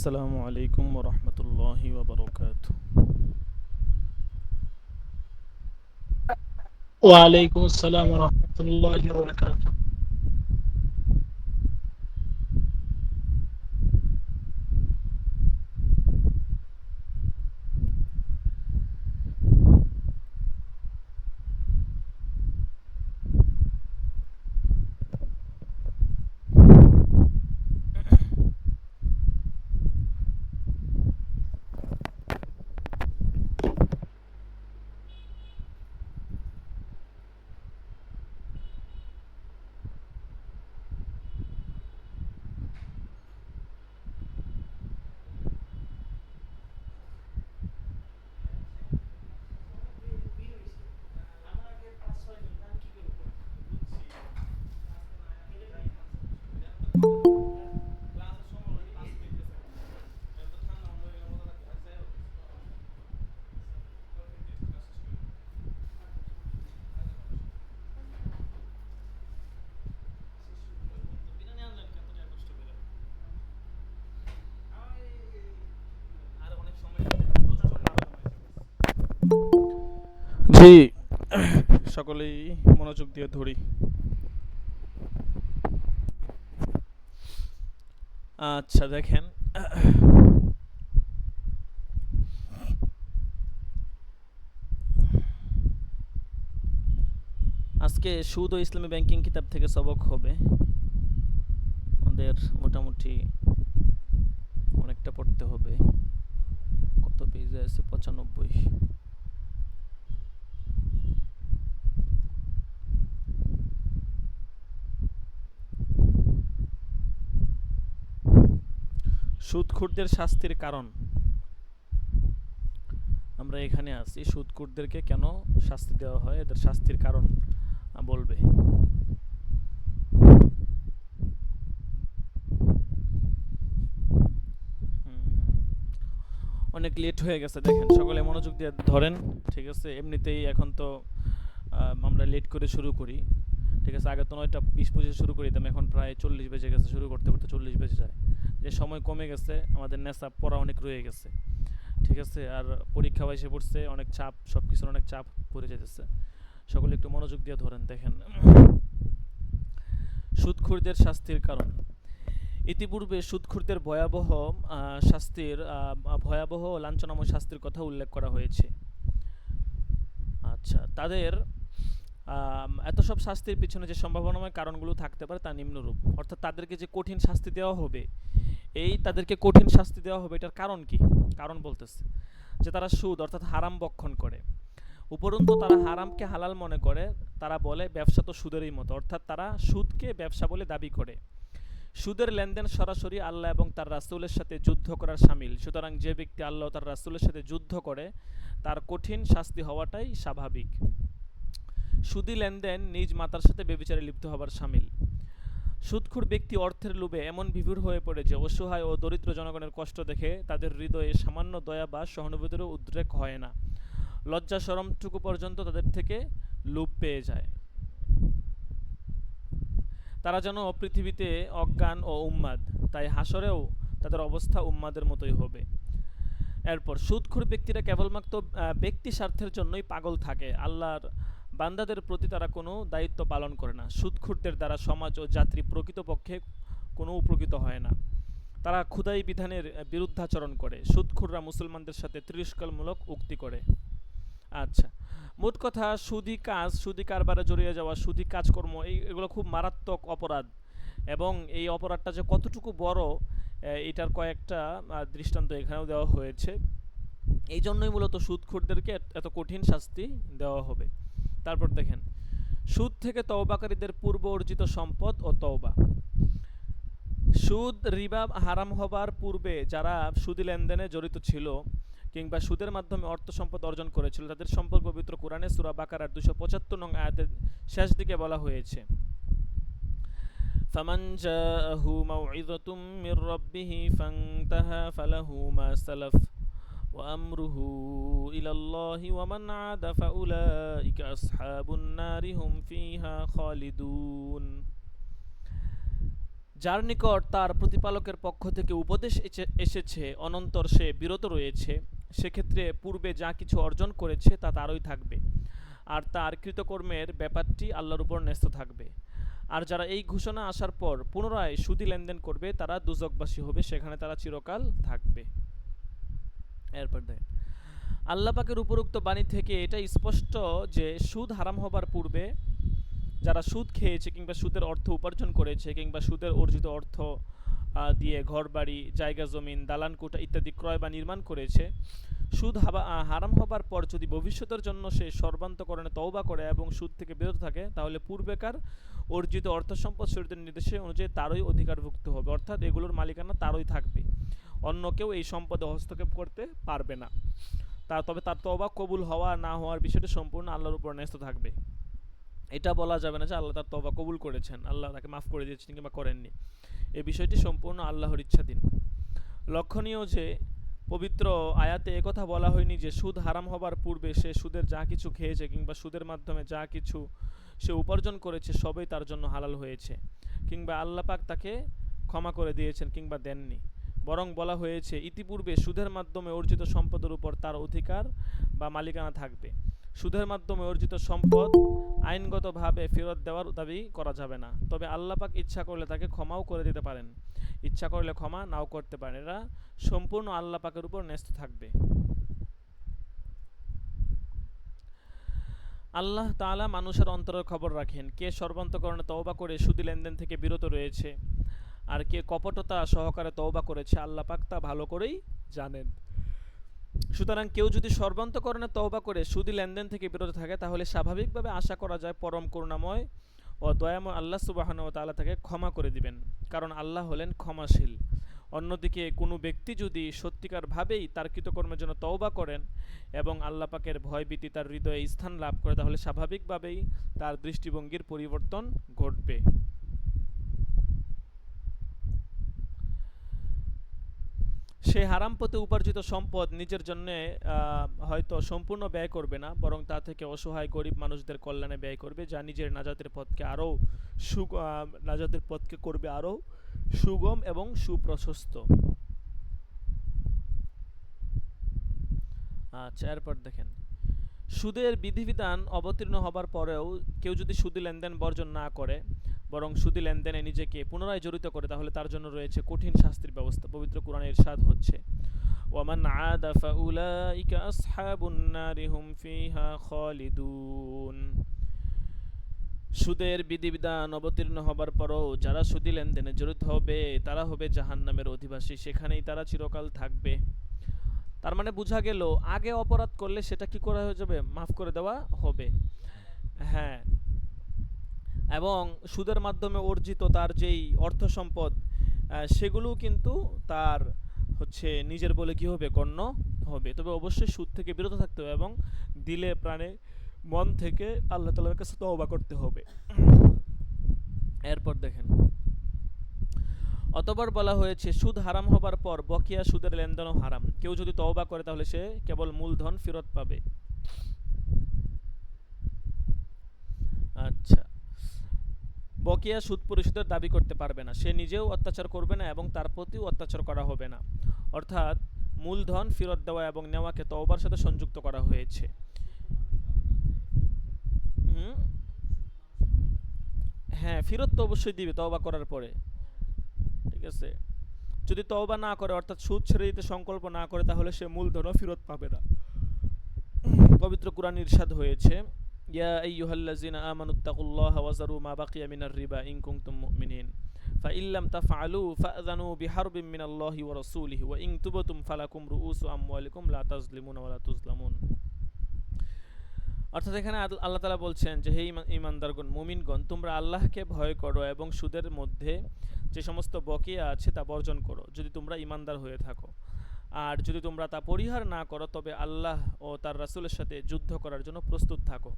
আসসালামু আলাইকুম ওরহমতুল্লাহি ওয়াবারাকাতুহু। ওয়ালাইকুম আসসালাম রহমতুল্লাহি ওয়া বারাকাতুহু। জি, সকলেই মনোযোগ দিয়ে ধরি। আচ্ছা দেখেন, আজকে সুদ ও ইসলামী ব্যাংকিং কিতাব থেকে সবক হবে। আমাদের মোটামুটি অনেকটা পড়তে হবে। কত পেজে আছে? 95। সুদখোরদের শাস্তির কারণ। আমরা এখানে আছি, সুদখোরদেরকে কেন শাস্তি দেওয়া হয়, এদের শাস্তির কারণ বলবে। অনেক লেট হয়ে গেছে, দেখেন সকলে মনোযোগ দিয়ে ধরেন। ঠিক আছে, এমনিতেই এখন তো আমরা লেট করে শুরু করি। ঠিক আছে, আগে তো 9:20-25 শুরু করি দিতাম, এখন প্রায় 40 বেজে গেছে, শুরু করতে করতে 40 বেজে যায়। যে সময় কমে গেছে, আমাদের নেশাব পড়া অনেক রয়ে গেছে। ঠিক আছে, আর পরীক্ষা এসে পড়ছে, অনেক চাপ, সব কিছুর অনেক চাপ পড়ে যেতেছে। সকলে একটু মনোযোগ দিয়ে ধরেন, দেখেন। সুদখোরদের শাস্তির কারণ। ইতিপূর্বে সুদখোরদের ভয়াবহ ও লাঞ্ছনাময় শাস্তির কথা উল্লেখ করা হয়েছে। আচ্ছা, তাদের এত সব শাস্তির পিছনে যে সম্ভাবনাময় কারণগুলো থাকতে পারে তা নিম্নরূপ। অর্থাৎ তাদেরকে যে কঠিন শাস্তি দেওয়া হবে, তাদেরকে কঠিন শাস্তি দেওয়া হবে, এটার কারণ কি? কারণ বলতেছে যে তারা সুদ অর্থাৎ হারাম বক্ষণ করে। উপরন্তু তারা হারামকে হালাল মনে করে। তারা বলে ব্যবসা তো সুদেরই মতো, অর্থাৎ তারা সুদকে ব্যবসা বলে দাবি করে। সুদের লেনদেন সরাসরি আল্লাহ এবং তার রাসূলের সাথে যুদ্ধ করার শামিল। সুতরাং যে ব্যক্তি আল্লাহ ও তার রাসূলের সাথে যুদ্ধ করে তার কঠিন শাস্তি হওয়াটাই স্বাভাবিক। সুদী লেনদেন নিজ মাতার সাথে ব্যভিচারে লিপ্ত হবার শামিল। সুদখোর ব্যক্তি অর্থের লোভে এমন বিভোর হয়ে পড়ে যে অসহায় ও দরিদ্র জনগণের কষ্ট দেখে তাদের হৃদয়ে সামান্য দয়া বা সহানুভূতিরও উদ্রেক হয় না। লজ্জা শরমটুকু পর্যন্ত তাদের থেকে লোপ পেয়ে যায়। তারা যেন পৃথিবীতে অজ্ঞান ও উন্মাদ, তাই হাসরেও তাদের অবস্থা উন্মাদের মতোই হবে। এরপর সুদখোর ব্যক্তিরা কেবলমাত্র ব্যক্তি স্বার্থের জন্যই পাগল থাকে, আল্লাহর বান্দাদের প্রতি তারা কোনো দায়িত্ব পালন করে না। সুদখোরদের দ্বারা সমাজ ও জাতি প্রকৃতপক্ষে কোনো উপকৃত হয় না। তারা খুদাই বিধানের বিরুদ্ধাচরণ করে। সুদখোররা মুসলমানদের সাথে তিরস্কারমূলক উক্তি করে। আচ্ছা, মোট কথা সুদী কাজ, সুদী কারবারে জড়িয়ে যাওয়া, সুদী কাজকর্ম, এগুলো খুব মারাত্মক অপরাধ। এবং এই অপরাধটা যে কতটুকু বড়, এটার কয়েকটা দৃষ্টান্ত এখানেও দেওয়া হয়েছে। এই জন্যই মূলত সুদখোরদেরকে এত কঠিন শাস্তি দেওয়া হবে। তারপর দেখেন, সুদ থেকে তওবাকারীদের পূর্ব অর্জিত সম্পদ ও তওবা। সুদ রিবা হারাম হবার পূর্বে যারা সুদী লেনদেনে জড়িত ছিল কিংবা সুদের মাধ্যমে অর্থ সম্পদ অর্জন করেছিল, তাদের সম্পর্ক পবিত্র কোরআনে সূরা বাকারার 275 নং আয়াতের শেষ দিকে বলা হয়েছে, ফামান জাআহু মাউইযাতুম মির রাব্বিহি ফান্তাহা ফালাহু মা সালাফ ওয়া আমরুহু ইলাল্লাহি ওয়া মান আদা ফাউলাইকা আসহাবুন নারি হুম ফিহা খালিদুন। যার নিকট তার প্রতিপালকের পক্ষ থেকে উপদেশ এসেছে অনন্তর সে বিরত রয়েছে, সেক্ষেত্রে পূর্বে যা কিছু অর্জন করেছে তা তারই থাকবে, আর তার কৃতকর্মের ব্যাপারটি আল্লাহর উপর ন্যস্ত থাকবে। আর যারা এই ঘোষণা আসার পর পুনরায় সুদী লেনদেন করবে তারা দুজকবাসী হবে, সেখানে তারা চিরকাল থাকবে। এরপর দেখেন, আল্লাহ পাকের উপরোক্ত বাণী থেকে এটা স্পষ্ট যে সুদ হারাম হবার পূর্বে যারা সুদ খেয়েছে কিংবা সুদের অর্থ উপার্জন করেছে কিংবা সুদের অর্জিত অর্থ দিয়ে ঘরবাড়ি, জায়গা জমিন, দালান কোঠা ইত্যাদি ক্রয় বা নির্মাণ করেছে, সুদ হারাম হবার পর যদি ভবিষ্যতের জন্য সে সর্বান্তকরণে তওবা করে এবং সুদ থেকে বিরত থাকে, তাহলে পূর্বেকার অর্জিত অর্থ সম্পদ শরীয়তের নির্দেশে অনুযায়ী তারই অধিকারভুক্ত হবে, অর্থাৎ এগুলোর মালিকানা তারই থাকবে, অন্য কেউ এই সম্পদে হস্তক্ষেপ করতে পারবে না। তবে তার তওবা কবুল হওয়া না হওয়ার বিষয়টি সম্পূর্ণ আল্লাহর উপর ন্যস্ত থাকবে। এটা বলা যাবে না যে আল্লাহ তার তওবা কবুল করেছেন, আল্লাহ তাকে মাফ করে দিয়েছেন কিংবা করেননি। এই বিষয়টি সম্পূর্ণ আল্লাহর ইচ্ছাধীন। লক্ষণীয় যে পবিত্র আয়াতে একথা বলা হয়নি যে সুদ হারাম হবার পূর্বে সে সুদের যা কিছু খেয়েছে কিংবা সুদের মাধ্যমে যা কিছু সে উপার্জন করেছে সবই তার জন্য হালাল হয়েছে, কিংবা আল্লাহ পাক তাকে ক্ষমা করে দিয়েছেন কিংবা দেননি। বরং বলা হয়েছে ইতিপূর্বে সুদের মাধ্যমে অর্জিত সম্পদের উপর তার অধিকার বা মালিকানা থাকবে। সুদের মাধ্যমে অর্জিত সম্পদ আইনগতভাবে ফেরত দেওয়ার দাবি করা যাবে না, তবে আল্লাহ পাক ইচ্ছা করলে তাকে ক্ষমাও করে দিতে পারেন, ইচ্ছা করলে ক্ষমা নাও করতে পারেন। এরা সম্পূর্ণ আল্লাহ পাকের উপর ন্যস্ত থাকবে। আল্লাহ তাআলা মানুষের অন্তরের খবর রাখেন, কে সর্বান্তকরণে তওবা করে সুদী লেনদেন থেকে বিরত রয়েছে আর কে কপটতা সহকারে তওবা করেছে, আল্লাহ পাক তা ভালো করেই জানেন। সুতরাং কেউ যদি সর্বান্তকরণে তওবা করে সুদী লেনদেন থেকে বিরত থাকে, তাহলে স্বাভাবিকভাবে আশা করা যায় পরম করুণাময় ও দয়াময় আল্লাহ সুবহানাহু ওয়া তাআলা তাকে ক্ষমা করে দিবেন, কারণ আল্লাহ হলেন ক্ষমাশীল। অন্যদিকে কোনো ব্যক্তি যদি সত্যিকারভাবেই তার কৃতকর্মের জন্য তওবা করেন এবং আল্লাহ পাকের ভয়ভীতি তার হৃদয়ে স্থান লাভ করে, তাহলে স্বাভাবিকভাবেই তার দৃষ্টিভঙ্গির পরিবর্তন ঘটবে। সে হারাম পথে উপার্জিত সম্পদ নিজের জন্য হয়তো সম্পূর্ণ ব্যয় করবে না, বরং তা থেকে অসহায় গরিব মানুষদের কল্যাণে ব্যয় করবে, যা নিজের নাজাতের পথকে করবে আরও সুগম এবং সুপ্রশস্ত। আচ্ছা, এরপর দেখেন, সুদের বিধিবিধান অবতীর্ণ হবার পরেও কেউ যদি সুদি লেনদেন বর্জন না করে বরং সুদি লেনদেনে নিজেকে পুনরায় জড়িত করে, তাহলে তার জন্য রয়েছে কঠিন শাস্তির ব্যবস্থা। পবিত্র কোরআনে ইরশাদ হচ্ছে, ওয়ামান আদা ফাউলাইকা আসহাবুন নারি হুম ফিহা খালিদুন। সুদের বিধিবিধান অবতীর্ণ হবার পরও যারা সুদি লেনদেনে জড়িত হবে তারা হবে জাহান্নামের অধিবাসী, সেখানেই তারা চিরকাল থাকবে। তার মানে বোঝা গেল, আগে অপরাধ করলে সেটা কি করা হয়ে যাবে, মাফ করে দেওয়া হবে। হ্যাঁ, এবং সুদের মাধ্যমে অর্জিত তার যেই অর্থ সম্পদ, সেগুলো কিন্তু তার হচ্ছে নিজের বলে কি হবে, গণ্য হবে। তবে অবশ্যই সুদ থেকে বিরত থাকতে হবে এবং দিলে প্রাণে মন থেকে আল্লাহ তাআলার কাছে তওবা করতে হবে। এরপর দেখেন, অতঃপর বলা হয়েছে সুদ হারাম হবার পর বকেয়া সুদের লেনদেনও হারাম। কেউ যদি তওবা করে তাহলে সে কেবল মূলধন ফেরত পাবে। আচ্ছা, বকেয়া সুদ পরিশোধের দাবি করতে পারবে না, সে নিজেও অত্যাচার করবে না এবং তার প্রতিও অত্যাচার করা হবে না। অর্থাৎ মূলধন ফেরত দেওয়া এবং নেওয়াকে তওবার সাথে সংযুক্ত করা হয়েছে। হুম, হ্যাঁ, ফেরত তো অবশ্যই দিবে তওবা করার পরে। ঠিক আছে, যদি তওবা না করে অর্থাৎ সুদ ছেড়ে দিতে সংকল্প না করে তাহলে সে মূলধনও ফেরত পাবে না। পবিত্র কোরআন ইরশাদ হয়েছে, ইয়া আইয়ুহাল্লাযিনা আমানুত্তাকুল্লাহা ওয়াযারু মা বাকিয়া মিনার রিবা ইন কুনতুম মুমিনিন ফাইল্লাম তাফআলু ফাআযানু বিহারবিম মিনাল্লাহি ওয়া রাসূলিহি ওয়া ইন তুবতুম ফালাকুম রুউসু আমওয়ালিকুম লা তাজলিমুনা ওয়া লা তুজলামুন। অর্থাৎ এখানে আল্লাহ তাআলা বলছেন যে, হে ঈমানদারগণ, মুমিনগণ, তোমরা আল্লাহকে ভয় করো এবং সুদের মধ্যে যে সমস্ত বকেয়া আছে তা বর্জন করো, যদি তোমরা ঈমানদার হয়ে থাকো। আর যদি তোমরা তা পরিহার না করো তবে আল্লাহ ও তার রাসূলের সাথে যুদ্ধ করার জন্য প্রস্তুত থাকো।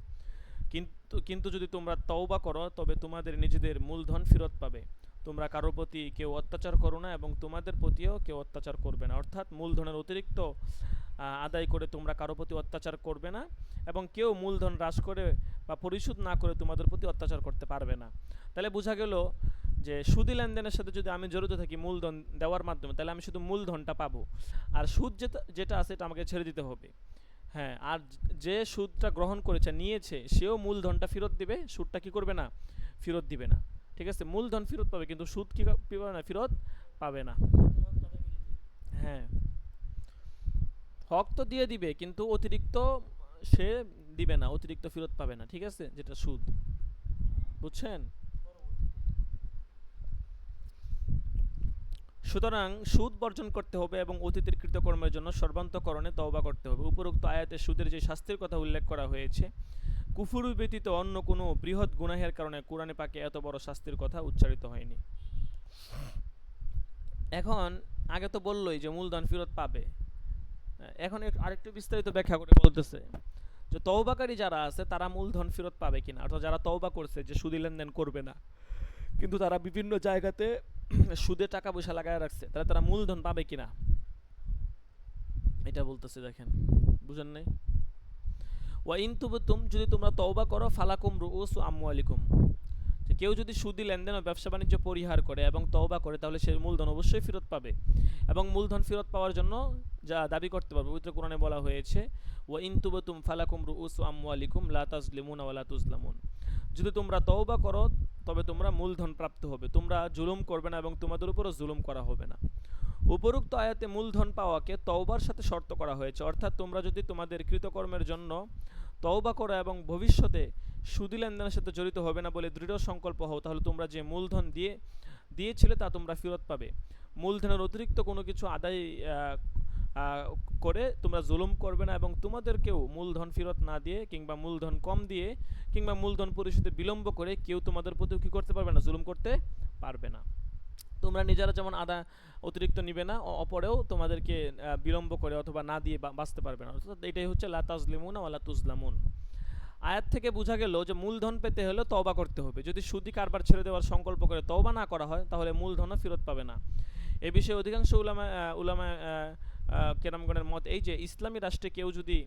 কিন্তু যদি তোমরা তওবা করো তবে তোমাদের নিজেদের মূলধন ফেরত পাবে। তোমরা কারো প্রতি কেউ অত্যাচার করো না এবং তোমাদের প্রতিও কেউ অত্যাচার করবে না। অর্থাৎ মূলধনের অতিরিক্ত আদায় করে তোমরা কারো প্রতি অত্যাচার করবে না এবং কেউ মূলধন হ্রাস করে বা পরিশোধ না করে তোমাদের প্রতি অত্যাচার করতে পারবে না। তাহলে বোঝা গেল যে সুদি লেনদেনের সাথে যদি আমি জড়িত থাকি মূলধন দেওয়ার মাধ্যমে, তাহলে আমি শুধু মূলধনটা পাবো, আর সুদ যেটা আছে এটা আমাকে ছেড়ে দিতে হবে। হ্যাঁ, আর যে সুদটা গ্রহণ করেছে নিয়েছে সেও মূলধনটা ফেরত দিবে, সুদটা কি করবে না, ফেরত দিবে না। ঠিক আছে, মূলধন ফেরত পাবে কিন্তু সুদ কি পাবে না, ফেরত পাবে না। হ্যাঁ, হক তো দিয়ে দিবে কিন্তু অতিরিক্ত সে দিবে না, অতিরিক্ত ফেরত পাবে না। ঠিক আছে, যেটা সুদ, বুঝছেন? সুতরাং সুদ বর্জন করতে হবে এবং অতীতের কৃতকর্মের জন্য সর্বান্তকরণে তওবা করতে হবে। উপরোক্ত আয়াতে সুদের যে শাস্তির কথা উল্লেখ করা হয়েছে, কুফুর ব্যতীত অন্য কোনো বৃহৎ গুনাহের কারণে কোরআনে পাকে এত বড় শাস্তির কথা উচ্চারিত হয়নি। এখন আগে তো বললোই যে মূলধন ফেরত পাবে, এখন আরেকটু বিস্তারিত ব্যাখ্যা করে বলতেছে যে তওবাকারী যারা আছে তারা মূলধন ফেরত পাবে কিনা, অর্থাৎ যারা তওবা করছে যে সুদি লেনদেন করবে না কিন্তু তারা বিভিন্ন জায়গাতে সুদে টাকা পয়সা লাগায় রাখছে, তাহলে তারা মূলধন পাবে কিনা এটা বলতেছে। দেখেন, বুঝেন নাই? ওয়া ইন তুবতুম, যদি তোমরা তওবা করো, ফালাকুম রুউসু আমওয়ালিকুম, যে কেউ যদি সুদি লেনদেন ও ব্যবসা বাণিজ্য পরিহার করে এবং তওবা করে তাহলে সে মূলধন অবশ্যই ফেরত পাবে এবং মূলধন ফেরত পাওয়ার জন্য যা দাবি করতে পারবে। পবিত্র কোরআনে বলা হয়েছে, ওয়া ইন তুবতুম ফালাকুম রুউসু আমওয়ালিকুম লা তাজলিমুনা ওয়া লা তুজলামুন, যদি তোমরা তওবা করো তবে তোমরা মূলধন প্রাপ্ত হবে, তোমরা জুলুম করবে না এবং তোমাদের উপরও জুলুম করা হবে না। উপরোক্ত আয়াতে মূলধন পাওয়াকে তওবার সাথে শর্ত করা হয়েছে, অর্থাৎ তোমরা যদি তোমাদের কৃতকর্মের জন্য তওবা করো এবং ভবিষ্যতে সুদি লেনদেনের সাথে জড়িত হবে না বলে দৃঢ় সংকল্প হও, তাহলে তোমরা যে মূলধন দিয়েছিলে তা তোমরা ফেরত পাবে। মূলধনের অতিরিক্ত কোনো কিছু আদায় করে তোমরা জুলুম করবে না এবং তোমাদেরকেও মূলধন ফেরত না দিয়ে কিংবা মূলধন কম দিয়ে কিংবা মূলধন পরিশোধে বিলম্ব করে কেউ তোমাদের প্রতিও কি করতে পারবে না, জুলুম করতে পারবে না। তোমরা নিজেরা যেমন অতিরিক্ত নিবে না, অপরেও তোমাদেরকে বিলম্ব করে অথবা না দিয়ে বাঁচতে পারবে না। অর্থাৎ এটাই হচ্ছে লা তাজলিমুনা ওয়া লা তুজলামুন। আয়াত থেকে বোঝা গেল যে মূলধন পেতে হলে তওবা করতে হবে। যদি সুদি কারবার ছেড়ে দেওয়ার সংকল্প করে তওবা না করা হয় তাহলে মূলধনও ফেরত পাবে না। এই বিষয়ে অধিকাংশ উলামা কেরামগণের মত এই যে ইসলামী রাষ্ট্রে কেউ যদি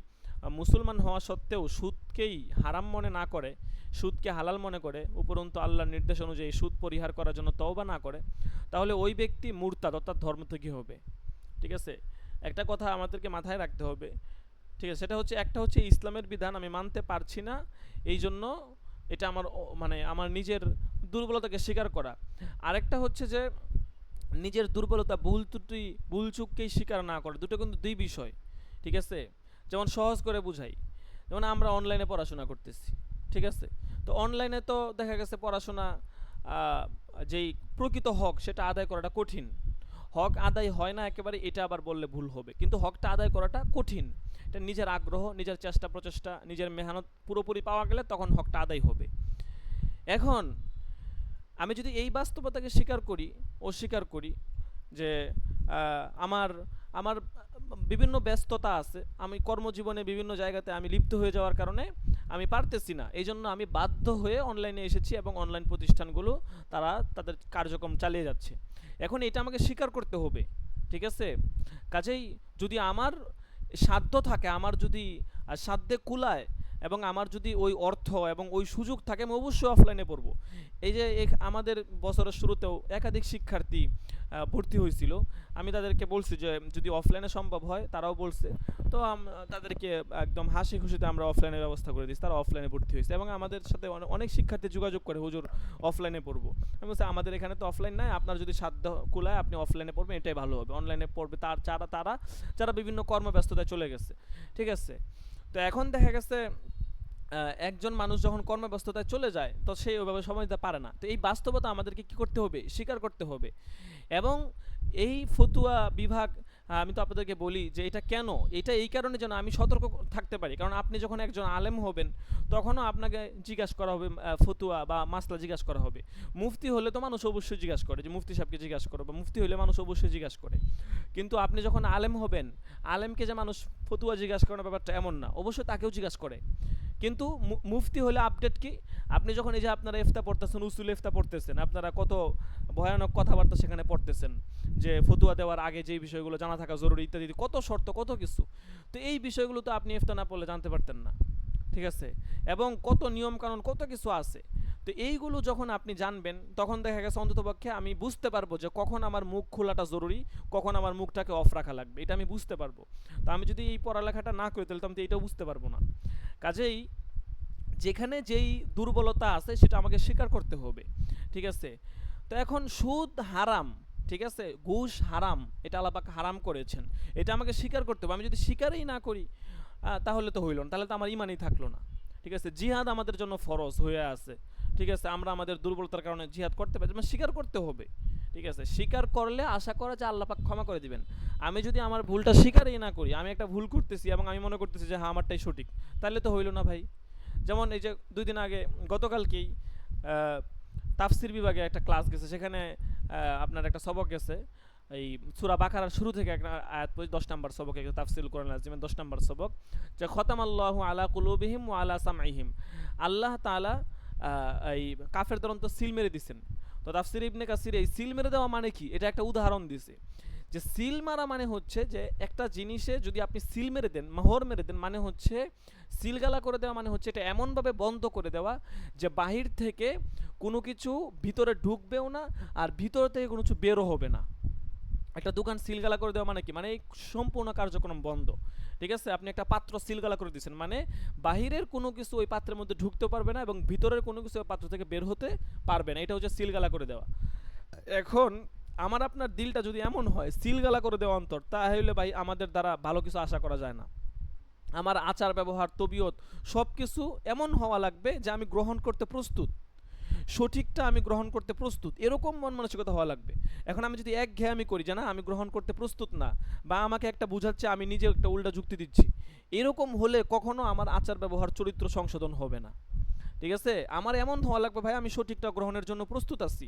মুসলমান হওয়া সত্ত্বেও সুদকেই হারাম মনে না করে, সুদকে হালাল মনে করে, উপরন্তু আল্লাহর নির্দেশ অনুযায়ী সুদ পরিহার করার জন্য তওবা না করে, তাহলে ওই ব্যক্তি মুরতাদ অর্থাৎ ধর্ম থেকে হবে। ঠিক আছে, একটা কথা আমাদেরকে মাথায় রাখতে হবে। ঠিক আছে, সেটা হচ্ছে একটা হচ্ছে ইসলামের বিধান আমি মানতে পারছি না, এই জন্য এটা আমার মানে আমার নিজের দুর্বলতাকে স্বীকার করা। আরেকটা হচ্ছে যে নিজের দুর্বলতা, ভুল ত্রুটি, ভুল চুককেই স্বীকার না করা। দুটো কিন্তু দুই বিষয়। ঠিক আছে, যেমন সহজ করে বুঝাই, যেমন আমরা অনলাইনে পড়াশোনা করতেছি। ঠিক আছে, তো অনলাইনে তো দেখা গেছে পড়াশোনা যেই প্রকৃত হক সেটা আদায় করাটা কঠিন। হক আদায় হয় না একেবারে এটা আবার বললে ভুল হবে, কিন্তু হকটা আদায় করাটা কঠিন। এটা নিজের আগ্রহ, নিজের চেষ্টা প্রচেষ্টা, নিজের মেহনত পুরোপুরি পাওয়া গেলে তখন হকটা আদায় হবে। এখন আমি যদি এই বাস্তবতাকে স্বীকার করি, অস্বীকার করি যে আমার আমার বিভিন্ন ব্যস্ততা আছে, আমি কর্মজীবনে বিভিন্ন জায়গাতে আমি লিপ্ত হয়ে যাওয়ার কারণে আমি পারতেছি না, এই জন্য আমি বাধ্য হয়ে অনলাইনে এসেছি এবং অনলাইন প্রতিষ্ঠানগুলো তারা তাদের কার্যক্রম চালিয়ে যাচ্ছে। এখন এটা আমাকে স্বীকার করতে হবে। ঠিক আছে, কাজেই যদি আমার সাধ্য থাকে, আমার যদি সাধ্যে কুলায় এবং আমার যদি ওই অর্থ এবং ওই সুযোগ থাকে, আমি অবশ্যই অফলাইনে পড়বো। এই যে আমাদের বছরের শুরুতেও একাধিক শিক্ষার্থী ভর্তি হয়েছিল, আমি তাদেরকে বলছি যে যদি অফলাইনে সম্ভব হয়, তারাও বলছে, তো তাদেরকে একদম হাসি খুশিতে আমরা অফলাইনের ব্যবস্থা করে দিচ্ছি, তারা অফলাইনে ভর্তি হয়েছে এবং আমাদের সাথে অনেক শিক্ষার্থী যোগাযোগ করে, হুজুর অফলাইনে পড়বো। আমি বলছি আমাদের এখানে তো অফলাইন নাই, আপনার যদি সাধ্য কুলায় আপনি অফলাইনে পড়বেন, এটাই ভালো হবে। অনলাইনে পড়বে তারা যারা বিভিন্ন কর্মব্যস্ততায় চলে গেছে। ঠিক আছে, তো এখন দেখা গেছে একজন মানুষ যখন কর্মব্যস্ততায় চলে যায় তো সেই ওইভাবে সময় দিতে পারে না। তো এই বাস্তবতা আমাদেরকে কি করতে হবে, স্বীকার করতে হবে। এবং এই ফতুয়া বিভাগ, আমি তো আপনাদেরকে বলি যে এটা কেন, এটা এই কারণে যেন আমি সতর্ক থাকতে পারি। কারণ আপনি যখন একজন আলেম হবেন তখনও আপনাকে জিজ্ঞাসা করা হবে, ফতুয়া বা মাসলা জিজ্ঞাসা করা হবে। মুফতি হলে তো মানুষ অবশ্যই জিজ্ঞাসা করে যে মুফতি সাহেবকে জিজ্ঞাসা করো, বা মুফতি হলে মানুষ অবশ্যই জিজ্ঞাসা করে। কিন্তু আপনি যখন আলেম হবেন, আলেমকে যে মানুষ ফতুয়া জিজ্ঞাসা করার ব্যাপারটা এমন না, অবশ্যই তাকেও জিজ্ঞাসা করে। কিন্তু মুফতি হলে আপডেট কি, আপনি যখন এই যে আপনারা ইফতা পড়তেছেন, উসুল ইফতা পড়তেছেন, আপনারা কত ভয়ানক কথাবার্তা সেখানে পড়তেছেন যে ফতুয়া দেওয়ার আগে যে বিষয়গুলো জানা থাকা জরুরি ইত্যাদি, কত শর্ত, কত কিছু। তো এই বিষয়গুলো তো আপনি ইফতা না পড়লে জানতে পারতেন না। ঠিক আছে, এবং কত নিয়ম কানুন, কত কিছু আছে। তো এইগুলো যখন আপনি জানবেন তখন দেখা গেছে অন্ততপক্ষে আমি বুঝতে পারবো যে কখন আমার মুখ খোলাটা জরুরি, কখন আমার মুখটাকে অফ রাখা লাগবে, এটা আমি বুঝতে পারবো। তো আমি যদি এই পড়ালেখাটা না করি তাহলে তো আমি তো এইটাও বুঝতে পারবো না। কাজেই যেখানে যেই দুর্বলতা আছে সেটা আমাকে স্বীকার করতে হবে। ঠিক আছে, তো এখন সুদ হারাম, ঠিক আছে, ঘুষ হারাম, এটা আল্লাহ পাক হারাম করেছেন, এটা আমাকে স্বীকার করতে হবে। আমি যদি স্বীকারই না করি তাহলে তো হইল না, তাহলে তো আমার ইমানই থাকলো না। ঠিক আছে, জিহাদ আমাদের জন্য ফরজ হয়ে আছে। ঠিক আছে, আমরা আমাদের দুর্বলতার কারণে জিহাদ করতে পারি, মানে স্বীকার করতে হবে। ঠিক আছে, স্বীকার করলে আশা করা যে আল্লাহ পাক ক্ষমা করে দিবেন। আমি যদি আমার ভুলটা স্বীকারই না করি, আমি একটা ভুল করতেছি এবং আমি মনে করতেছি যে হ্যাঁ আমারটাই সঠিক, তাহলে তো হইল না ভাই। যেমন এই যে 2 দিন আগে, গতকালকেই তাফসির বিভাগে একটা ক্লাস গেছে, সেখানে আপনার একটা সবক গেছে, এই সূরা বাকারার শুরু থেকে একটা আয়াত 10 নম্বর সবক, একটা তাফসিরুল কোরআন আযীমের 10 নম্বর সবক, যে খতামাল্লাহু আলা কুলুবিহিম ওয়া আলা সামঈহিম, আল্লাহ তাআলা এই কাফেরদের অন্তর সিল মেরে দিয়েছেন। তো তাফসির ইবনে কাসির এই সিল মেরে দেওয়া মানে কি, এটা একটা উদাহরণ দিয়েছে যে সিল মারা মানে হচ্ছে যে একটা জিনিসে যদি আপনি সিল মেরে দেন, মোহর মেরে দেন, মানে হচ্ছে সিলগালা করে দেওয়া, মানে হচ্ছে এটা এমনভাবে বন্ধ করে দেওয়া যে বাহির থেকে কোনো কিছু ভিতরে ঢুকবেও না আর ভিতর থেকে কোনো কিছু বেরো হবে না। একটা দোকান সিলগালা করে দেওয়া মানে কি, মানে এই সম্পূর্ণ কার্যক্রম বন্ধ। ঠিক আছে, আপনি একটা পাত্র সিলগালা করে দিয়েছেন, মানে বাহিরের কোনো কিছু ওই পাত্রের মধ্যে ঢুকতে পারবে না এবং ভিতরের কোনো কিছু ওই পাত্র থেকে বের হতে পারবে না, এটা হচ্ছে সিলগালা করে দেওয়া। এখন আমার আপনার দিলটা যদি এমন হয় সিলগালা করে দেওয়া অন্তর, তাহলে ভাই আমাদের দ্বারা ভালো কিছু আশা করা যায় না। আমার আচার ব্যবহার তবিয়ত সব কিছু এমন হওয়া লাগবে যে আমি গ্রহণ করতে প্রস্তুত, সঠিকটা আমি গ্রহণ করতে প্রস্তুত, এরকম মন মানসিকতা হওয়া লাগবে। এখন আমি যদি একঘেয়েমি করি যে না আমি গ্রহণ করতে প্রস্তুত না, বা আমাকে একটা বোঝাচ্ছে আমি নিজে একটা উল্টা যুক্তি দিচ্ছি, এরকম হলে কখনো আমার আচার ব্যবহার চরিত্র সংশোধন হবে না। ঠিক আছে, আমার এমন হওয়া লাগবে ভাই আমি সঠিকটা গ্রহণের জন্য প্রস্তুত আছি।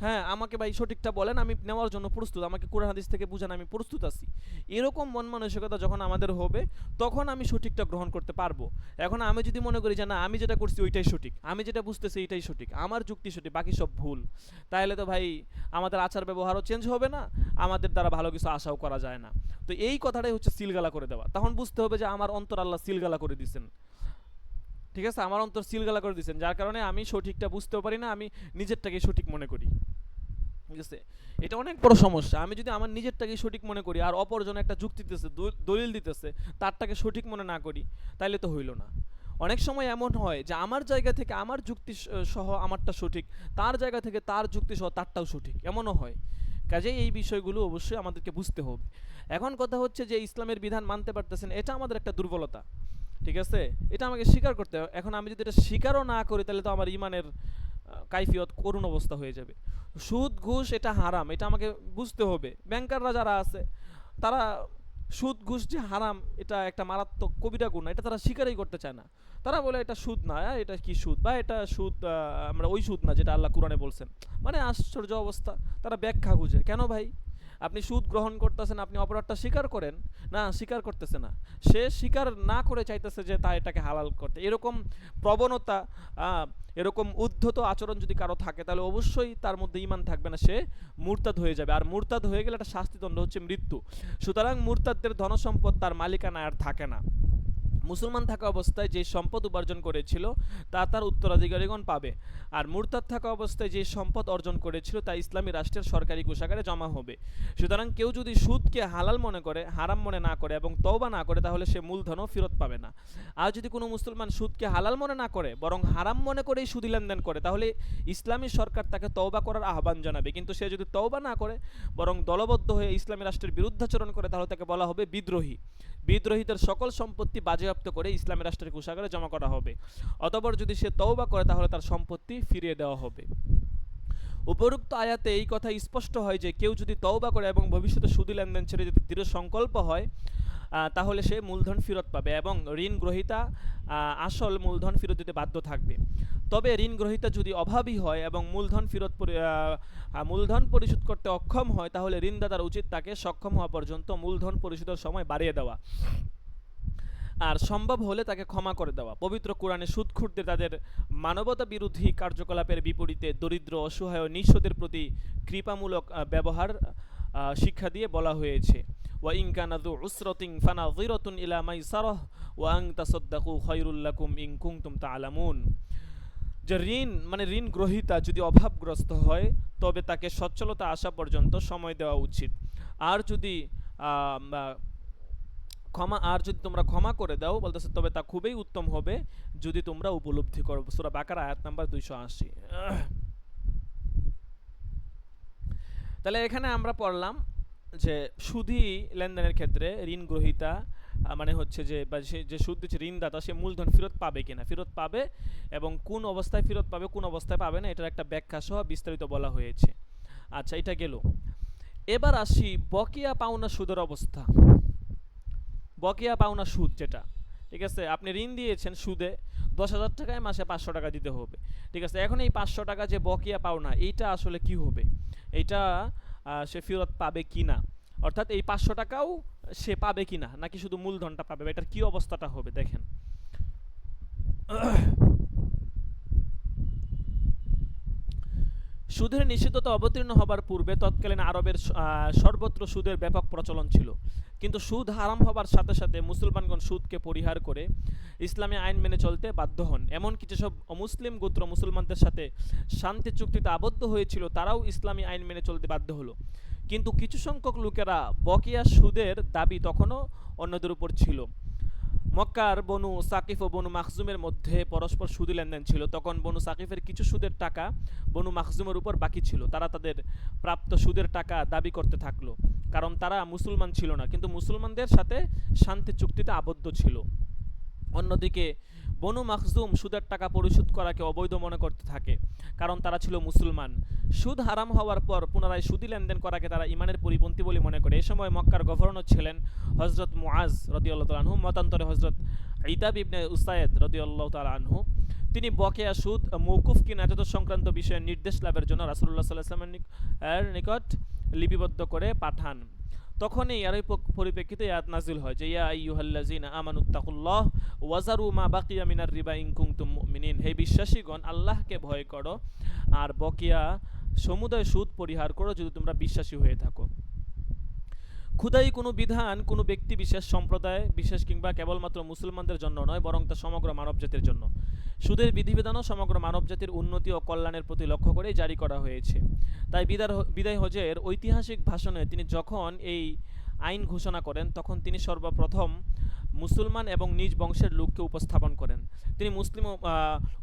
হ্যাঁ আমাকে ভাই সঠিকটা বলেন, আমি নেওয়ার জন্য প্রস্তুত, আমাকে কোরআন হাদিস থেকে বুঝান, আমি প্রস্তুত আছি। এরকম মন মানসিকতা যখন আমাদের হবে তখন আমি সঠিকটা গ্রহণ করতে পারবো। এখন আমি যদি মনে করি যে না আমি যেটা করছি ওইটাই সঠিক, আমি যেটা বুঝতেছি এইটাই সঠিক, আমার যুক্তি সঠিক, বাকি সব ভুল, তাহলে তো ভাই আমাদের আচার ব্যবহারও চেঞ্জ হবে না, আমাদের দ্বারা ভালো কিছু আশাও করা যায় না। তো এই কথাটাই হচ্ছে সিলগালা করে দেওয়া। তখন বুঝতে হবে যে আমার অন্তর আল্লাহ সিলগালা করে দিয়েছেন। ঠিক আছে, আমার অন্তর সিলগালা করে দিয়েছেন, যার কারণে আমি সঠিকটা বুঝতেও পারি না, আমি নিজেরটাকে সঠিক মনে করি। ঠিক আছে, এটা অনেক বড় সমস্যা। আমি যদি আমার নিজেরটাকে সঠিক মনে করি আর অপরজন একটা যুক্তি দিতেছে, দলিল দিতেছে, তারটাকে সঠিক মনে না করি, তাইলে তো হইল না। অনেক সময় এমন হয় যে আমার জায়গা থেকে আমার যুক্তি সহ আমারটা সঠিক, তার জায়গা থেকে তার যুক্তি সহ তারটাও সঠিক, এমনও হয়। কাজেই এই বিষয়গুলো অবশ্যই আমাদেরকে বুঝতে হবে। এখন কথা হচ্ছে যে ইসলামের বিধান মানতে পারতেছেন, এটা আমাদের একটা দুর্বলতা। ঠিক আছে, এটা আমাকে স্বীকার করতে হবে। এখন আমি যদি এটা স্বীকারও না করি তাহলে তো আমার ইমানের কাইফিয়ত করুণ অবস্থা হয়ে যাবে। সুদ ঘুষ এটা হারাম, এটা আমাকে বুঝতে হবে। ব্যাংকাররা যারা আছে তারা সুদ ঘুষ যে হারাম এটা একটা মারাত্মক কবিরা গুনাহ, এটা তারা স্বীকারই করতে চায় না। তারা বলে এটা সুদ না, এটা কি সুদ, বা এটা সুদ, আমরা ওই সুদ না যেটা আল্লাহ কোরআনে বলছেন। মানে আশ্চর্য অবস্থা, তারা ব্যাখ্যা খুঁজে। কেন ভাই, আপনি সুদ গ্রহণ করতেছেন, আপনি অপরাধটা স্বীকার করেন। না, স্বীকার করতেছে না, সে স্বীকার না করে চাইতেছে যে তা এটাকে হালাল করতে। এরকম প্রবণতা, এরকম উদ্ধত আচরণ যদি কারো থাকে তাহলে অবশ্যই তার মধ্যে ঈমান থাকবে না, সে মুরতাদ হয়ে যাবে। আর মুরতাদ হয়ে গেলে একটা শাস্তিদণ্ড হচ্ছে মৃত্যু। সুতরাং মুরতাদদের ধনসম্পদ তার মালিকানায় আর থাকে না। মুসলমান থাকা অবস্থায় যে সম্পদ উপার্জন করেছিল তা তার উত্তরাধিকারীগণ পাবে, আর মুরতাদ থাকা অবস্থায় যে সম্পদ অর্জন করেছিল তা ইসলামী রাষ্ট্রের সরকারি কোষাগারে জমা হবে। সুতরাং কেউ যদি সুদকে হালাল মনে করে, হারাম মনে না করে এবং তওবা না করে, তাহলে সে মূলধনও ফেরত পাবে না। আর যদি কোনো মুসলমান সুদকে হালাল মনে না করে বরং হারাম মনে করেই সুদি লেনদেন করে, তাহলে ইসলামী সরকার তাকে তওবা করার আহ্বান জানাবে। কিন্তু সে যদি তওবা না করে বরং দলবদ্ধ হয়ে ইসলামী রাষ্ট্রের বিরুদ্ধাচরণ করে, তাহলে তাকে বলা হবে বিদ্রোহী। বিদ্রোহীদের সকল সম্পত্তি বাজেয়াপ্ত করে ইসলামী রাষ্ট্রের কোষাগারে জমা করা হবে। অতঃপর যদি সে তওবা করে তাহলে তার সম্পত্তি ফিরিয়ে দেওয়া হবে। উপরোক্ত আয়াতে এই কথা স্পষ্ট হয় যে কেউ যদি তওবা করে এবং ভবিষ্যতে সুদি লেনদেন ছেড়ে যদি দৃঢ় সংকল্প হয়, তাহলে সে মূলধন ফেরত পাবে এবং ঋণ গ্রহীতা আসল মূলধন ফেরত দিতে বাধ্য থাকবে। তবে ঋণ গ্রহীতা যদি অভাবী হয় এবং মূলধন পরিশোধ করতে অক্ষম হয়, তাহলে ঋণদাতার উচিত তাকে সক্ষম হওয়া পর্যন্ত মূলধন পরিশোধের সময় বাড়িয়ে দেওয়া, আর সম্ভব হলে তাকে ক্ষমা করে দেওয়া। পবিত্র কোরআনে সুদখোরদের তাদের মানবতা বিরোধী কার্যকলাপের বিপরীতে দরিদ্র, অসহায় ও নিঃস্বদের প্রতি কৃপামূলক ব্যবহার শিক্ষা দিয়ে বলা হয়েছে, ওয়া ইন কানা যু উসরাতিন ফানাযিরাতুন ইলা মাইসারাহ ওয়া আন তাসাদ্দাকু খায়রুল লাকুম ইন কুনতুম তা'লামুন। যে ঋণ মানে ঋণ গ্রহীতা যদি অভাবগ্রস্ত হয় তবে তাকে সচ্ছলতা আসা পর্যন্ত সময় দেওয়া উচিত। আর যদি যদি তোমরা ক্ষমা করে দাও, বলতেছে, তবে তা খুবই উত্তম হবে যদি তোমরা উপলব্ধি করো। সূরা বাকারা আয়াত নাম্বার 280। তাহলে এখানে আমরা পড়লাম যে সুদি লেনদেনের ক্ষেত্রে ঋণ গ্রহীতা মানে হচ্ছে যে সে যে সুদ দিচ্ছে ঋণদাতা, সে মূলধন ফেরত পাবে কিনা, ফেরত পাবে এবং কোন অবস্থায় ফেরত পাবে, কোন অবস্থায় পাবে না, এটার একটা ব্যাখ্যা সহ বিস্তারিত বলা হয়েছে। আচ্ছা, এটা গেল। এবার আসি বকেয়া পাওনা সুদের অবস্থা। বকেয়া পাওনা সুদ যেটা, ঠিক আছে, আপনি ঋণ দিয়েছেন সুদে 10,000 টাকায় মাসে 500 টাকা দিতে হবে। ঠিক আছে, এখন এই 500 টাকা যে বকেয়া পাওনা, এইটা আসলে কি হবে, এইটা সে ফেরত পাবে কি না, অর্থাৎ এই 500 টাকাও সে পাবে কি না, নাকি শুধু মূলধনটা পাবে, এটার কি অবস্থাটা হবে দেখেন। সুদের নিষিদ্ধতা অবতীর্ণ হবার পূর্বে তৎকালীন আরবের সর্বত্র সুদের ব্যাপক প্রচলন ছিল। কিন্তু সুদ হারাম হবার সাথে সাথে মুসলমানগণ সুদকে পরিহার করে ইসলামী আইন মেনে চলতে বাধ্য হন। এমনকি যেসব অমুসলিম গোত্র মুসলমানদের সাথে শান্তি চুক্তিতে আবদ্ধ হয়েছিল তারাও ইসলামী আইন মেনে চলতে বাধ্য হলো। কিন্তু কিছু সংখ্যক লোকেরা বকেয়া সুদের দাবি তখনও অন্যদের উপর ছিল। মক্কার বনু সাকিফ ও বনু মাখজুমের মধ্যে পরস্পর সুদি লেনদেন ছিল। তখন বনু সাকিফের কিছু সুদের টাকা বনু মাখজুমের উপর বাকি ছিল। তারা তাদের প্রাপ্ত সুদের টাকা দাবি করতে থাকলো, কারণ তারা মুসলমান ছিল না, কিন্তু মুসলমানদের সাথে শান্তি চুক্তিতে আবদ্ধ ছিল। অন্যদিকে বনু মাখজুম সুদের টাকা পরিশোধ করাকে অবৈধ মনে করতে থাকে, কারণ তারা ছিল মুসলমান। সুদ হারাম হওয়ার পর পুনরায় সুদি লেনদেন করাকে তারা ইমানের পরিপন্থী বলে মনে করে। এই সময় মক্কার গভর্নর ছিলেন হজরত মুআজ রাদিয়াল্লাহু তাআলা আনহু, মতান্তরে হজরত ইতাব ইবনে উসাইদ রাদিয়াল্লাহু তাআলা আনহু। তিনি বকেয়া সুদ মৌকুফ কিনা যত সংক্রান্ত বিষয়ে নির্দেশ লাভের জন্য রাসূলুল্লাহ সাল্লাল্লাহু আলাইহি ওয়াসাল্লামের নিকট লিপিবদ্ধ করে পাঠান। তখনই এর পরিপ্রেক্ষিতে আয়াত নাজিল হয় যে ইয়া আইয়ুহাল্লাযিনা আমানুত্তাকুল্লাহ ওয়াজারু মা বাকিয়া মিনার রিবা ইন কুনতুম মুমিনিন, হে বিশ্বাসীগণ আল্লাহকে ভয় করো আর বকেয়া সমুদয় সুদ পরিহার করো যদি তোমরা বিশ্বাসী হয়ে থাকো। খুদাই কোনো বিধান কোনো ব্যক্তি বিশেষ সম্প্রদায় বিশেষ কিংবা কেবলমাত্র মুসলমানদের জন্য নয়, বরং তা সমগ্র মানবজাতির জন্য। সুদের বিধিবিধানও সমগ্র মানবজাতির উন্নতি ও কল্যাণের প্রতি লক্ষ্য করেই জারি করা হয়েছে। তাই বিদায় হজের ঐতিহাসিক ভাষণে তিনি যখন এই আইন ঘোষণা করেন তখন তিনি সর্বপ্রথম মুসলমান এবং নিজ বংশের লোককে উপস্থাপন করেন। তিনি মুসলিম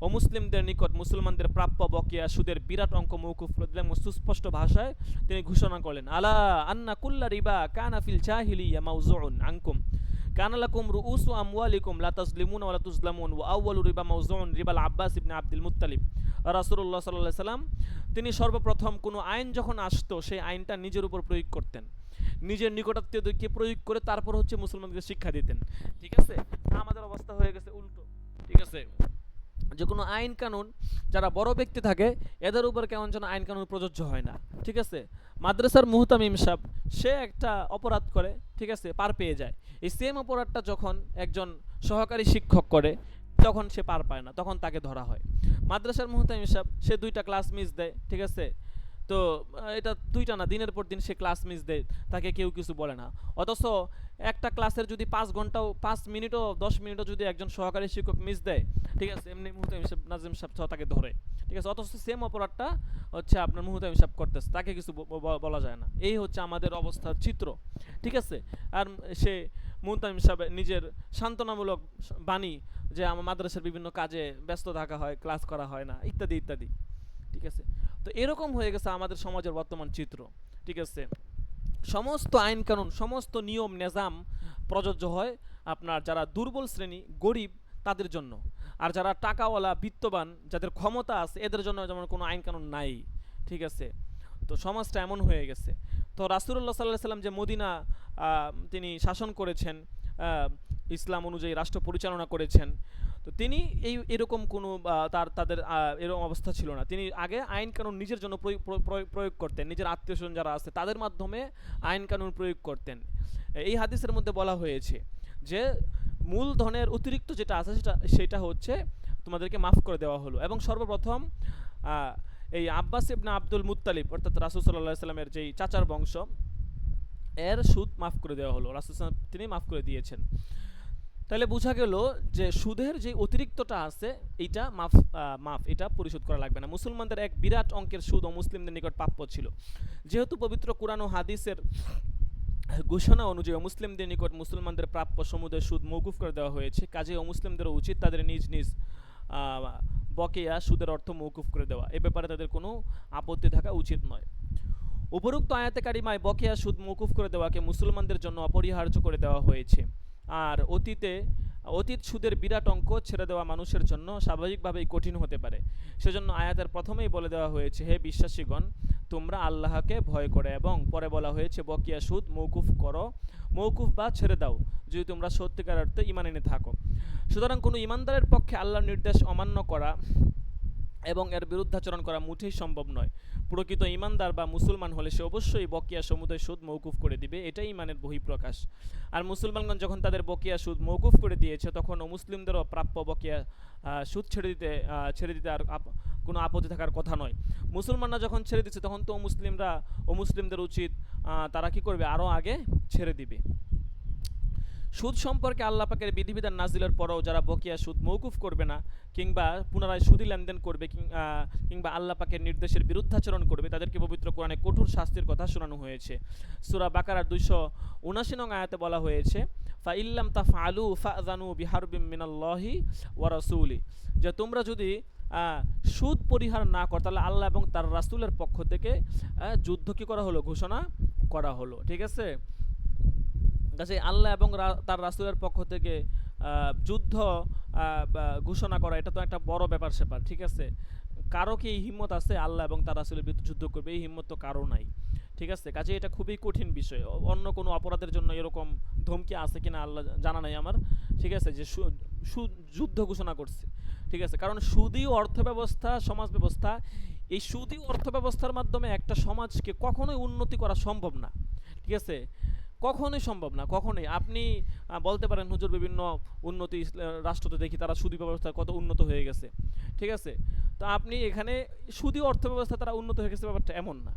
অমুসলিমদের নিকট মুসলমানদের প্রাপ্য বকেয়া সুদের বিরাট অঙ্ক মৌকুফ করে দিলেন। সুস্পষ্ট ভাষায় তিনি ঘোষণা করলেন, আলা আন্না কুল্লা রিবা কানা ফিল জাহিলিয়া মাউজুউন আনকুম কানা লাকুম রুউসু আমওয়ালিকুম লা তাজলিমুনা ওয়া লা তুজলামুন ওয়া আউয়ালু রিবা মাউজুউন রিবাল আব্বাস ইবনে আব্দুল মুত্তালিব। রাসূলুল্লাহ সাল্লাল্লাহু আলাইহি সাল্লাম তিনি সর্বপ্রথম কোনো আইন যখন আসতো সেই আইনটা নিজের উপর প্রয়োগ করতেন, নিজের নিকটাত্মীয়দেরকে প্রয়োগ করে তারপর হচ্ছে মুসলমানদের শিক্ষা দিতেন। ঠিক আছে, আমাদের অবস্থা হয়ে গেছে উল্টো। ঠিক আছে, যে কোনো আইন কানুন যারা বড় ব্যক্তি থাকে এদের উপর কেমন যেন আইন কানুন প্রযোজ্য হয় না। ঠিক আছে, মাদ্রাসার মুহতামিম সাহেব সে একটা অপরাধ করে, ঠিক আছে, পার পেয়ে যায়। এই সেম অপরাধটা যখন একজন সহকারী শিক্ষক করে তখন সে পার পায় না, তখন তাকে ধরা হয়। মাদ্রাসার মুহতামিম সাহেব সে 2টা ক্লাস মিস দেয়, ঠিক আছে, তো এটা 2টা না, দিনের পর দিন সে ক্লাস মিস দেয়, তাকে কেউ কিছু বলে না। অথচ একটা ক্লাসের যদি 5 ঘন্টাও 5 মিনিটও 10 মিনিটও যদি একজন সহকারী শিক্ষক মিস দেয়, ঠিক আছে, এমনি মুহতামিম সাহেব নাজিম সাহেব তাকে ধরে। ঠিক আছে, অথচ সেম অপরাধটা হচ্ছে আপনার মুহতামিম সাহেব করতেছে, তাকে কিছু বলা যায় না। এই হচ্ছে আমাদের অবস্থার চিত্র। ঠিক আছে, আর সে মুহতামিম সাহেব নিজের সান্ত্বনামূলক বাণী যে আমার মাদ্রাসার বিভিন্ন কাজে ব্যস্ত থাকা হয়, ক্লাস করা হয় না, ইত্যাদি ইত্যাদি। ঠিক আছে, তো এরকম হয়ে গেছে আমাদের সমাজের বর্তমান চিত্র। ঠিক আছে, সমস্ত আইন কানুন সমস্ত নিয়ম নিজাম প্রযোজ্য হয় আপনার যারা দুর্বল শ্রেণী গরিব তাদের জন্য, আর যারা টাকাওয়ালা বিত্তবান যাদের ক্ষমতা আছে এদের জন্য যেমন কোনো আইন কানুন নাই। ঠিক আছে, তো সমাজটা এমন হয়ে গেছে। তো রাসূলুল্লাহ সাল্লাল্লাহু আলাইহি সাল্লাম যে মদিনা তিনি শাসন করেছেন, ইসলাম অনুযায়ী রাষ্ট্র পরিচালনা করেছেন, তো তিনি এরকম কোনো তাদের এরকম অবস্থা ছিল না। তিনি আগে আইন কানুন নিজের জন্য প্রয়োগ করতেন, নিজের আত্মীয়স্বজন যারা আছে তাদের মাধ্যমে আইন কানুন প্রয়োগ করতেন। এই হাদিসের মধ্যে বলা হয়েছে যে মূলধনের অতিরিক্ত যেটা আছে সেটা হচ্ছে তোমাদেরকে মাফ করে দেওয়া হলো, এবং সর্বপ্রথম এই আব্বাস ইবনে আব্দুল মুত্তালিব অর্থাৎ রাসূল সাল্লাল্লাহু আলাইহি সাল্লামের যেই চাচার বংশ এর সুদ মাফ করে দেওয়া হলো, রাসূল সাল্লাল্লাহু তিনি মাফ করে দিয়েছেন। তাহলে বোঝা গেল যে সুদের যে অতিরিক্তটা আছে এইটা মাফ এটা পরিশোধ করা লাগবে না। মুসলমানদের এক বিরাট অঙ্কের সুদ ও মুসলিমদের নিকট প্রাপ্য ছিল। যেহেতু পবিত্র কুরআন ও হাদিসের ঘোষণা অনুযায়ী মুসলিমদের নিকট মুসলমানদের প্রাপ্য সমুদয় সুদ মওকুফ করে দেওয়া হয়েছে, কাজে মুসলিমদেরও উচিত তাদের নিজ নিজ বকেয়া সুদের অর্থ মওকুফ করে দেওয়া। এ ব্যাপারে তাদের কোনো আপত্তি থাকা উচিত নয়। উপরোক্ত আয়াতে কারিমায় বকেয়া সুদ মওকুফ করে দেওয়াকে মুসলমানদের জন্য অপরিহার্য করে দেওয়া হয়েছে। আর অতীত সুদের বিরাট অঙ্ক ছেড়ে দেওয়া মানুষের জন্য স্বাভাবিকভাবেই কঠিন হতে পারে। সেজন্য আয়াতের প্রথমেই বলে দেওয়া হয়েছে, হে বিশ্বাসীগণ তোমরা আল্লাহকে ভয় করে, এবং পরে বলা হয়েছে বকেয়া সুদ মওকুফ বা ছেড়ে দাও যদি তোমরা সত্যিকার অর্থে ঈমান এনে থাকো। সুতরাং কোনো ঈমানদারের পক্ষে আল্লাহর নির্দেশ অমান্য করা এবং এর বিরুদ্ধাচরণ করা মুঠেই সম্ভব নয়। প্রকৃত ঈমানদার বা মুসলমান হলে সে অবশ্যই বকেয়া সমুদয় সুদ মওকুফ করে দিবে, এটাই ঈমানের বহিঃপ্রকাশ। আর মুসলমানগণ যখন তাদের বকেয়া সুদ মওকুফ করে দিয়েছে তখন মুসলিমদেরও প্রাপ্য বকেয়া সুদ ছেড়ে দিতে আর কোনো আপত্তি থাকার কথা নয়। মুসলমানরা যখন ছেড়ে দিচ্ছে তখন তো মুসলিমদের উচিত তারা কি করবে, আরও আগে ছেড়ে দিবে। সুদ সম্পর্কে আল্লাহ পাকের বিধিবিধান নাজিলের পরেও যারা বকেয়া সুদ মওকুফ করবে না কিংবা পুনরায় সুদী লেনদেন করবে কিংবা আল্লাহ পাকের নির্দেশের বিরুদ্ধাচরণ করবে তাদেরকে পবিত্র কোরআনে কঠোর শাস্তির কথা শোনানো হয়েছে। সূরা বাকারার 279 নং আয়াতে বলা হয়েছে, ফা ইল্লাম তাফআলু ফাযানু বিহারবিম মিনাল্লাহি ওয়া রাসূলি, যে তোমরা যদি সুদ পরিহার না করো তাহলে আল্লাহ এবং তার রাসূলের পক্ষ থেকে যুদ্ধ কি করা হলো, ঘোষণা করা হলো। ঠিক আছে, কাজে আল্লাহ এবং তার রাসূলের পক্ষ থেকে যুদ্ধ ঘোষণা করা এটা তো একটা বড় ব্যাপার স্যাপার। ঠিক আছে, কারো কি এই হিম্মত আছে আল্লাহ এবং তার রাসূলের বিরুদ্ধে যুদ্ধ করবে? এই হিম্মত তো কারো নাই। ঠিক আছে, কাজে এটা খুবই কঠিন বিষয়। অন্য কোনো অপরাধের জন্য এরকম ধমকি আছে কিনা আল্লাহ জানা নাই আমার। ঠিক আছে, যে যুদ্ধ ঘোষণা করছে। ঠিক আছে, কারণ সুদী অর্থ ব্যবস্থা, সমাজ ব্যবস্থা, এই সুদী অর্থ ব্যবস্থার মাধ্যমে একটা সমাজকে কখনোই উন্নতি করা সম্ভব না। ঠিক আছে, কখনোই সম্ভব না, কখনোই। আপনি বলতে পারেন হুজুর বিভিন্ন উন্নতি রাষ্ট্রতে দেখি তারা সুদী ব্যবস্থা কত উন্নত হয়ে গেছে। ঠিক আছে, তো আপনি এখানে সুদী অর্থ ব্যবস্থা তারা উন্নত হয়ে গেছে ব্যাপারটা এমন না।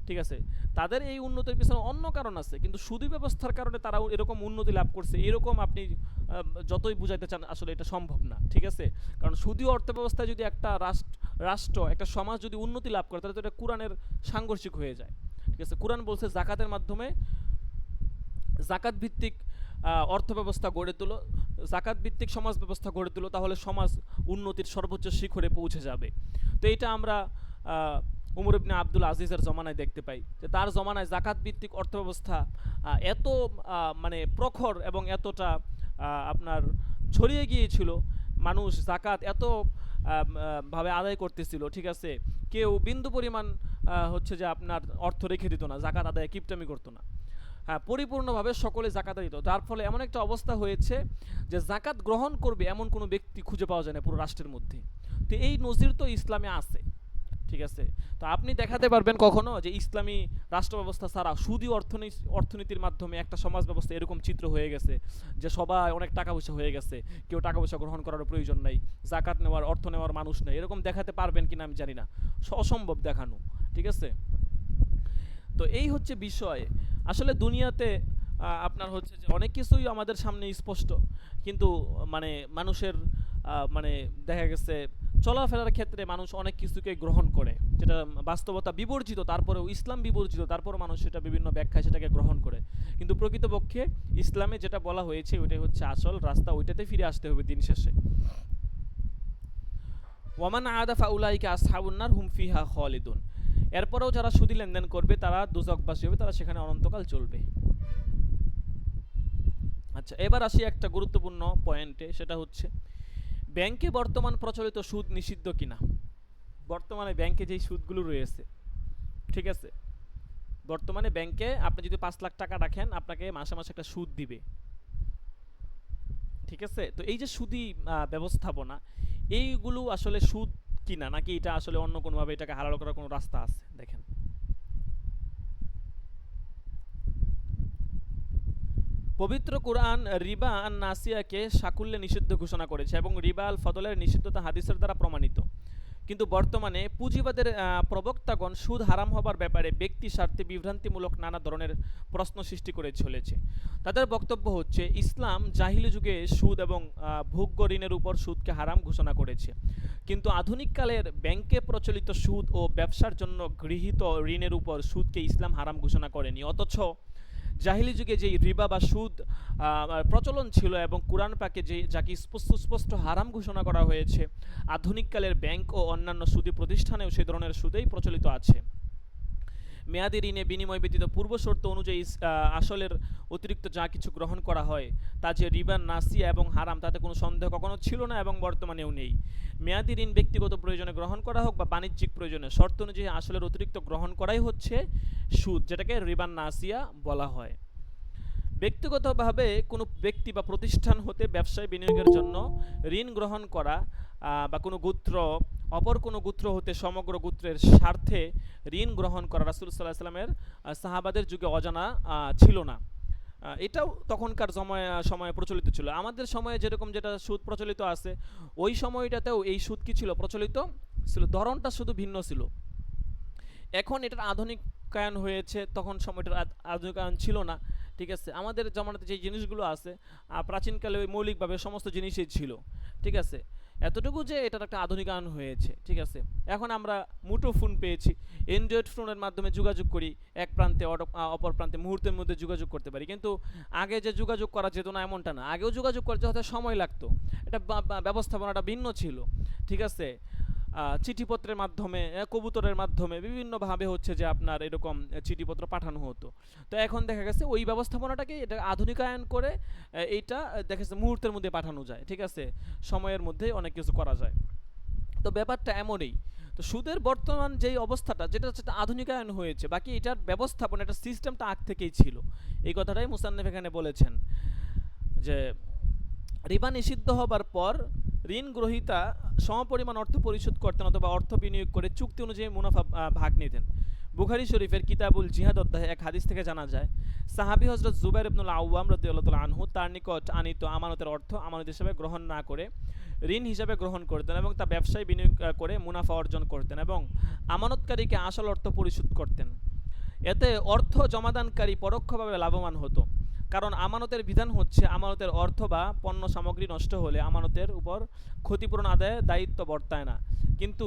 ঠিক আছে, তাদের এই উন্নতির পিছনে অন্য কারণ আছে, কিন্তু সুদী ব্যবস্থার কারণে তারা এরকম উন্নতি লাভ করছে, এরকম আপনি যতই বুঝাইতে চান আসলে এটা সম্ভব না। ঠিক আছে, কারণ সুদী অর্থ ব্যবস্থায় যদি একটা রাষ্ট্র একটা সমাজ যদি উন্নতি লাভ করে তাহলে তো এটা কোরআনের সাংঘর্ষিক হয়ে যায়। ঠিক আছে, কোরআন বলছে জাকাতের মাধ্যমে, জাকাত ভিত্তিক অর্থ ব্যবস্থা গড়ে তোলো, জাকাত ভিত্তিক সমাজ ব্যবস্থা গড়ে তোলো, তাহলে সমাজ উন্নতির সর্বোচ্চ শিখরে পৌঁছে যাবে। তো এটা আমরা উমর ইবনে আব্দুল আজিজের জমানায় দেখতে পাই যে তার জমানায় জাকাত ভিত্তিক অর্থ ব্যবস্থা এত মানে প্রখর এবং এতটা আপনার ছড়িয়ে গিয়েছিল, মানুষ জাকাত এত ভাবে আদায় করতেছিল। ঠিক আছে, কেউ বিন্দু পরিমাণ হচ্ছে যে আপনার অর্থ রেখে দিত না, জাকাত আদায় কিপটামি করতো না। হ্যাঁ, পরিপূর্ণভাবে সকলে জাকাত দিত, যার ফলে এমন একটা অবস্থা হয়েছে যে জাকাত গ্রহণ করবে এমন কোনো ব্যক্তি খুঁজে পাওয়া যায় না পুরো রাষ্ট্রের মধ্যে। তো এই নজির তো ইসলামে আছে। ঠিক আছে, তো আপনি দেখাতে পারবেন কখনো যে ইসলামী রাষ্ট্র ব্যবস্থা ছাড়া সুদী অর্থনীতির মাধ্যমে একটা সমাজ ব্যবস্থা এরকম চিত্র হয়ে গেছে যে সবাই অনেক টাকা পয়সা হয়ে গেছে, কেউ টাকা পয়সা গ্রহণ করার প্রয়োজন নাই, জাকাত নেওয়ার অর্থ নেওয়ার মানুষ নেই, এরকম দেখাতে পারবেন কিনা আমি জানি না, অসম্ভব দেখানো। ঠিক আছে, তো এই হচ্ছে বিষয়। আসলে দুনিয়াতে আপনার হচ্ছে যে অনেক কিছুই আমাদের সামনে স্পষ্ট, কিন্তু মানে মানুষের মানে দেখা গেছে চলাফেরার ক্ষেত্রে মানুষ অনেক কিছুকে গ্রহণ করে যেটা বাস্তবতা বিবর্জিত, তারপরেও ইসলাম বিবর্জিত, তারপরে মানুষ সেটা বিভিন্ন ব্যাখ্যায় সেটাকে গ্রহণ করে। কিন্তু প্রকৃতপক্ষে ইসলামে যেটা বলা হয়েছে ওইটাই হচ্ছে আসল রাস্তা, ওইটাতে ফিরে আসতে হবে দিন শেষে। ওয়ামান আদা ফাউলাইকা আসহাবুন্নার হুম ফিহা খালিদুন। এরপরেও যারা সুদী লেনদেন করবে তারা দুজকবাসী হবে, তারা সেখানে অনন্তকাল চলবে। আচ্ছা, এবার আসি একটা গুরুত্বপূর্ণ পয়েন্টে, সেটা হচ্ছে ব্যাংকে বর্তমান প্রচলিত সুদ নিষিদ্ধ কিনা। বর্তমানে ব্যাংকে যেই সুদগুলো রয়েছে, ঠিক আছে, বর্তমানে ব্যাংকে আপনি যদি 5 লাখ টাকা রাখেন আপনাকে মাসে মাসে একটা সুদ দিবে। ঠিক আছে, তো এই যে সুদী ব্যবস্থাপনা, এইগুলো আসলে সুদ কিনা, নাকি এটা আসলে অন্য কোনোভাবে এটাকে হালাল করার কোনো রাস্তা আছে? দেখেন, পবিত্র কোরআন রিবা আন নাসিয়াকে সাকুল্যে নিষিদ্ধ ঘোষণা করেছে এবং রিবা আল ফদলের নিষিদ্ধতা হাদিসের দ্বারা প্রমাণিত। কিন্তু বর্তমানে পুঁজিবাদের প্রবক্তাগণ সুদ হারাম হবার ব্যাপারে ব্যক্তি স্বার্থে বিভ্রান্তিমূলক নানা ধরনের প্রশ্ন সৃষ্টি করে চলেছে। তাদের বক্তব্য হচ্ছে ইসলাম জাহিলি যুগে সুদ এবং ভোগ্য ঋণের উপর সুদকে হারাম ঘোষণা করেছে, কিন্তু আধুনিককালের ব্যাংকে প্রচলিত সুদ ও ব্যবসার জন্য গৃহীত ঋণের উপর সুদকে ইসলাম হারাম ঘোষণা করেনি। অথচ জাহিলি যুগে যেই রিবা বা সুদ প্রচলন ছিল এবং কোরআন পাকে যাকে স্পষ্ট হারাম ঘোষণা করা হয়েছে, আধুনিককালের ব্যাংক ও অন্যান্য সুদী প্রতিষ্ঠানেও সেই ধরনের সুদেই প্রচলিত আছে। মেয়াদি ঋণে বিনিময় ব্যতীত পূর্ব শর্ত অনুযায়ী আসলের অতিরিক্ত যা কিছু গ্রহণ করা হয় তা যে রিবা নাসিয়া এবং হারাম তাতে কোনো সন্দেহ কখনো ছিল না এবং বর্তমানেও নেই। মেয়াদি ঋণ ব্যক্তিগত প্রয়োজনে গ্রহণ করা হোক বা বাণিজ্যিক প্রয়োজনে শর্ত অনুযায়ী আসলের অতিরিক্ত গ্রহণ করাই হচ্ছে সুদ, যেটাকে রিবা নাসিয়া বলা হয়। ব্যক্তিগতভাবে কোনো ব্যক্তি বা প্রতিষ্ঠান হতে ব্যবসায় বিনিয়োগের জন্য ঋণ গ্রহণ করা বা কোনো গোত্র অপর কোনো গোত্র হতে সমগ্র গোত্রের স্বার্থে ঋণ গ্রহণ করা রাসূল সাল্লাল্লাহু আলাইহি ওয়াসাল্লামের সাহাবাদের যুগে অজানা ছিল না। এটাও তখনকার সময়ে প্রচলিত ছিল। আমাদের সময়ে যেরকম যেটা সুদ প্রচলিত আছে, ওই সময়টাতেও এই সুদ কি ছিল, প্রচলিত ছিল, ধরনটা শুধু ভিন্ন ছিল। এখন এটার আধুনিকায়ন হয়েছে, তখন সময়টার আধুনিকায়ন ছিল না। ঠিক আছে, আমাদের জামানাতে যে জিনিসগুলো আছে প্রাচীনকালে ওই মৌলিকভাবে সমস্ত জিনিসই ছিল। ঠিক আছে, এতটুকু যে এটার একটা আধুনিকায়ন হয়েছে। ঠিক আছে, এখন আমরা মুঠো ফোন পেয়েছি, অ্যান্ড্রয়েড ফোনের মাধ্যমে যোগাযোগ করি, এক প্রান্তে অপর প্রান্তে মুহূর্তের মধ্যে যোগাযোগ করতে পারি। কিন্তু আগে যে যোগাযোগ করা যেত না এমনটা না, আগেও যোগাযোগ করতে হয়তো সময় লাগতো, এটা ব্যবস্থাপনাটা ভিন্ন ছিল। ঠিক আছে, চিঠিপত্রের মাধ্যমে, কবুতরের মাধ্যমে বিভিন্নভাবে হচ্ছে যে আপনার এরকম চিঠিপত্র পাঠানো হতো। তো এখন দেখা গেছে ওই ব্যবস্থাপনাটাকে এটা আধুনিকায়ন করে এইটা দেখা যাচ্ছে মুহূর্তের মধ্যে পাঠানো যায়। ঠিক আছে, সময়ের মধ্যে অনেক কিছু করা যায়। তো ব্যাপারটা এমনই। তো সুদের বর্তমান যেই অবস্থাটা, যেটা হচ্ছে আধুনিকায়ন হয়েছে, বাকি এটার ব্যবস্থাপনা, এটা সিস্টেমটা আগ থেকেই ছিল। এই কথাটাই মুসান্নেফ এখানে বলেছেন যে রিবা নিষিদ্ধ হবার পর ঋণ গ্রহীতা সমপরিমাণ অর্থ পরিশোধ করতেন অথবা অর্থ বিনিয়োগ করে চুক্তি অনুযায়ী মুনাফা ভাগ নিতেন। বুখারী শরীফের কিতাবুল জিহাদ অধ্যায়ে এক হাদিস থেকে জানা যায়, সাহাবী হযরত জুবাইর ইবনুল আওয়াম রাদিয়াল্লাহু তাআলা আনহু তার নিকট আনিত আমানতের অর্থ আমানত হিসেবে গ্রহণ না করে ঋণ হিসাবে গ্রহণ করতেন এবং তা ব্যবসায় বিনিয়োগ করে মুনাফা অর্জন করতেন এবং আমানতকারীকে আসল অর্থ পরিশোধ করতেন। এতে অর্থ জমাদানকারী পরোক্ষভাবে লাভবান হতো, কারণ আমানতের বিধান হচ্ছে আমানতের অর্থ বা পণ্য সামগ্রী নষ্ট হলে আমানতের উপর ক্ষতিপূরণ আদায়ে দায়িত্ব বর্তায় না, কিন্তু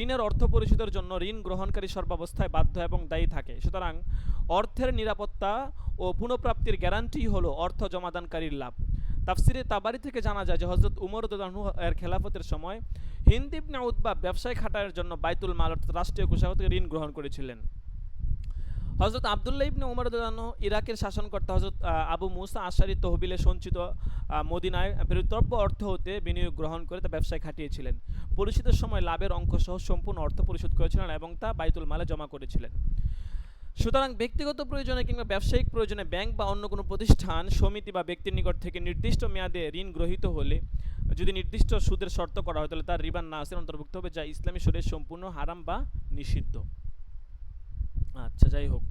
ঋণের অর্থ পরিশোধের জন্য ঋণ গ্রহণকারী সর্বাবস্থায় বাধ্য এবং দায়ী থাকে। সুতরাং অর্থের নিরাপত্তা ও পুনঃপ্রাপ্তির গ্যারান্টি হলো অর্থ জমাদানকারীর লাভ। তাফসিরে তাবারি থেকে জানা যায় যে হযরত উমর রাদিয়াল্লাহু আনহু এর খেলাফতের সময় হিন্দ ইবনে উতবা ব্যবসায় খাটানোর জন্য বাইতুল মাল অর্থাৎ রাষ্ট্রীয় কোষাগার থেকে ঋণ গ্রহণ করেছিলেন। হযরত আব্দুল্লাহ ইবনে উমর রাদিয়াল্লাহু আনহু ইরাকের শাসনকর্তা হযরত আবু মুসা আশআরী তহবিলে সঞ্চিত মদিনায় প্রেরিতব্য অর্থ হতে বিনিয়োগ গ্রহণ করে তা ব্যবসায় খাটিয়েছিলেন। পরিশোধের সময় লাভের অঙ্ক সহ সম্পূর্ণ অর্থ পরিশোধ করেছিলেন এবং তা বাইতুল মালে জমা করেছিলেন। সুতরাং ব্যক্তিগত প্রয়োজনে কিংবা ব্যবসায়িক প্রয়োজনে ব্যাংক বা অন্য কোনো প্রতিষ্ঠান, সমিতি বা ব্যক্তির নিকট থেকে নির্দিষ্ট মেয়াদে ঋণ গ্রহীত হলে যদি নির্দিষ্ট সুদের শর্ত করা হয় তাহলে তার রিবা নাসের অন্তর্ভুক্ত হবে, যা ইসলামী শরীয়তে সম্পূর্ণ হারাম বা নিষিদ্ধ। আচ্ছা, যাই হোক,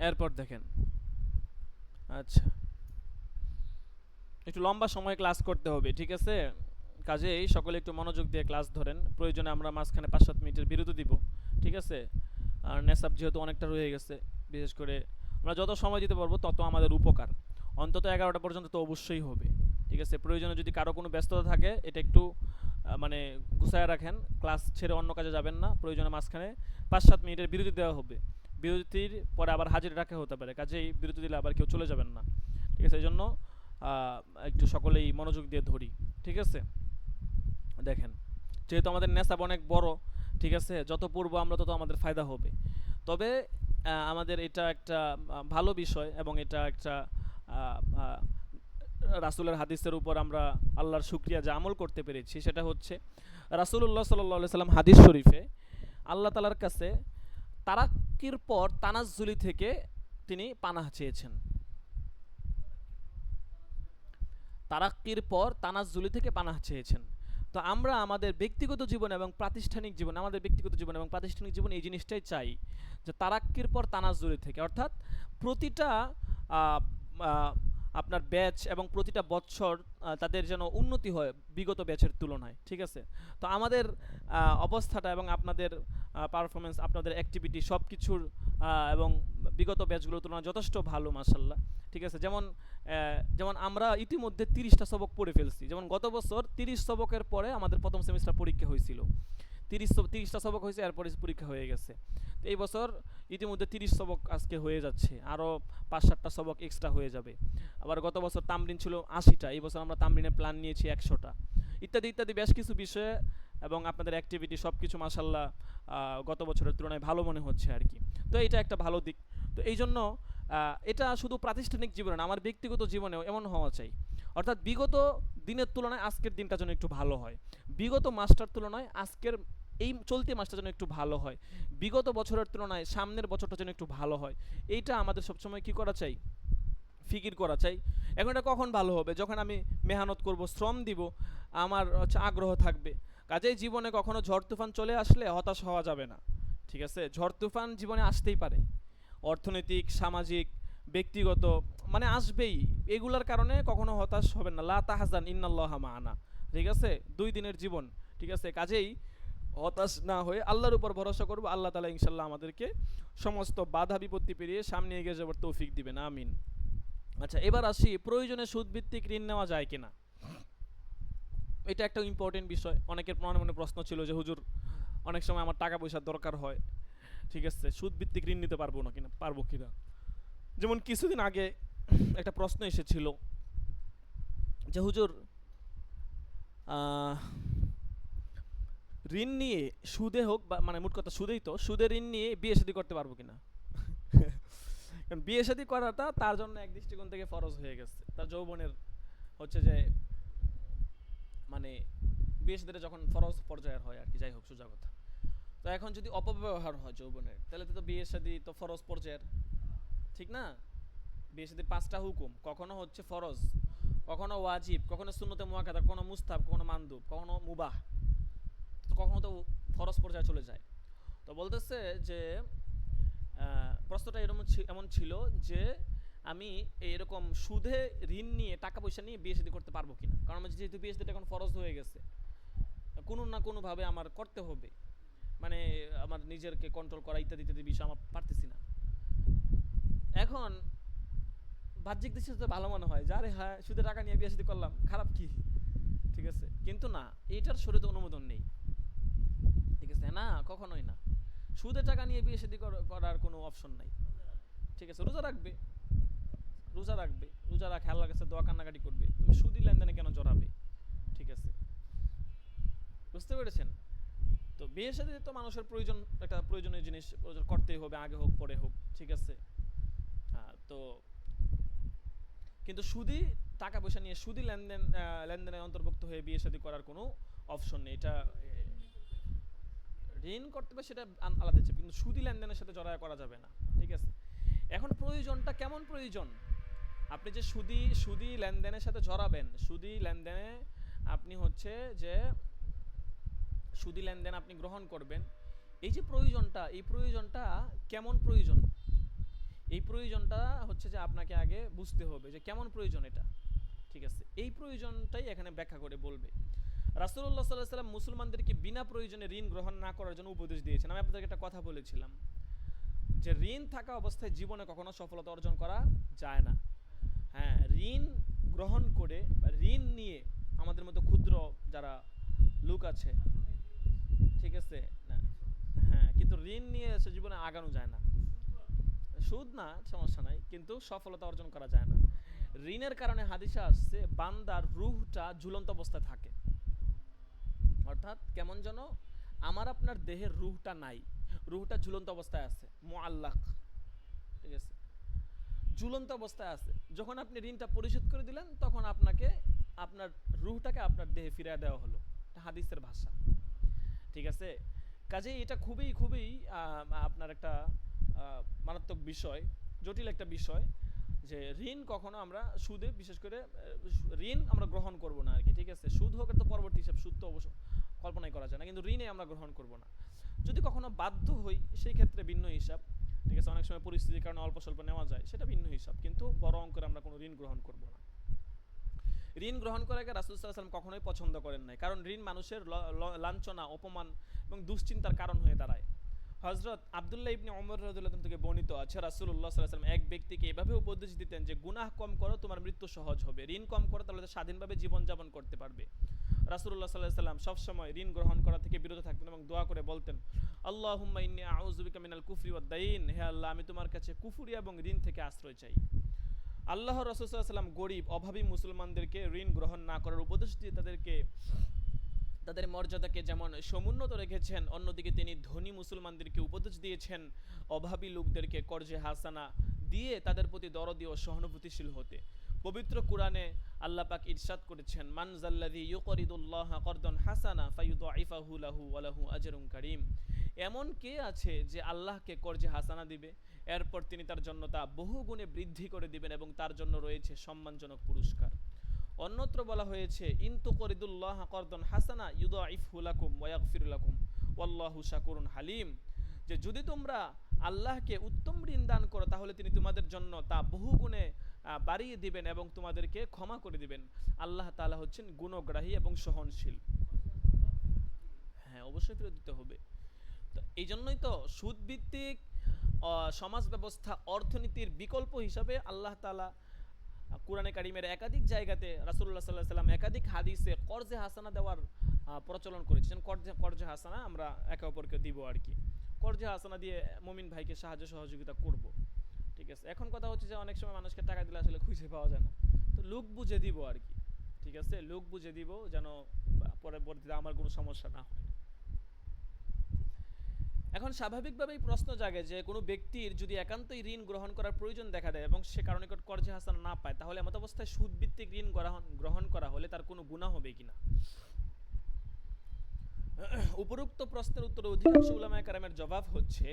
এরপর দেখেন। আচ্ছা, একটু লম্বা সময় ক্লাস করতে হবে, ঠিক আছে? কাজেই সকলে একটু মনোযোগ দিয়ে ক্লাস ধরেন। প্রয়োজনে আমরা মাঝখানে 5-7 মিনিটের বিরতি দিব, ঠিক আছে? আর নেশাব যেহেতু অনেকটা রয়ে গেছে, বিশেষ করে আমরা যত সময় দিতে পারবো তত আমাদের উপকার। অন্তত 11টা পর্যন্ত তো অবশ্যই হবে, ঠিক আছে? প্রয়োজনে যদি কারো কোনো ব্যস্ততা থাকে এটা একটু মানে গুছায় রাখেন, ক্লাস ছেড়ে অন্য কাজে যাবেন না। প্রয়োজনে মাঝখানে 5-7 মিনিটের বিরতি দেওয়া হবে। বিরতির পরে আবার হাজির রাখা হতে পারে, কাজেই বিরতি দিলে আবার কেউ চলে যাবেন না, ঠিক আছে? এই জন্য একটু সকলেই মনোযোগ দিয়ে ধরি, ঠিক আছে? দেখেন, যেহেতু আমাদের নেশাব অনেক বড়, ঠিক আছে, যত পূর্ব আমরা তত আমাদের ফায়দা হবে। তবে আমাদের এটা একটা ভালো বিষয় এবং এটা একটা রাসূলের হাদিসের উপর আমরা আল্লাহর শুকরিয়া যে আমল করতে পেরেছি, সেটা হচ্ছে রাসূলুল্লাহ সাল্লাল্লাহু আলাইহি সাল্লাম হাদিস শরীফে আল্লাহ তাআলার কাছে তারাক্কির পর তানাজ্জুলি থেকে তিনি পানাহ চেয়েছেন। তারাক্কির পর তানাজ্জুলি থেকে পানাহ চেয়েছেন। তো আমরা আমাদের ব্যক্তিগত জীবন এবং প্রাতিষ্ঠানিক জীবন, আমাদের ব্যক্তিগত জীবন এবং প্রাতিষ্ঠানিক জীবন এই জিনিসটাই চাই যে তারাক্কির পর তানাজ্জুলি থেকে, অর্থাৎ প্রতিটা আপনার ব্যাচ এবং প্রতিটা বৎসর তাদের যেন উন্নতি হয় বিগত ব্যাচের তুলনায়, ঠিক আছে? তো আমাদের অবস্থাটা এবং আপনাদের পারফরমেন্স, আপনাদের অ্যাক্টিভিটি সব কিছুর এবং বিগত ব্যাচগুলোর তুলনায় যথেষ্ট ভালো, মাশাল্লাহ, ঠিক আছে? যেমন আমরা ইতিমধ্যে 30টা সবক পড়ে ফেলছি। যেমন গত বছর 30 সবকের পরে আমাদের প্রথম সেমিস্টার পরীক্ষা হয়েছিল, 30টা সবক হয়েছে, এরপরে পরীক্ষা হয়ে গেছে। তো এই বছর ইতিমধ্যে 30 সবক আজকে হয়ে যাচ্ছে, আরও 5-7টা সবক এক্সট্রা হয়ে যাবে। আবার গত বছর তামরিন ছিল 80টা, এই বছর আমরা তামরিনের প্ল্যান নিয়েছি 100টা, ইত্যাদি ইত্যাদি বেশ কিছু বিষয়ে এবং আপনাদের অ্যাক্টিভিটি সব কিছু মাশাল্লাহ গত বছরের তুলনায় ভালো মনে হচ্ছে আর কি। তো এটা একটা ভালো দিক। তো এই জন্য এটা শুধু প্রাতিষ্ঠানিক জীবনে না, আমার ব্যক্তিগত জীবনেও এমন হওয়া চাই, অর্থাৎ বিগত দিনের তুলনায় আজকের দিনটা যেন একটু ভালো হয়, বিগত মাসটার তুলনায় আজকের এই চলতি মাসটা যেন একটু ভালো হয়, বিগত বছরের তুলনায় সামনের বছরটা যেন একটু ভালো হয়। এইটা আমাদের সবসময় কি করা চাই? ফিকির করা চাই। এখন এটা কখন ভালো হবে? যখন আমি মেহনত করব, শ্রম দিব, আমার আগ্রহ থাকবে। কাজেই জীবনে কখনো ঝড় তুফান চলে আসলে হতাশ হওয়া যাবে না, ঠিক আছে? ঝড় তুফান জীবনে আসতেই পারে, অর্থনৈতিক, সামাজিক, ব্যক্তিগত, মানে আসবেই। এগুলার কারণে কখনো হতাশ হবেন না। লা তাহজান ইন্নাল্লাহা মা'ানা, ঠিক আছে? 2 দিনের জীবন, ঠিক আছে? কাজেই হতাশ না হয়ে আল্লাহর উপর ভরসা করব। আল্লাহ তাআলা ইনশাআল্লাহ আমাদেরকে সমস্ত বাধা বিপত্তি পেরিয়ে সামনে এগিয়ে যাওয়ার তৌফিক দিবেন, আমিন। আচ্ছা, এবার আসি প্রয়োজনে সুদভিত্তিক ঋণ নেওয়া যায় কিনা। এটা একটা ইম্পর্টেন্ট বিষয়। অনেকের মনে মনে প্রশ্ন ছিল যে হুজুর, অনেক সময় আমার টাকা পয়সার দরকার হয়, ঠিক আছে, সুদভিত্তিক ঋণ নিতে পারবো কিনা। যেমন কিছুদিন আগে একটা প্রশ্ন এসেছিল যে হুজুর, ঋণ নিয়ে সুদে হোক বা মানে মোট কথা সুদেই তো, সুদে ঋণ নিয়ে বিয়ে শাদী করতে পারবো কিনা। কারণ বিয়ে শাদী করাটা তার জন্য এক দৃষ্টিকোণ থেকে ফরজ হয়ে গেছে। তার যৌবনের হচ্ছে যে মানে বিয়ে শাদীটা যখন ফরজ পর্যায়ের হয় আর কি, যাই হোক সোজা কথা। তো এখন যদি অপব্যবহার হয় যৌবনের, তাহলে তো বিয়ে শাদী তো ফরজ পর্যায়ের, ঠিক না? বিয়ে শাদীর 5টা হুকুম, কখনো হচ্ছে ফরজ, কখনো ওয়াজিব, কখনো সুন্নতে মুআক্কাদা, কখনো মুস্তাহাব, কখনো মানদুব, কখনো মুবাহ, কখনো তো ফরজ পর্যায়ে চলে যায়। তো বলতেছে যে প্রশ্নটা এমন ছিল যে আমি এরকম সুদে ঋণ নিয়ে টাকা পয়সা নিয়ে বিয়ে শাদী করতে পারবো কিনা, কারণ আমার যেহেতু বিয়ে শাদীটা এখন ফরজ হয়ে গেছে, কোনো না কোনোভাবে আমার করতে হবে, মানে আমার নিজেরকে কন্ট্রোল করা ইত্যাদি ইত্যাদি বিষয় আমার পারতেছি না। এখন বাহ্যিক দৃষ্টিতে তো ভালো মনে হয় যে আরে হ্যাঁ সুদে টাকা নিয়ে বিয়ে শাদী করলাম, খারাপ কি, ঠিক আছে, কিন্তু না, এইটার শরীয়তে অনুমোদন নেই, ঠিক আছে, না কখনোই না, সুদে টাকা নিয়ে বিয়ে শাদী করার কোনো অপশন নাই, ঠিক আছে। রোজা রাখবে, রোজা রাখে আল্লাহর কাছে দোয়া কান্নাকাটি করবে, তুমি সুদি লেনদেনে কেন জড়াবে, ঠিক আছে, বুঝতে পেরেছেন? তো বিয়ের সাথে তো মানুষের প্রয়োজন, একটা প্রয়োজনীয় জিনিস করতেই হবে, আগে হোক পরে হোক, ঠিক আছে। তো কিন্তু সুদি টাকা পয়সা নিয়ে সুদি লেনদেনের অন্তর্ভুক্ত হয়ে বিয়ে শাদী করার কোনো অপশন নেই। এটা ঋণ করতে হবে সেটা আলাদা আছে, কিন্তু সুদি লেনদেনের সাথে জড়ায় করা যাবে না, ঠিক আছে। এখন প্রয়োজনটা কেমন প্রয়োজন, আপনি যে সুদি লেনদেনের সাথে জড়াবেন, সুদি লেনদেনে আপনি হচ্ছে যে সুদি লেনদেন আপনি গ্রহণ করবেন, এই যে প্রয়োজনটা, এই প্রয়োজনটা কেমন প্রয়োজন, এই প্রয়োজনটা হচ্ছে যে আপনাকে আগে বুঝতে হবে যে কেমন প্রয়োজন এটা, ঠিক আছে। এই প্রয়োজনটাই এখানে ব্যাখ্যা করে বলবে। রাসূলুল্লাহ সাল্লাল্লাহু আলাইহি ওয়াসাল্লাম মুসলমানদেরকে বিনা প্রয়োজনে ঋণ গ্রহণ না করার জন্য উপদেশ দিয়েছেন। আমি আপনাদেরকে একটা কথা বলেছিলাম যে ঋণ থাকা অবস্থায় জীবনে কখনো সফলতা অর্জন করা যায় না। হ্যাঁ, ঋণ গ্রহণ করে বা ঋণ নিয়ে আমাদের মতো ক্ষুদ্র যারা লোক আছে, ঠিক আছে না, হ্যাঁ, কিন্তু ঋণ নিয়ে সে জীবনে আগানো যায় না, সুদ না সমস্যা নাই, কিন্তু সফলতা অর্জন করা যায় না। ঋণের কারণে হাদিসে আসছে বান্দার রূহটা ঝুলন্ত অবস্থায় থাকে, অর্থাৎ কেমন যেন আমার আপনার দেহের রূহটা নাই, রূহটা ঝুলন্ত অবস্থায় আছে, মুআল্লাক, ঠিক আছে, ঝুলন্ত অবস্থায় আছে। যখন আপনি ঋণটা পরিশোধ করে দিলেন তখন আপনাকে আপনার রূহটাকে আপনার দেহে ফিরিয়ে দেওয়া হলো, এটা হাদিসের ভাষা, ঠিক আছে। কাজেই এটা খুবই খুবই আপনার একটা মারাত্মক বিষয়, জটিল একটা বিষয়, যে ঋণ কখনো আমরা সুদে, বিশেষ করে ঋণ আমরা গ্রহণ করব না আর কি, ঠিক আছে। সুদ হোক তো পরবর্তী হিসাব, সুদ তো অবশ্য কল্পনাই করা যায় না, কিন্তু ঋণে আমরা গ্রহণ করব না। যদি কখনো বাধ্য হই সেই ক্ষেত্রে ভিন্ন হিসাব, ঠিক আছে, অনেক সময় পরিস্থিতির কারণে অল্প স্বল্প নেওয়া যায়, সেটা ভিন্ন হিসাব, কিন্তু বড় অঙ্কের আমরা কোনো ঋণ গ্রহণ করব না। ঋণ গ্রহণ করাকে রাসূল সাল্লাল্লাহু আলাইহি ওয়াসাল্লাম কখনোই পছন্দ করেন নাই, কারণ ঋণ মানুষের লাঞ্ছনা, অপমান এবং দুশ্চিন্তার কারণ হয়ে দাঁড়ায়। হযরত আব্দুল্লাহ ইবনে ওমর রাদিয়াল্লাহু আনহু থেকে বর্ণিত আছে রাসূলুল্লাহ সাল্লাল্লাহু আলাইহি ওয়াসাল্লাম এক ব্যক্তিকে এভাবে উপদেশ দিতেন যে গুনাহ কম করো তোমার মৃত্যু সহজ হবে, ঋণ কম করো তাহলে স্বাধীনভাবে জীবনযাপন করতে পারবে। রাসূলুল্লাহ সাল্লাল্লাহু আলাইহি ওয়াসাল্লাম সবসময় ঋণ গ্রহণ করা থেকে বিরত থাকতেন এবং দোয়া করে বলতেন আল্লাহুম্মা ইন্নী আউযু বিকা মিনাল কুফরি ওয়াদ দাইন, হে আল্লাহ আমি তোমার কাছে কুফরি এবং ঋণ থেকে আশ্রয় চাই। আল্লাহর রাসূল সাল্লাল্লাহু আলাইহি ওয়াসাল্লাম গরিব অভাবী মুসলমানদেরকে ঋণ গ্রহণ না করার উপদেশ দিয়ে তাদের মর্যাদাকে যেমন সমুন্নত রেখেছেন, অন্যদিকে তিনি ধনী মুসলমানদেরকে উপদেশ দিয়েছেন অভাবী লোকদেরকে কর্জে হাসানা দিয়ে তাদের প্রতি দরদি ও সহানুভূতিশীল হতে। পবিত্র কুরআনে আল্লাহ পাক ইরশাদ করেছেন মান জাল্লাযী ইউকরিদুল্লাহা করদান হাসানা ফায়ুদাইফাহু লাহু ওয়া লাহু আজরুন কারীম, এমন কে আছে যে আল্লাহকে কর্জে হাসানা দিবে, এরপর তিনি তার জন্য তা বহুগুণে বৃদ্ধি করে দিবেন এবং তার জন্য রয়েছে সম্মানজনক পুরস্কার। অন্যত্র বলা হয়েছে ইনতু করিদুল্লাহ করদন হাসানা ইউদাইফহু লাকুম ওয়া ইয়াগফির লাকুম ওয়াল্লাহু শাকুরুন হালিম, যে যদি তোমরা আল্লাহকে উত্তম ঋণ দান করো তাহলে তিনি তোমাদের জন্য তা বহুগুণে বাড়িয়ে দিবেন এবং তোমাদেরকে ক্ষমা করে দিবেন। আল্লাহ তাআলা হচ্ছেন গুণগ্রাহী এবং সহনশীল। হ্যাঁ, অবশ্যই ফেরত দিতে হবে। তো এই জন্যই তো সুদভিত্তিক সমাজ ব্যবস্থা অর্থনীতির বিকল্প হিসাবে আল্লাহ তাআলা কুরআনে কারিমের একাধিক জায়গাতে রাসূলুল্লাহ সাল্লাল্লাহু আলাইহি ওয়াসাল্লাম একাধিক হাদিসে কর্জে হাসানা দেওয়ার প্রচলন করেছেন। কর্জে হাসানা আমরা একে অপরকে দিব আর কি, কর্জে হাসানা দিয়ে মুমিন ভাইকে সাহায্য সহযোগিতা করব, ঠিক আছে। এখন কথা হচ্ছে যে অনেক সময় মানুষকে টাকা দিলে আসলে খুঁজে পাওয়া যায় না, তো লোক বুঝে দিব আর কি, ঠিক আছে, লোক বুঝে দিব যেন পরবর্তীতে আমার কোনো সমস্যা না হয়। এখন স্বাভাবিকভাবেই প্রশ্ন জাগে যে কোনো ব্যক্তির যদি একান্তই ঋণ গ্রহণ করার প্রয়োজন দেখা দেয় এবং সে কারো নিকট কর্জে হাসানা না পায়, তাহলে এমত অবস্থায় সুদভিত্তিক ঋণ গ্রহণ করা হলে তার কোনো গুনাহ হবে কিনা। উপরোক্ত প্রশ্নের উত্তরে অধিকাংশ উলামায়ে কেরামের জবাব হচ্ছে,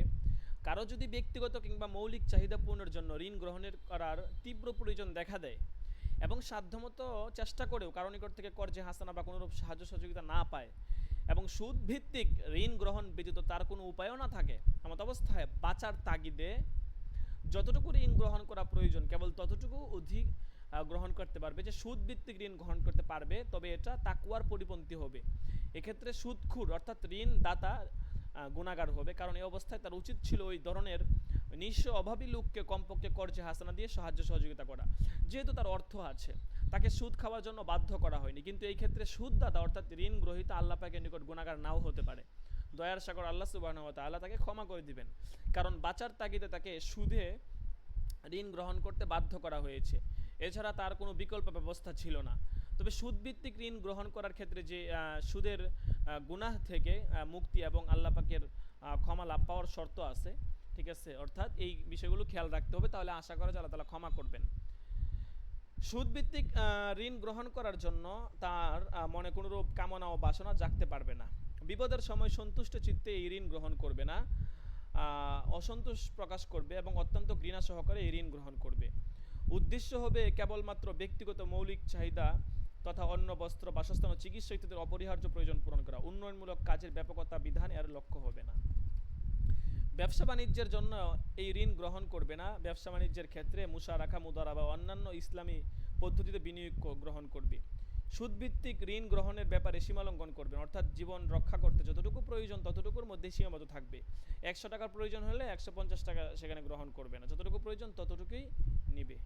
কারো যদি ব্যক্তিগত কিংবা মৌলিক চাহিদা পূরণের জন্য ঋণ গ্রহণের করার তীব্র প্রয়োজন দেখা দেয় এবং সাধ্যমতো চেষ্টা করেও কারো নিকট থেকে কর্জে হাসানা বা কোনোরূপ সাহায্য সহযোগিতা না পায় এবং সুদ ভিত্তিক ঋণ গ্রহণ ব্যতীত তার কোনো উপায়ও না থাকে, এমত অবস্থায় বাঁচার তাগিদে যতটুকু ঋণ গ্রহণ করা প্রয়োজন কেবল ততটুকু অধিক গ্রহণ করতে পারবে। যে সুদ ভিত্তিক ঋণ গ্রহণ করতে পারবে, তবে এটা তাকওয়ার পরিপন্থী হবে। এক্ষেত্রে সুদখুর অর্থাৎ ঋণ দাতা গুণাগার হবে, কারণ এই অবস্থায় তার উচিত ছিল ওই ধরনের নিঃস্ব অভাবী লোককে কমপক্ষে কর্জে হাসানা দিয়ে সাহায্য সহযোগিতা করা, যেহেতু তার অর্থ আছে। তাকে সুদ খাওয়ার জন্য বাধ্য করা হয়নি, কিন্তু এই ক্ষেত্রে সুদদাতা অর্থাৎ ঋণ গ্রহীতা আল্লাহ পাকের নিকট গুণাগার নাও হতে পারে। দয়ার সাগর আল্লাহ সুবহানাহু ওয়া তাআলা তাকে ক্ষমা করে দিবেন, কারণ বাঁচার তাগিদে তাকে সুদে ঋণ গ্রহণ করতে বাধ্য করা হয়েছে, এছাড়া তার কোনো বিকল্প ব্যবস্থা ছিল না। তবে সুদভিত্তিক ঋণ গ্রহণ করার ক্ষেত্রে যে সুদের গুনাহ থেকে মুক্তি এবং আল্লাহ পাকের ক্ষমা লাভ পাওয়ার শর্ত আছে, ঠিক আছে, অর্থাৎ এই বিষয়গুলো খেয়াল রাখতে হবে, তাহলে আশা করা যায় আল্লাহ তাআলা ক্ষমা করবেন। সুদভিত্তিক ঋণ গ্রহণ করার জন্য তার মনে কোনোরূপ কামনা ও বাসনা জাগতে পারবে না। বিপদের সময় সন্তুষ্ট চিত্তে এই ঋণ গ্রহণ করবে না, অসন্তোষ প্রকাশ করবে এবং অত্যন্ত ঘৃণা সহকারে এই ঋণ গ্রহণ করবে। উদ্দেশ্য হবে কেবলমাত্র ব্যক্তিগত মৌলিক চাহিদা তথা অন্ন, বস্ত্র, বাসস্থান ও চিকিৎসা ইত্যাদির অপরিহার্য প্রয়োজন পূরণ করা। উন্নয়নমূলক কাজের ব্যাপকতা বিধান এর লক্ষ্য হবে না। ব্যবসা বাণিজ্যের জন্য এই ঋণ গ্রহণ করবে না। ব্যবসা বাণিজ্যের ক্ষেত্রে মুশারাকা, মুদারা বা অন্যান্য ইসলামী পদ্ধতিতে বিনিয়োগ গ্রহণ করবে। সুদভিত্তিক ঋণ গ্রহণের ব্যাপারে সীমালঙ্ঘন করবেন, অর্থাৎ জীবন রক্ষা করতে যতটুকু প্রয়োজন ততটুকুর মধ্যে সীমাবদ্ধ থাকবে। 100 টাকার প্রয়োজন হলে 150 টাকা সেখানে গ্রহণ করবে না, যতটুকু প্রয়োজন ততটুকুই নিবে।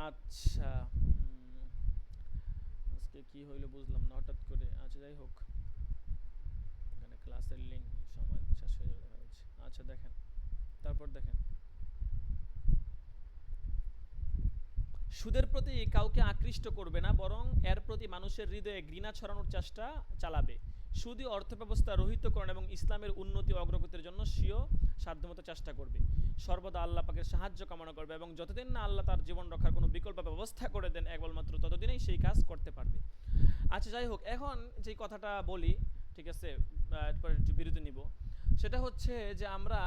আচ্ছা, আজকে কি হইলো বুঝলাম না হঠাৎ করে। আচ্ছা যাই হোক, এখানে ক্লাসের লিঙ্ক সময় শেষ হয়ে যাবে দেখা যাচ্ছে। আচ্ছা দেখেন, তারপর দেখেন, সুদের প্রতি কাউকে আকৃষ্ট করবে না, বরং এর প্রতি মানুষের হৃদয়ে ঘৃণা ছড়ানোর চেষ্টা চালাবে। সুদী অর্থব্যবস্থা রহিতকরণ এবং ইসলামের উন্নতি ও অগ্রগতির জন্য স্বীয় সাধ্যমতো চেষ্টা করবে। সর্বদা আল্লাহ পাকের সাহায্য কামনা করবে এবং যতদিন না আল্লাহ তার জীবন রক্ষার কোনো বিকল্প ব্যবস্থা করে দেন কেবলমাত্র ততদিনই সেই কাজ করতে পারবে। আচ্ছা যাই হোক, এখন যেই কথাটা বলি, ঠিক আছে, এরপর একটু বিরতি নিব। সেটা হচ্ছে যে আমরা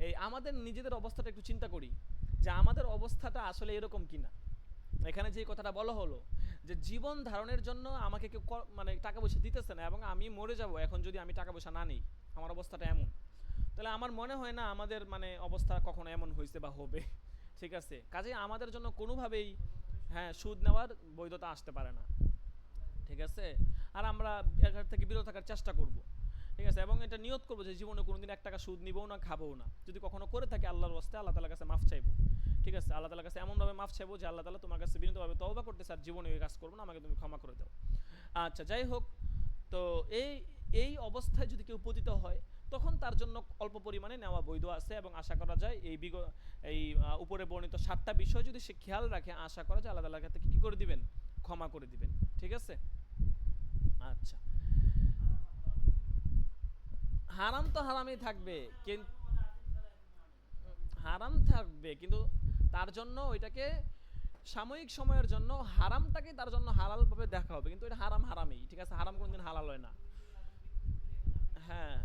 এই আমাদের নিজেদের অবস্থাটা একটু চিন্তা করি, যে আমাদের অবস্থাটা আসলে এরকম কিনা। এখানে যে কথাটা বলা হলো যে জীবন ধারণের জন্য আমাকে কেউ মানে টাকা পয়সা দিতেছে না এবং আমি মরে যাব এখন যদি আমি টাকা পয়সা না নিই, আমার অবস্থাটা এমন, তাহলে আমার মনে হয় না আমাদের মানে অবস্থা কখনো এমন হয়েছে বা হবে। ঠিক আছে, কাজে আমাদের জন্য কোনোভাবেই হ্যাঁ সুদ নেওয়ার বৈধতা আসতে পারে না। ঠিক আছে, আর আমরা এর থেকে বিরত থাকার চেষ্টা করব। ঠিক আছে, এবং এটা নিয়ত করবো যে জীবনে কোনোদিন 1 টাকা সুদ নিবও না, খাবও না। যদি কখনো করে থাকি আল্লাহর ওয়াস্তে আল্লাহ তাআলার কাছে মাফ চাইবো। ঠিক আছে, আল্লাহ তাআলার কাছে এমনভাবে মাফ চাইবো যে আল্লাহ তাআলা তোমার কাছে বিনীতভাবে তওবা করতেছে আর জীবনে ওই কাজ করবো না, আমাকে তুমি ক্ষমা করে দাও। আচ্ছা যাই হোক, তো এই এই অবস্থায় যদি কেউ পতিত হয় তখন তার জন্য অল্প পরিমাণে নেওয়া বৈধ আছে এবং আশা করা যায় এই উপরে বর্ণিত 7টা বিষয় যদি সে খেয়াল রাখে, আশা করা যায় আল্লাহ তাআলার কাছে কি করে দিবেন, ক্ষমা করে দিবেন। ঠিক আছে, আচ্ছা, হারাম তো হারামই থাকবে, কিন্তু হারাম থাকবে, কিন্তু তার জন্য ওইটাকে সাময়িক সময়ের জন্য হারামটাকে তার জন্য হালাল ভাবে দেখা হবে, কিন্তু এটা হারাম হারামই। ঠিক আছে, হারাম কোনোদিন হালাল হয় না। হ্যাঁ,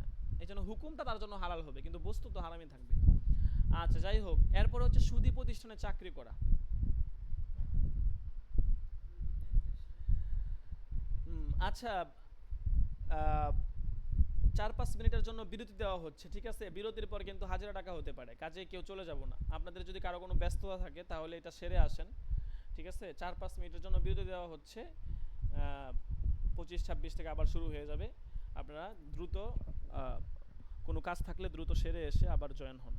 এই জন্য হুকুমটা তার জন্য হালাল হবে, কিন্তু বস্তু তো হারামই থাকবে। আচ্ছা যাই হোক, এরপর হচ্ছে সুদী প্রতিষ্ঠানে চাকরি করা। আচ্ছা, 4-5 মিনিটের জন্য বিরতি দেওয়া হচ্ছে। ঠিক আছে, বিরতির পর কিন্তু 1000 টাকা হতে পারে, কাজে কেউ চলে যাব না। আপনাদের যদি কারো কোনো ব্যস্ততা থাকে তাহলে এটা সেরে আসেন। ঠিক আছে, 4-5 মিনিটের জন্য বিরতি দেওয়া হচ্ছে। 25-26 থেকে আবার শুরু হয়ে যাবে। আপনারা দ্রুত কোনো কাজ থাকলে দ্রুত সেরে এসে আবার জয়েন হন।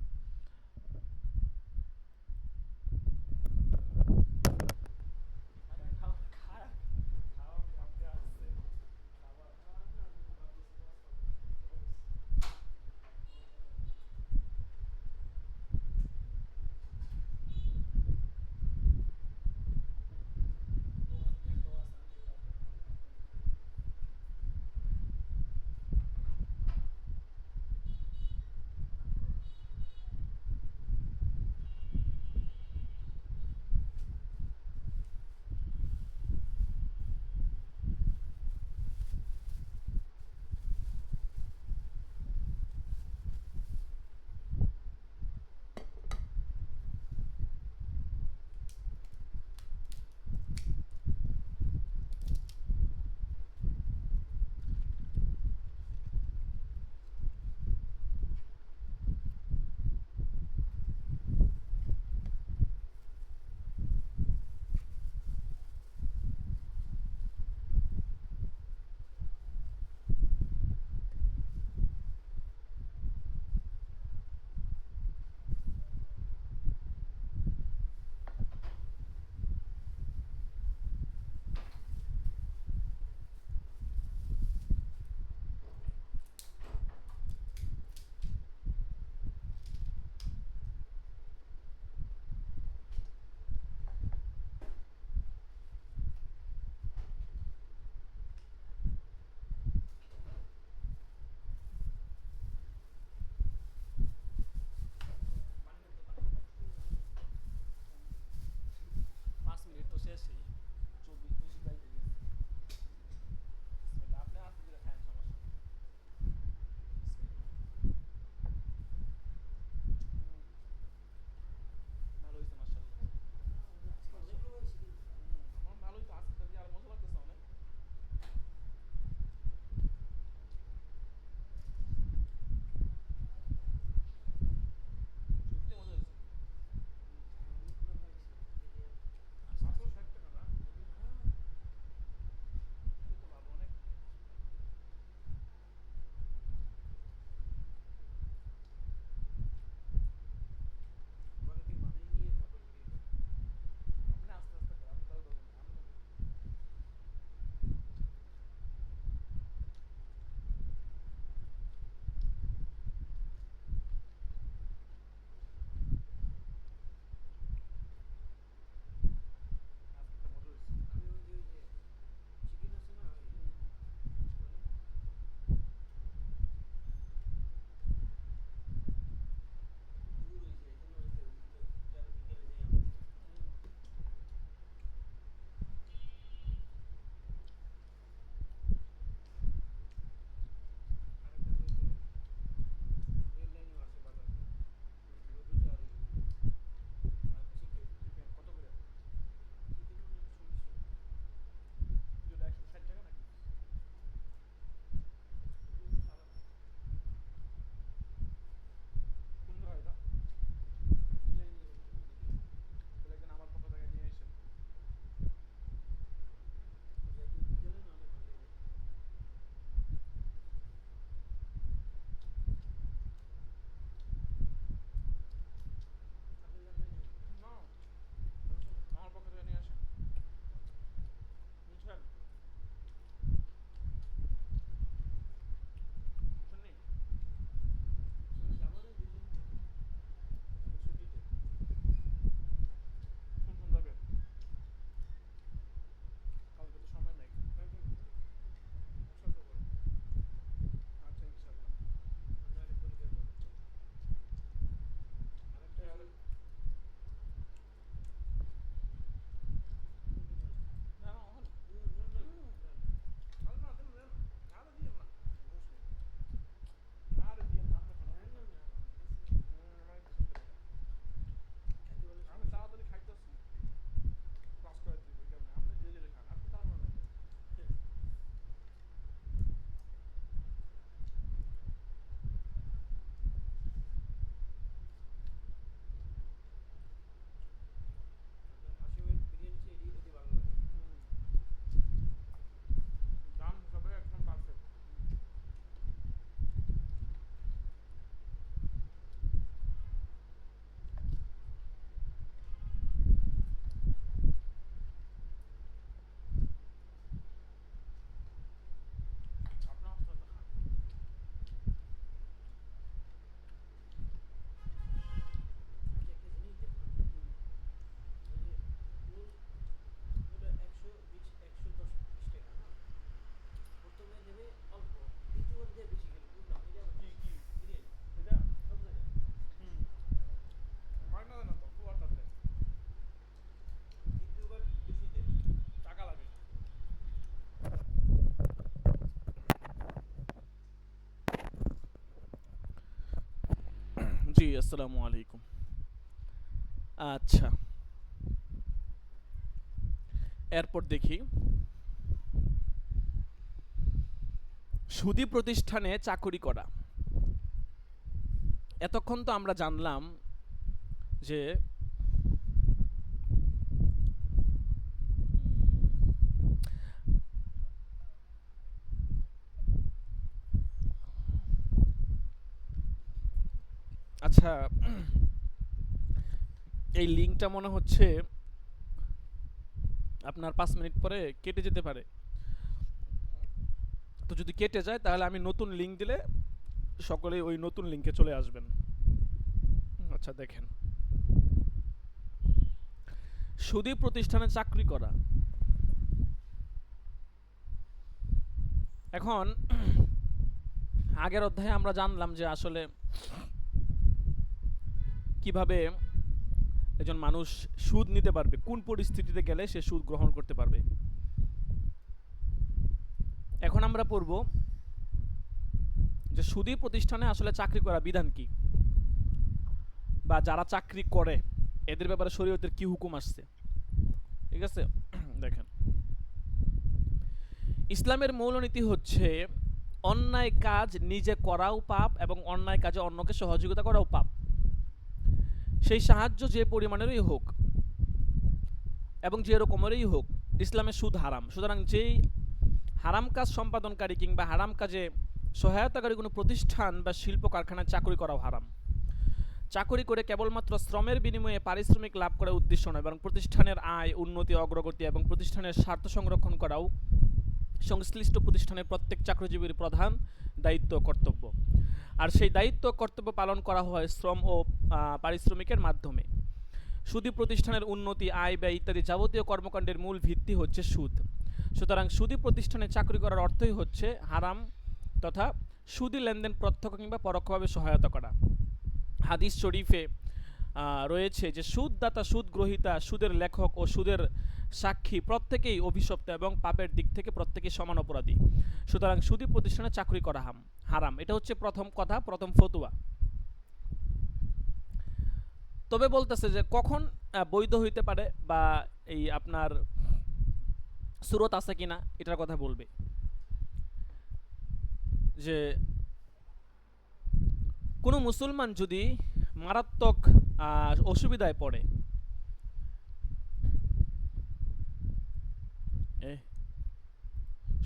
জি, আসসালামু আলাইকুম। আচ্ছা, এরপর দেখি, সুদী প্রতিষ্ঠানে চাকুরি করা। এতক্ষণ তো আমরা জানলাম যে আচ্ছা, এই লিঙ্কটা মনে হচ্ছে আপনার 5 মিনিট পরে কেটে যেতে পারে। তো যদি কেটে যায় তাহলে আমি নতুন লিঙ্ক দিলে সকলেই ওই নতুন লিঙ্কে চলে আসবেন। আচ্ছা, দেখেন, সুদী প্রতিষ্ঠানে চাকরি করা। এখন আগের অধ্যায়ে আমরা জানলাম যে আসলে কিভাবে একজন মানুষ সুদ নিতে পারবে, কোন পরিস্থিতিতে গেলে সে সুদ গ্রহণ করতে পারবে। এখন আমরা পড়ব যে সুদী প্রতিষ্ঠানে আসলে চাকরি করা বিধান কি, বা যারা চাকরি করে এদের ব্যাপারে শরীয়তের কি হুকুম আসছে। ঠিক আছে, দেখেন, ইসলামের মূলনীতি হচ্ছে অন্যায় কাজ নিজে করাও পাপ এবং অন্যায় কাজে অন্যকে সহযোগিতা করাও পাপ, সেই সাহায্য যে পরিমাণেরই হোক এবং যে রকমেরই হোক। ইসলামে সুদ হারাম, সুতরাং যেই হারাম কাজ সম্পাদনকারী কিংবা হারাম কাজে সহায়তাকারী কোনো প্রতিষ্ঠান বা শিল্প কারখানায় চাকরি করাও হারাম। চাকরি করে কেবলমাত্র শ্রমের বিনিময়ে পারিশ্রমিক লাভ করার উদ্দেশ্য নয়, বরং প্রতিষ্ঠানের আয়, উন্নতি, অগ্রগতি এবং প্রতিষ্ঠানের স্বার্থ সংরক্ষণ করাও সংশ্লিষ্ট প্রতিষ্ঠানের প্রত্যেক চাকরিজীবীর প্রধান দায়িত্ব কর্তব্য। আর সেই দায়িত্ব কর্তব্য পালন করা হয় শ্রম ও পারিশ্রমিকের মাধ্যমে। সুদী প্রতিষ্ঠানের উন্নতি, আয়, ব্যয় ইত্যাদি যাবতীয় কর্মকাণ্ডের মূল ভিত্তি হচ্ছে সুদ। সুতরাং সুদী প্রতিষ্ঠানে চাকরি করার অর্থই হচ্ছে হারাম তথা সুদী লেনদেন প্রত্যক্ষ কিংবা পরোক্ষভাবে সহায়তা করা। হাদিস শরীফে রয়েছে যে সুদদাতা, সুদ গ্রহীতা, সুদের লেখক ও সুদের সাক্ষী প্রত্যেকেই অভিশপ্ত এবং পাপের দিক থেকে প্রত্যেকেই সমান অপরাধী। সুতরাং সুদী প্রতিষ্ঠানে চাকরি করা হারাম। এটা হচ্ছে প্রথম কথা, প্রথম ফতুয়া। তবে বলতেছে যে কখন বৈধ হইতে পারে বা এই আপনার সুরত আছে কিনা এটার কথা বলবে। যে কোনো মুসলমান যদি মারাত্মক অসুবিধায় পড়ে,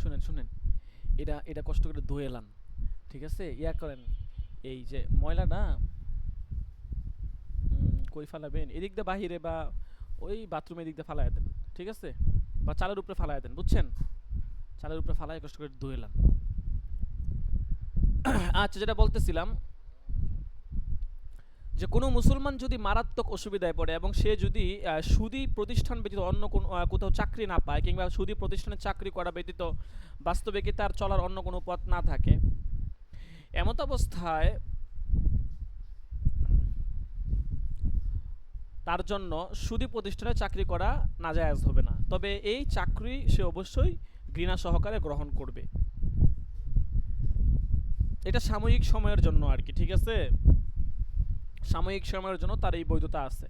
শুনেন শুনেন, এটা এটা কষ্ট করে ধুয়ে এলাম, ঠিক আছে, ইয়া করেন, এই যে ময়লাটা কই ফালাবেন, এদিক দিয়ে বাহিরে বা ওই বাথরুমের দিক দিয়ে ফালাইয়া দেন, ঠিক আছে, বা চালের উপরে ফালাইয়া দেন, বুঝছেন, চালের উপরে ফালাই কষ্ট করে ধুয়ে এলাম। আচ্ছা, যেটা বলতেছিলাম যে কোনো মুসলমান যদি মারাত্মক অসুবিধায় পড়ে এবং সে যদি সুদী প্রতিষ্ঠান ব্যতীত অন্য কোনো কোথাও চাকরি না পায় কিংবা সুদী প্রতিষ্ঠানে চাকরি করা ব্যতীত বাস্তবে কি তার চলার অন্য কোনো পথ না থাকে, এমত অবস্থায় তার জন্য সুদী প্রতিষ্ঠানে চাকরি করা নাজায়েজ হবে না। তবে এই চাকরি সে অবশ্যই ঘৃণা সহকারে গ্রহণ করবে। এটা সাময়িক সময়ের জন্য আর কি, ঠিক আছে, সাময়িক সময়ের জন্য তার এই বৈধতা আছে।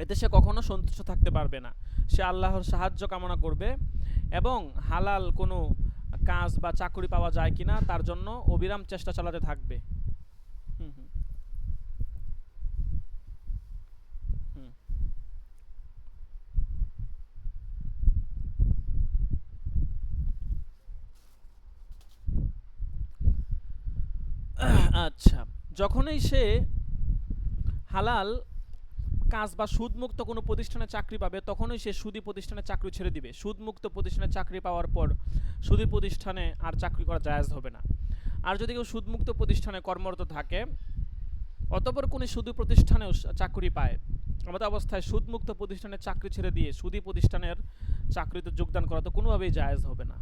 এতে সে কখনো সন্তুষ্ট থাকতে পারবে না। সে আল্লাহর সাহায্য কামনা করবে এবং হালাল কোনো কাজ বা চাকরি পাওয়া যায় কিনা তার জন্য অবিরাম চেষ্টা চালাতে থাকবে। হুম হুম হুম আচ্ছা, যখনই সে হালাল কাজ বা সুদমুক্ত কোনো প্রতিষ্ঠানে চাকরি পাবে তখনই সে সুদী প্রতিষ্ঠানে চাকরি ছেড়ে দিবে। সুদমুক্ত প্রতিষ্ঠানে চাকরি পাওয়ার পর সুদী প্রতিষ্ঠানে আর চাকরি করা জায়েজ হবে না। আর যদি কেউ সুদমুক্ত প্রতিষ্ঠানে কর্মরত থাকে অতঃপর কোনো সুদী প্রতিষ্ঠানেও চাকরি পায়, এমত অবস্থায় সুদমুক্ত প্রতিষ্ঠানের চাকরি ছেড়ে দিয়ে সুদী প্রতিষ্ঠানের চাকরিতে যোগদান করা তো কোনোভাবেই জায়েজ হবে না।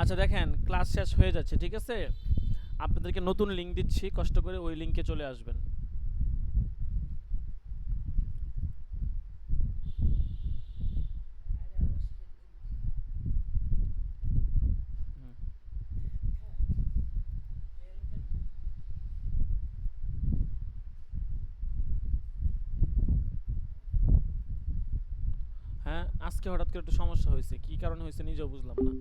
আচ্ছা, দেখেন, ক্লাস শেষ হয়ে যাচ্ছে, ঠিক আছে, আপনাদেরকে নতুন লিঙ্ক দিচ্ছি, কষ্ট করে ওই লিঙ্কে চলে আসবেন। হুম। আজকে হঠাৎ করে একটু সমস্যা হয়েছে, কি কারণে হয়েছে নিজেও বুঝলাম না।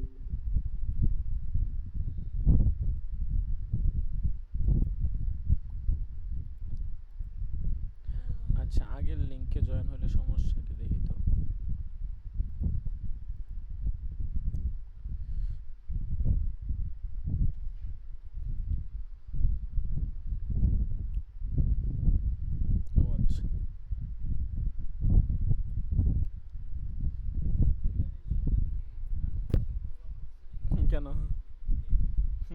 আচ্ছা, আগের লিংকে জয়েন হলে সমস্যা কি দেখি তো। ও আচ্ছা, কেন?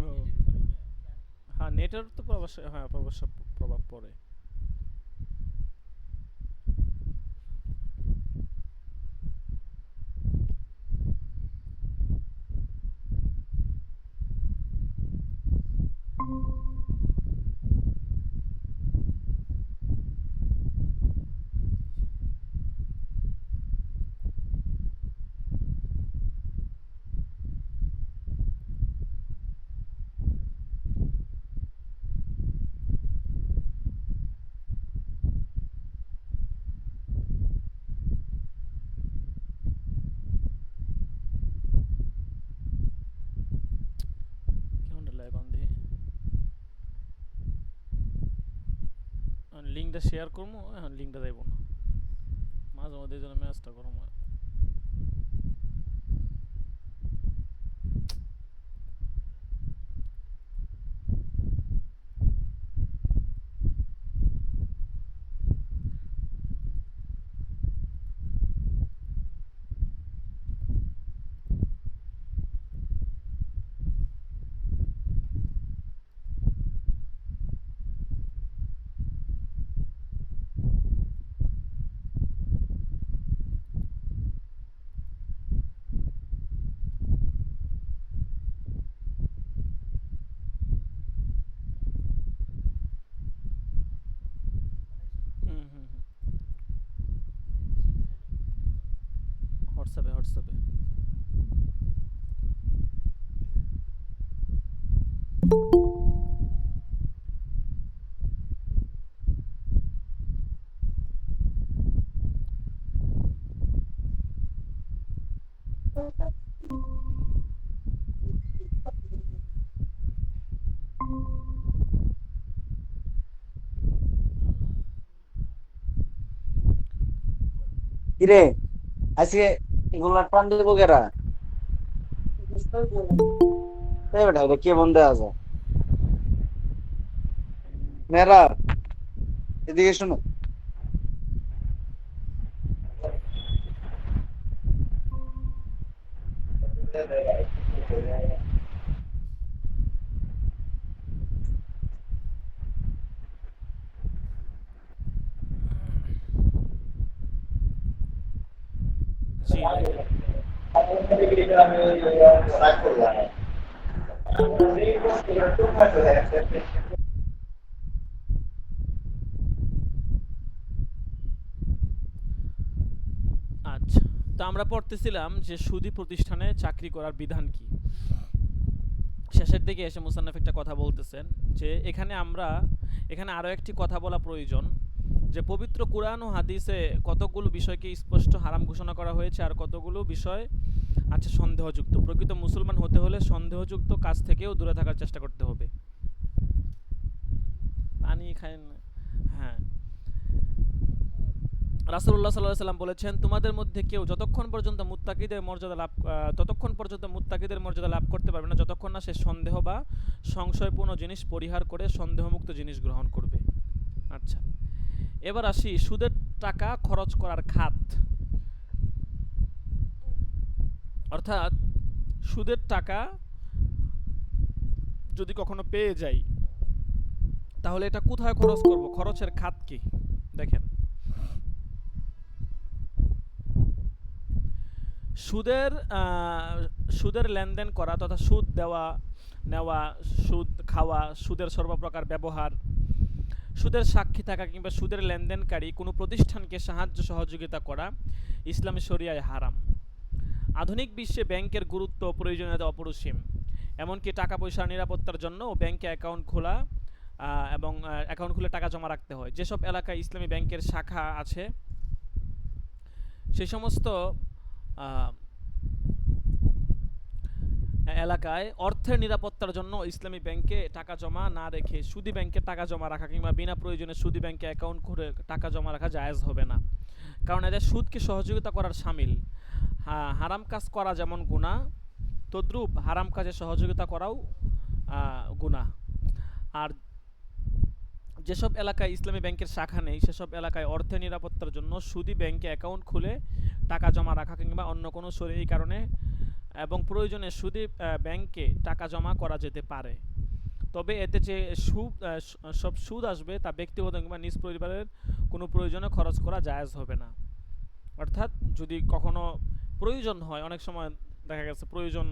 ও, হ্যাঁ নেটের তো প্রভাব, হ্যাঁ প্রভাব পড়ে। কেমন লাগে কোন দিকে লিঙ্কটা শেয়ার করবো, এখন লিঙ্কটা দেবো না, মাঝে মধ্যে এই জন্য ম্যাচটা গরম হয়। হুম হুম হুম, হোয়াটসঅ্যাপে হোয়াটসঅ্যাপে। কিরে, আজকে এগুলা টান দেবো কেরা? এই বেটা, এটা কে বন্ধে আছে? মেয়েরা, এদিকে শোনো। জি লেখেন। আচ্ছা, তো আমরা পড়তেছিলাম যে সুদী প্রতিষ্ঠানে চাকরি করার বিধান কি। শেষের দিকে এসে মুসান্নাফ একটা কথা বলতেছেন যে এখানে আরও একটি কথা বলা প্রয়োজন, যে পবিত্র কুরআন ও হাদিসে কতগুলো বিষয়কে স্পষ্ট হারাম ঘোষণা করা হয়েছে, আর কতগুলো বিষয় আছে সন্দেহযুক্ত। প্রকৃত মুসলমান হতে হলে সন্দেহযুক্ত কাজ থেকেও দূরে থাকার চেষ্টা করতে হবে। পানি খায় না, হ্যাঁ। রাসূলুল্লাহ সাল্লাল্লাহু আলাইহি সাল্লাম বলেছেন, তোমাদের মধ্যে কেউ ততক্ষণ পর্যন্ত মুত্তাকিদের মর্যাদা লাভ করতে পারবে না যতক্ষণ না সে সন্দেহ বা সংশয়পূর্ণ জিনিস পরিহার করে সন্দেহমুক্ত জিনিস গ্রহণ করবে। আচ্ছা, এবার আসি সুদের টাকা খরচ করার খাত, অর্থাৎ সুদের টাকা যদি কখনো পেয়ে যাই তাহলে এটা কোথায় খরচ করব, খরচের খাত কি। দেখেন, সুদের সুদের লেনদেন করা তথা সুদ দেওয়া নেওয়া, সুদ খাওয়া, সুদের সর্বপ্রকার ব্যবহার, সুদের সাক্ষী থাকা কিংবা সুদের লেনদেনকারী কোনো প্রতিষ্ঠানকে সাহায্য সহযোগিতা করা ইসলামী শরিয়ায় হারাম। আধুনিক বিশ্বে ব্যাংকের গুরুত্ব ও প্রয়োজনীয়তা অপরিসীম। এমনকি টাকা পয়সার নিরাপত্তার জন্য ব্যাংকে অ্যাকাউন্ট খোলা এবং অ্যাকাউন্ট খুলে টাকা জমা রাখতে হয়। যেসব এলাকায় ইসলামী ব্যাংকের শাখা আছে সেই সমস্ত আহ, এলাকায় অর্থের নিরাপত্তার জন্য ইসলামী ব্যাংকে টাকা জমা না রেখে সুদী ব্যাংকে টাকা জমা রাখা কিংবা বিনা প্রয়োজনে সুদী ব্যাংকে অ্যাকাউন্ট করে টাকা জমা রাখা জায়েজ হবে না, কারণ এদের সুদকে সহযোগিতা করার শামিল। হারাম কাজ করা যেমন গুনাহ, তদ্রূপ হারাম কাজে সহযোগিতা করাও গুনাহ। আর যেসব এলাকায় ইসলামী ব্যাংকের শাখা নেই সেসব এলাকায় অর্থের নিরাপত্তার জন্য সুদী ব্যাংকে অ্যাকাউন্ট খুলে টাকা জমা রাখা কিংবা অন্য কোনো শরীয়ী কারণে এবং প্রয়োজনে সুদী ব্যাংকে টাকা জমা করা যেতে পারে, তবে এতে যে সব সুদ আসবে তা ব্যক্তিগত কিংবা নিজ পরিবারের কোনো প্রয়োজনে খরচ করা জায়েজ হবে না। অর্থাৎ যদি কখনো প্রয়োজন হয়, অনেক সময় দেখা গেছে প্রয়োজন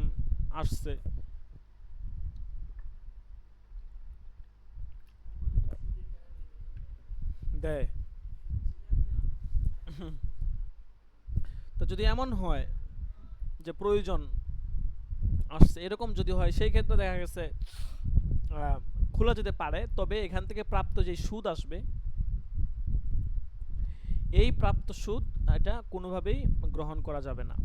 আসছে, দেয়। তো যদি এমন হয় যে প্রয়োজন আসছে, এরকম যদি হয়, সেই ক্ষেত্রে দেখা গেছে খোলা যেতে পারে, তবে এখান থেকে প্রাপ্ত যে সুদ আসবে এই প্রাপ্ত সুদ এটা কোনোভাবেই গ্রহণ করা যাবে না।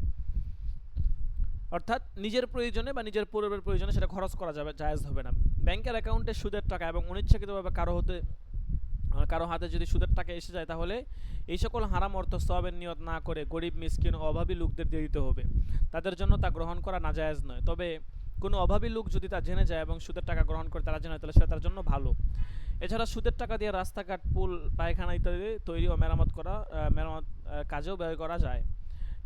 অর্থাৎ নিজের প্রয়োজনে বা নিজের পরিবারের প্রয়োজনে সেটা খরচ করা যাবে, জায়েজ হবে না। ব্যাংকের অ্যাকাউন্টে সুদের টাকা এবং অনিচ্ছাকৃতভাবে কারো হাতে যদি সুদের টাকা এসে যায়, তাহলে এই সকল হারাম অর্থ সওয়াবের নিয়ত না করে গরিব, মিসকিন ও অভাবী লোকদের দিয়ে দিতে হবে। তাদের জন্য তা গ্রহণ করা নাজায়েজ নয়। তবে কোনো অভাবী লোক যদি তা জেনে যায় এবং সুদের টাকা গ্রহণ করে তারা জেনে, তাহলে সেটা তার জন্য ভালো। এছাড়া সুদের টাকা দিয়ে রাস্তাঘাট, পুল, পায়খানা ইত্যাদি তৈরি ও মেরামত কাজেও ব্যয় করা যায়,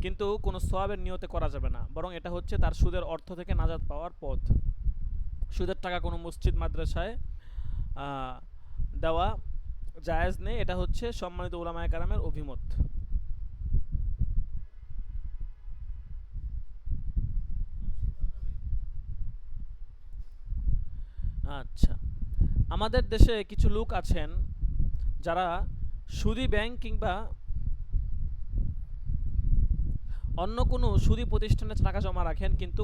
কিন্তু কোনো সওয়াবের নিয়তে করা যাবে না, বরং এটা হচ্ছে তার সুদের অর্থ থেকে নাজাত পাওয়ার পথ। সুদের টাকা কোনো মসজিদ, মাদ্রাসায় দেওয়া জায়েজ নেই, এটা হচ্ছে সম্মানিত উলামায়ে কেরামের অভিমত। আচ্ছা, আমাদের দেশে কিছু লোক আছেন যারা সুদী ব্যাংক কিংবা অন্য কোনো সুদী প্রতিষ্ঠানে টাকা জমা রাখেন কিন্তু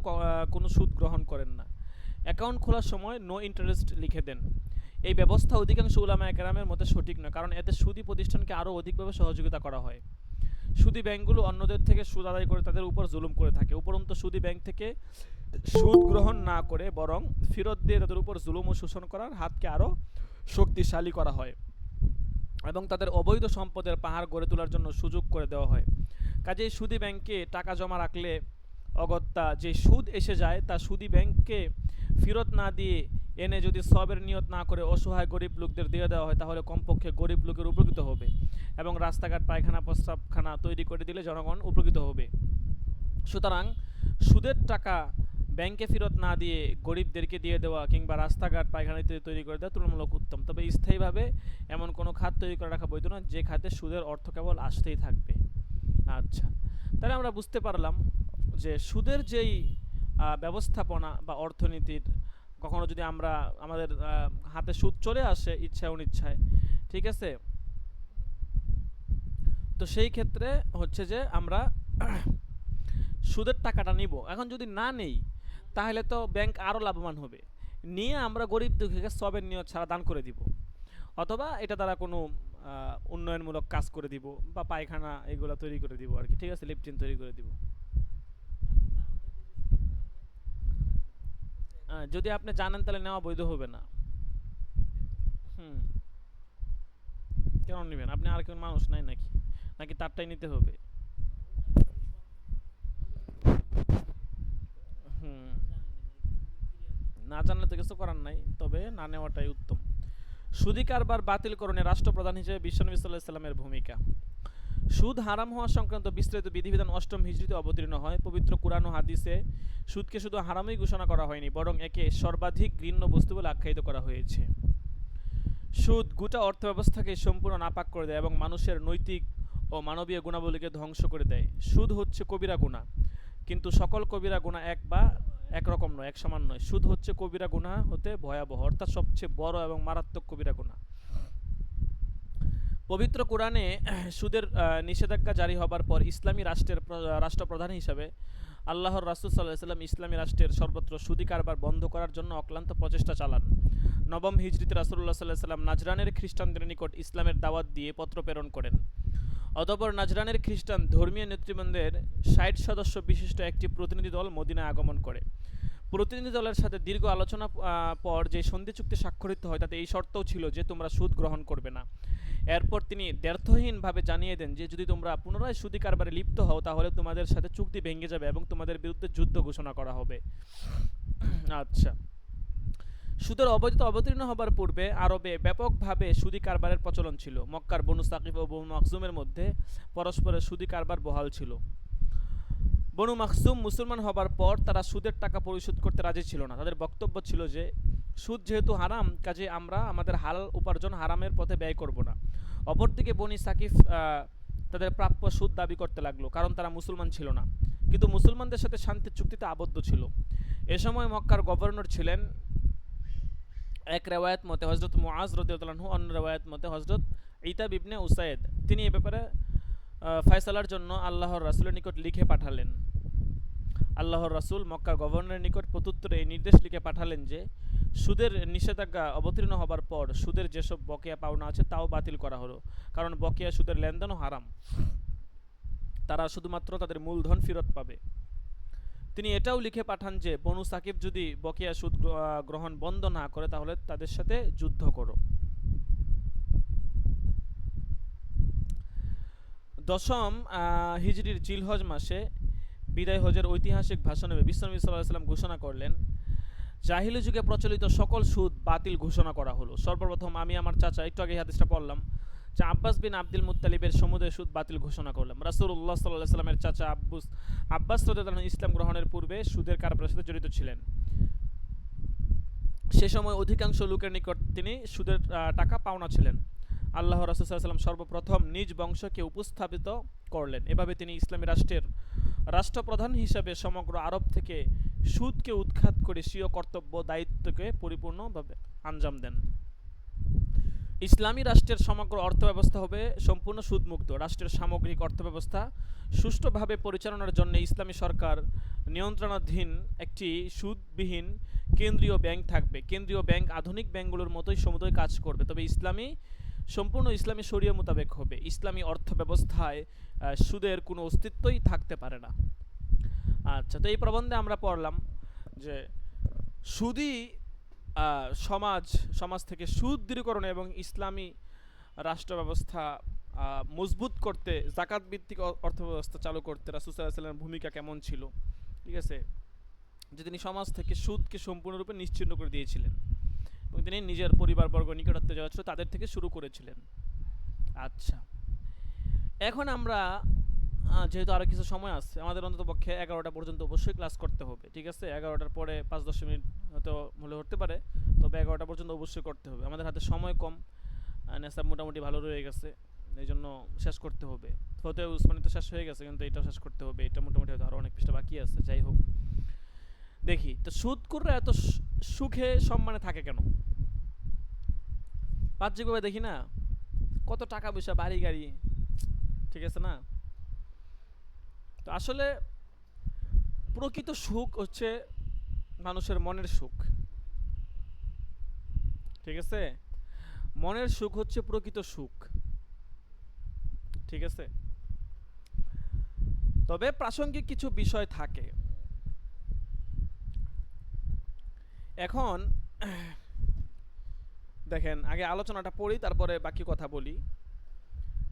কোনো সুদ গ্রহণ করেন না। অ্যাকাউন্ট খোলার সময় নো ইন্টারেস্ট লিখে দেন। এই ব্যবস্থা অধিকাংশ উলামায়ে কেরামের মতে সঠিক নয়, কারণ এতে সুদী প্রতিষ্ঠানকে আরও অধিকভাবে সহযোগিতা করা হয়। সুদী ব্যাংকগুলো অন্যদের থেকে সুদ আদায় করে তাদের উপর জুলুম করে থাকে। উপরন্তু সুদী ব্যাংক থেকে সুদ গ্রহণ না করে বরং ফেরত দিয়ে তাদের উপর জুলুম ও শোষণ করার হাতকে আরও শক্তিশালী করা হয় এবং তাদের অবৈধ সম্পদের পাহাড় গড়ে তোলার জন্য সুযোগ করে দেওয়া হয়। কাজেই সুদী ব্যাংকে টাকা জমা রাখলে অগত্যা যে সুদ এসে যায় তা সুদী ব্যাংককে ফেরত না দিয়ে এনে যদি সওয়াবের নিয়ত না করে অসহায় গরিব লোকদের দিয়ে দেওয়া হয়, তাহলে কমপক্ষে গরিব লোকের উপকৃত হবে এবং রাস্তাঘাট, পায়খানা, প্রস্রাবখানা তৈরি করে দিলে জনগণ উপকৃত হবে। সুতরাং সুদের টাকা ব্যাংকে ফেরত না দিয়ে গরিবদেরকে দিয়ে দেওয়া কিংবা রাস্তাঘাট, পায়খানা ইত্যাদি তৈরি করে দেওয়া তুলনামূলক উত্তম। তবে স্থায়ীভাবে এমন কোনো খাত তৈরি করে রাখা বৈধ নয় যে খাতে সুদের অর্থ কেবল আসতেই থাকবে। আচ্ছা, তাহলে আমরা বুঝতে পারলাম যে সুদের যেই ব্যবস্থাপনা বা অর্থনীতির, কখনো যদি আমরা আমাদের হাতে সুদ চলে আসে ইচ্ছায় অনিচ্ছায়, ঠিক আছে, তো সেই ক্ষেত্রে হচ্ছে যে আমরা সুদের টাকাটা নিব। এখন যদি না নেই তাহলে তো ব্যাংক আরও লাভবান হবে, নিয়ে আমরা গরিব দুঃখীকে সওয়াবের নিয়ত ছাড়া দান করে দিব, অথবা এটা দ্বারা কোনো উন্নয়নমূলক কাজ করে দিব বা পায়খানা এগুলো তৈরি করে দিব আর কি, ঠিক আছে, লিফটিন তৈরি করে দিব। যদি আপনি জানেন তাহলে নেওয়া বৈধ হবে না। কেন নেবেন? আপনি আর কেউ মানুষ নাই নাকি? নাকি তারটাই নিতে হবে? না জানলে তো কিছু করার নাই, তবে না নেওয়াটাই উত্তম। সুদী কারবার বাতিলকরণে রাষ্ট্রপ্রধান হিসেবে বিশ্বনবী সাল্লাল্লাহু আলাইহি ওয়াসাল্লামের ভূমিকা। সুদ হারাম হওয়া সংক্রান্ত বিস্তারিত বিধিবিধান অষ্টম হিজরিতে অবতীর্ণ হয়। পবিত্র কুরআন ও হাদিসে সুদকে শুধু হারামই ঘোষণা করা হয়নি, বরং একে সর্বাধিক ঘৃণ্য বস্তু বলে আখ্যায়িত করা হয়েছে। সুদ গোটা অর্থব্যবস্থাকে সম্পূর্ণ নাপাক করে দেয় এবং মানুষের নৈতিক ও মানবীয় গুণাবলীকে ধ্বংস করে দেয়। সুদ হচ্ছে কবিরা গুনাহ, কিন্তু সকল কবিরা গুনাহ একরকম নয়, এক সমান নয়। সুদ হচ্ছে কবিরা গুনাহ হতে ভয়াবহ, অর্থাৎ সবচেয়ে বড় এবং মারাত্মক কবিরা গুনাহ। পবিত্র কোরআনে সুদের নিষেধাজ্ঞা জারি হবার পর ইসলামী রাষ্ট্রপ্রধান হিসাবে আল্লাহর রাসূল সাল্লাল্লাহু আলাইহি ওয়াসাল্লাম ইসলামী রাষ্ট্রের সর্বত্র সুদী কারবার বন্ধ করার জন্য অক্লান্ত প্রচেষ্টা চালান। নবম হিজরিতে রাসূলুল্লাহ সাল্লাল্লাহু আলাইহি ওয়াসাল্লাম নাজরানের খ্রিস্টানদের নিকট ইসলামের দাওয়াত দিয়ে পত্র প্রেরণ করেন। অতঃপর নাজরানের খ্রিস্টান ধর্মীয় নেতৃবৃন্দের ৬০ সদস্য বিশিষ্ট একটি প্রতিনিধি দল মদিনায় আগমন করে। প্রতিনিধি দলের সাথে দীর্ঘ আলোচনা পর যে সন্ধি চুক্তি স্বাক্ষরিত হয় তাতে এই শর্তও ছিল যে তোমরা সুদ গ্রহণ করবে না। এরপর তিনি দ্ব্যর্থহীনভাবে জানিয়ে দেন যে যদি তোমরা পুনরায় সুদি কারবারে লিপ্ত হও তাহলে তোমাদের সাথে চুক্তি ভেঙে যাবে এবং তোমাদের বিরুদ্ধে যুদ্ধ ঘোষণা করা হবে। আচ্ছা, সুদের অবৈধতা অবতীর্ণ হবার পূর্বে আরবে ব্যাপকভাবে সুদি কারবারের প্রচলন ছিল। মক্কার বনু সাকিফ ও বনু মাখজুমের মধ্যে পরস্পরের সুদি কারবার বহাল ছিল। বনু মাখজুম মুসলমান হবার পর তারা সুদের টাকা পরিশোধ করতে রাজি ছিল না। তাদের বক্তব্য ছিল যে সুদ যেহেতু হারাম, কাজে আমরা আমাদের হালাল উপার্জন হারামের পথে ব্যয় করব না। অপরদিকে বনি সাকিফ তাদের প্রাপ্য সুদ দাবি করতে লাগলো, কারণ তারা মুসলমান ছিল না, কিন্তু মুসলমানদের সাথে শান্তির চুক্তিতে আবদ্ধ ছিল। এ সময় মক্কার গভর্নর ছিলেন এক রেওয়ায়ত মতে হজরত মুআজ রাদিয়াল্লাহু আনহু, অন্য রেওয়ায়ত মতে হজরত ইতাব ইবনে উসাইদ। তিনি এ ব্যাপারে ফয়সালার জন্য আল্লাহর রাসূলের নিকট লিখে পাঠালেন। আল্লাহর রাসূল মক্কার গভর্নরের নিকট প্রত্যুত্তরে এই নির্দেশ লিখে পাঠালেন যে সুদের নিষেধাজ্ঞা অবতীর্ণ হবার পর সুদের যেসব বকেয়া পাওনা আছে তাও বাতিল করা হলো, কারণ বকেয়া সুদের লেনদেনও হারাম। তারা শুধুমাত্র তাদের মূলধন ফেরত পাবে। তিনি এটাও লিখে পাঠান যে বনু সাকিব যদি বকেয়া সুদ গ্রহণ বন্ধ না করে তাহলে তাদের সাথে যুদ্ধ করো। দশম হিজরির জিলহজ মাসে বিদায় হজের ঐতিহাসিক ভাষণে বিশ্বনবী সাল্লাল্লাহু আলাইহি ওয়াসাল্লাম ঘোষণা করলেন, জাহিলি যুগে প্রচলিত সকল সুদ বাতিল ঘোষণা করা হলো। সর্বপ্রথম আমি আমার চাচা, একটু আগে হাদিসটা পড়লাম, যে আব্বাস বিন আব্দুল মুত্তালিবের সমুদয় সুদ বাতিল ঘোষণা করলাম। রাসূলুল্লাহ সাল্লাল্লাহু আলাইহি ওয়াসাল্লামের চাচা আব্বাস রাদিয়াল্লাহু আনহু ইসলাম গ্রহণের পূর্বে সুদের কারবারের সাথে জড়িত ছিলেন। সে সময় অধিকাংশ লোকের নিকট তিনি সুদের টাকা পাওনা ছিলেন। আল্লাহ রাসূল সাল্লাল্লাহু আলাইহি ওয়াসাল্লাম সর্বপ্রথম নিজ বংশকে উপস্থাপিত করলেন। এভাবে তিনি ইসলামী রাষ্ট্রের রাষ্ট্রপ্রধান হিসাবে সমগ্র আরব থেকে সুদকে উৎখাত করে স্বীয় কর্তব্য দায়িত্বকে পরিপূর্ণভাবে আঞ্জাম দেন। ইসলামী রাষ্ট্রের সমগ্র অর্থব্যবস্থা হবে সম্পূর্ণ সুদমুক্ত। রাষ্ট্রের সামগ্রিক অর্থব্যবস্থা সুষ্ঠুভাবে পরিচালনার জন্য ইসলামী সরকার নিয়ন্ত্রণাধীন একটি সুদবিহীন কেন্দ্রীয় ব্যাংক থাকবে। কেন্দ্রীয় ব্যাংক আধুনিক ব্যাংকগুলোর মতোই সমুদয় কাজ করবে, তবে সম্পূর্ণ ইসলামী শরিয়া মোতাবেক হবে। ইসলামী অর্থব্যবস্থায় সুদের কোনো অস্তিত্বই থাকতে পারে না। আচ্ছা, তো এই প্রবন্ধে আমরা পড়লাম যে সুদী সমাজ থেকে সুদ দূরীকরণ এবং ইসলামী রাষ্ট্র ব্যবস্থা মজবুত করতে, যাকাত ভিত্তিক অর্থব্যবস্থা চালু করতে রাসূল সাল্লাল্লাহু আলাইহি ওয়াসাল্লামের ভূমিকা কেমন ছিল, ঠিক আছে, যে তিনি সমাজ থেকে সুদকে সম্পূর্ণরূপে নিশ্চিহ্ন করে দিয়েছিলেন এবং তিনি নিজের পরিবারবর্গ নিকটত্ব যারা ছিল তাদের থেকে শুরু করেছিলেন। আচ্ছা, এখন আমরা যেহেতু আরও কিছু সময় আছে, আমাদের অন্তত পক্ষে 11টা পর্যন্ত অবশ্যই ক্লাস করতে হবে, ঠিক আছে। 11টার পরে 5-10 মিনিট হয়তো হলে হতে পারে, তবে 11টা পর্যন্ত অবশ্যই করতে হবে। আমাদের হাতে সময় কম, নেশাব মোটামুটি ভালো রয়ে গেছে, এই জন্য শেষ করতে হবে। ফতে উসমানি তো শেষ হয়ে গেছে, কিন্তু এটাও শেষ করতে হবে। এটা মোটামুটি হয়তো আরও অনেক পৃষ্ঠা বাকি আছে। যাই হোক, দেখি তো সুদখোররা এত সুখে সম্মানে থাকে কেন? বাহ্যিকভাবে দেখি না, কত টাকা পয়সা, বাড়ি গাড়ি, ঠিক আছে না। তো আসলে প্রকৃত সুখ হচ্ছে মানুষের মনের সুখ, ঠিক আছে। মনের সুখ হচ্ছে প্রকৃত সুখ, ঠিক আছে। তবে প্রাসঙ্গিক কিছু বিষয় থাকে। এখন দেখেন, আগে আলোচনাটা পড়ি, তারপরে বাকি কথা বলি।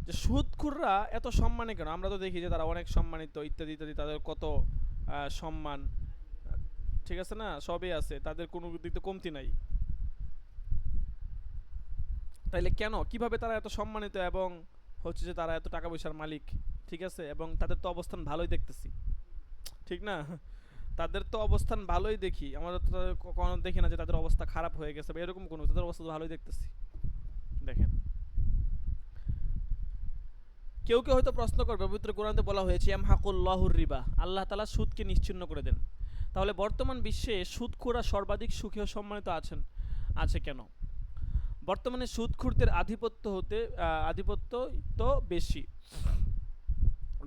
যে সুদখোররা এত সম্মানে কেন? আমরা তো দেখি যে তারা অনেক সম্মানিত, ইত্যাদি ইত্যাদি, তাদের কত সম্মান, ঠিক আছে না, সবই আছে, তাদের কোনো দিক থেকে কমতি নাই। তাইলে কেন, কিভাবে তারা এত সম্মানিত এবং হচ্ছে যে তারা এত টাকা পয়সার মালিক, ঠিক আছে, এবং তাদের তো অবস্থান ভালোই দেখতেছি, ঠিক না? তাদের তো অবস্থান ভালোই দেখি, আমরা তো কখনো দেখি না যে তাদের অবস্থা খারাপ হয়ে গেছে বা এরকম কোনো, তাদের অবস্থা ভালোই দেখতেছি। দেখেন, কেউ কেউ হয়তো প্রশ্ন করবে, পবিত্র কোরআনে বলা হয়েছে ইয়ামহাকুল্লাহুর রিবা, আল্লাহ তাআলা সুদকে নিশ্চিহ্ন করে দেন। তাহলে বর্তমান বিশ্বে সুদখোররা সর্বাধিক সুখী ও সম্মানিত আছে কেন? বর্তমানে সুদখোরদের আধিপত্য তো বেশি।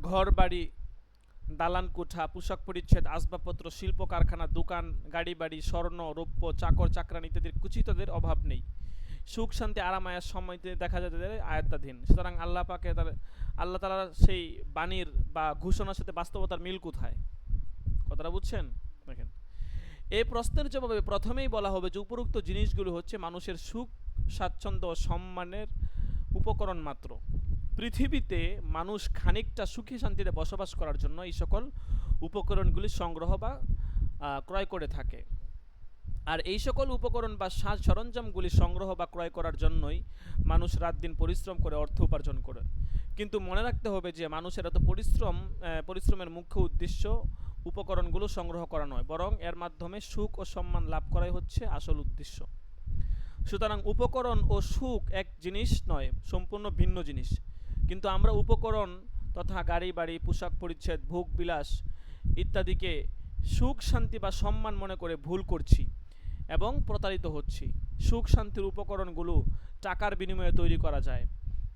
ঘর বাড়ি, দালান কোঠা, পোশাক পরিচ্ছদ, আসবাবপত্র, শিল্প কারখানা, দোকান, গাড়ি বাড়ি, স্বর্ণ, রৌপ্য, চাকর চাকরানি ইত্যাদির কুচিতদের অভাব নেই। সুখ শান্তি আরাম আয়াস সময়তে দেখা যায় তাদের আয়াত্তাধীন। সুতরাং আল্লাহ তাআলার সেই বাণীর বা ঘোষণার সাথে বাস্তবতার মিল কোথায়? কথাটা বুঝছেন? দেখেন, এই প্রশ্নের জবাবে প্রথমেই বলা হবে যে উপরোক্ত জিনিসগুলো হচ্ছে মানুষের সুখ স্বাচ্ছন্দ্য ও সম্মানের উপকরণ মাত্র। পৃথিবীতে মানুষ খানিকটা সুখী শান্তিতে বসবাস করার জন্য এই সকল উপকরণগুলি সংগ্রহ বা ক্রয় করে থাকে। আর এই সকল উপকরণ বা সাজ সরঞ্জামগুলি সংগ্রহ বা ক্রয় করার জন্যই মানুষ রাত দিন পরিশ্রম করে অর্থ উপার্জন করে। কিন্তু মনে রাখতে হবে যে মানুষের এত পরিশ্রমের মুখ্য উদ্দেশ্য উপকরণগুলো সংগ্রহ করা নয়, বরং এর মাধ্যমে সুখ ও সম্মান লাভ করাই হচ্ছে আসল উদ্দেশ্য। সুতরাং উপকরণ ও সুখ এক জিনিস নয়, সম্পূর্ণ ভিন্ন জিনিস। কিন্তু আমরা উপকরণ তথা গাড়ি বাড়ি পোশাক পরিচ্ছদ ভোগ বিলাস ইত্যাদিকে সুখ শান্তি বা সম্মান মনে করে ভুল করছি এবং প্রতারিত হচ্ছি। সুখ শান্তির উপকরণগুলো টাকার বিনিময়ে তৈরি করা যায়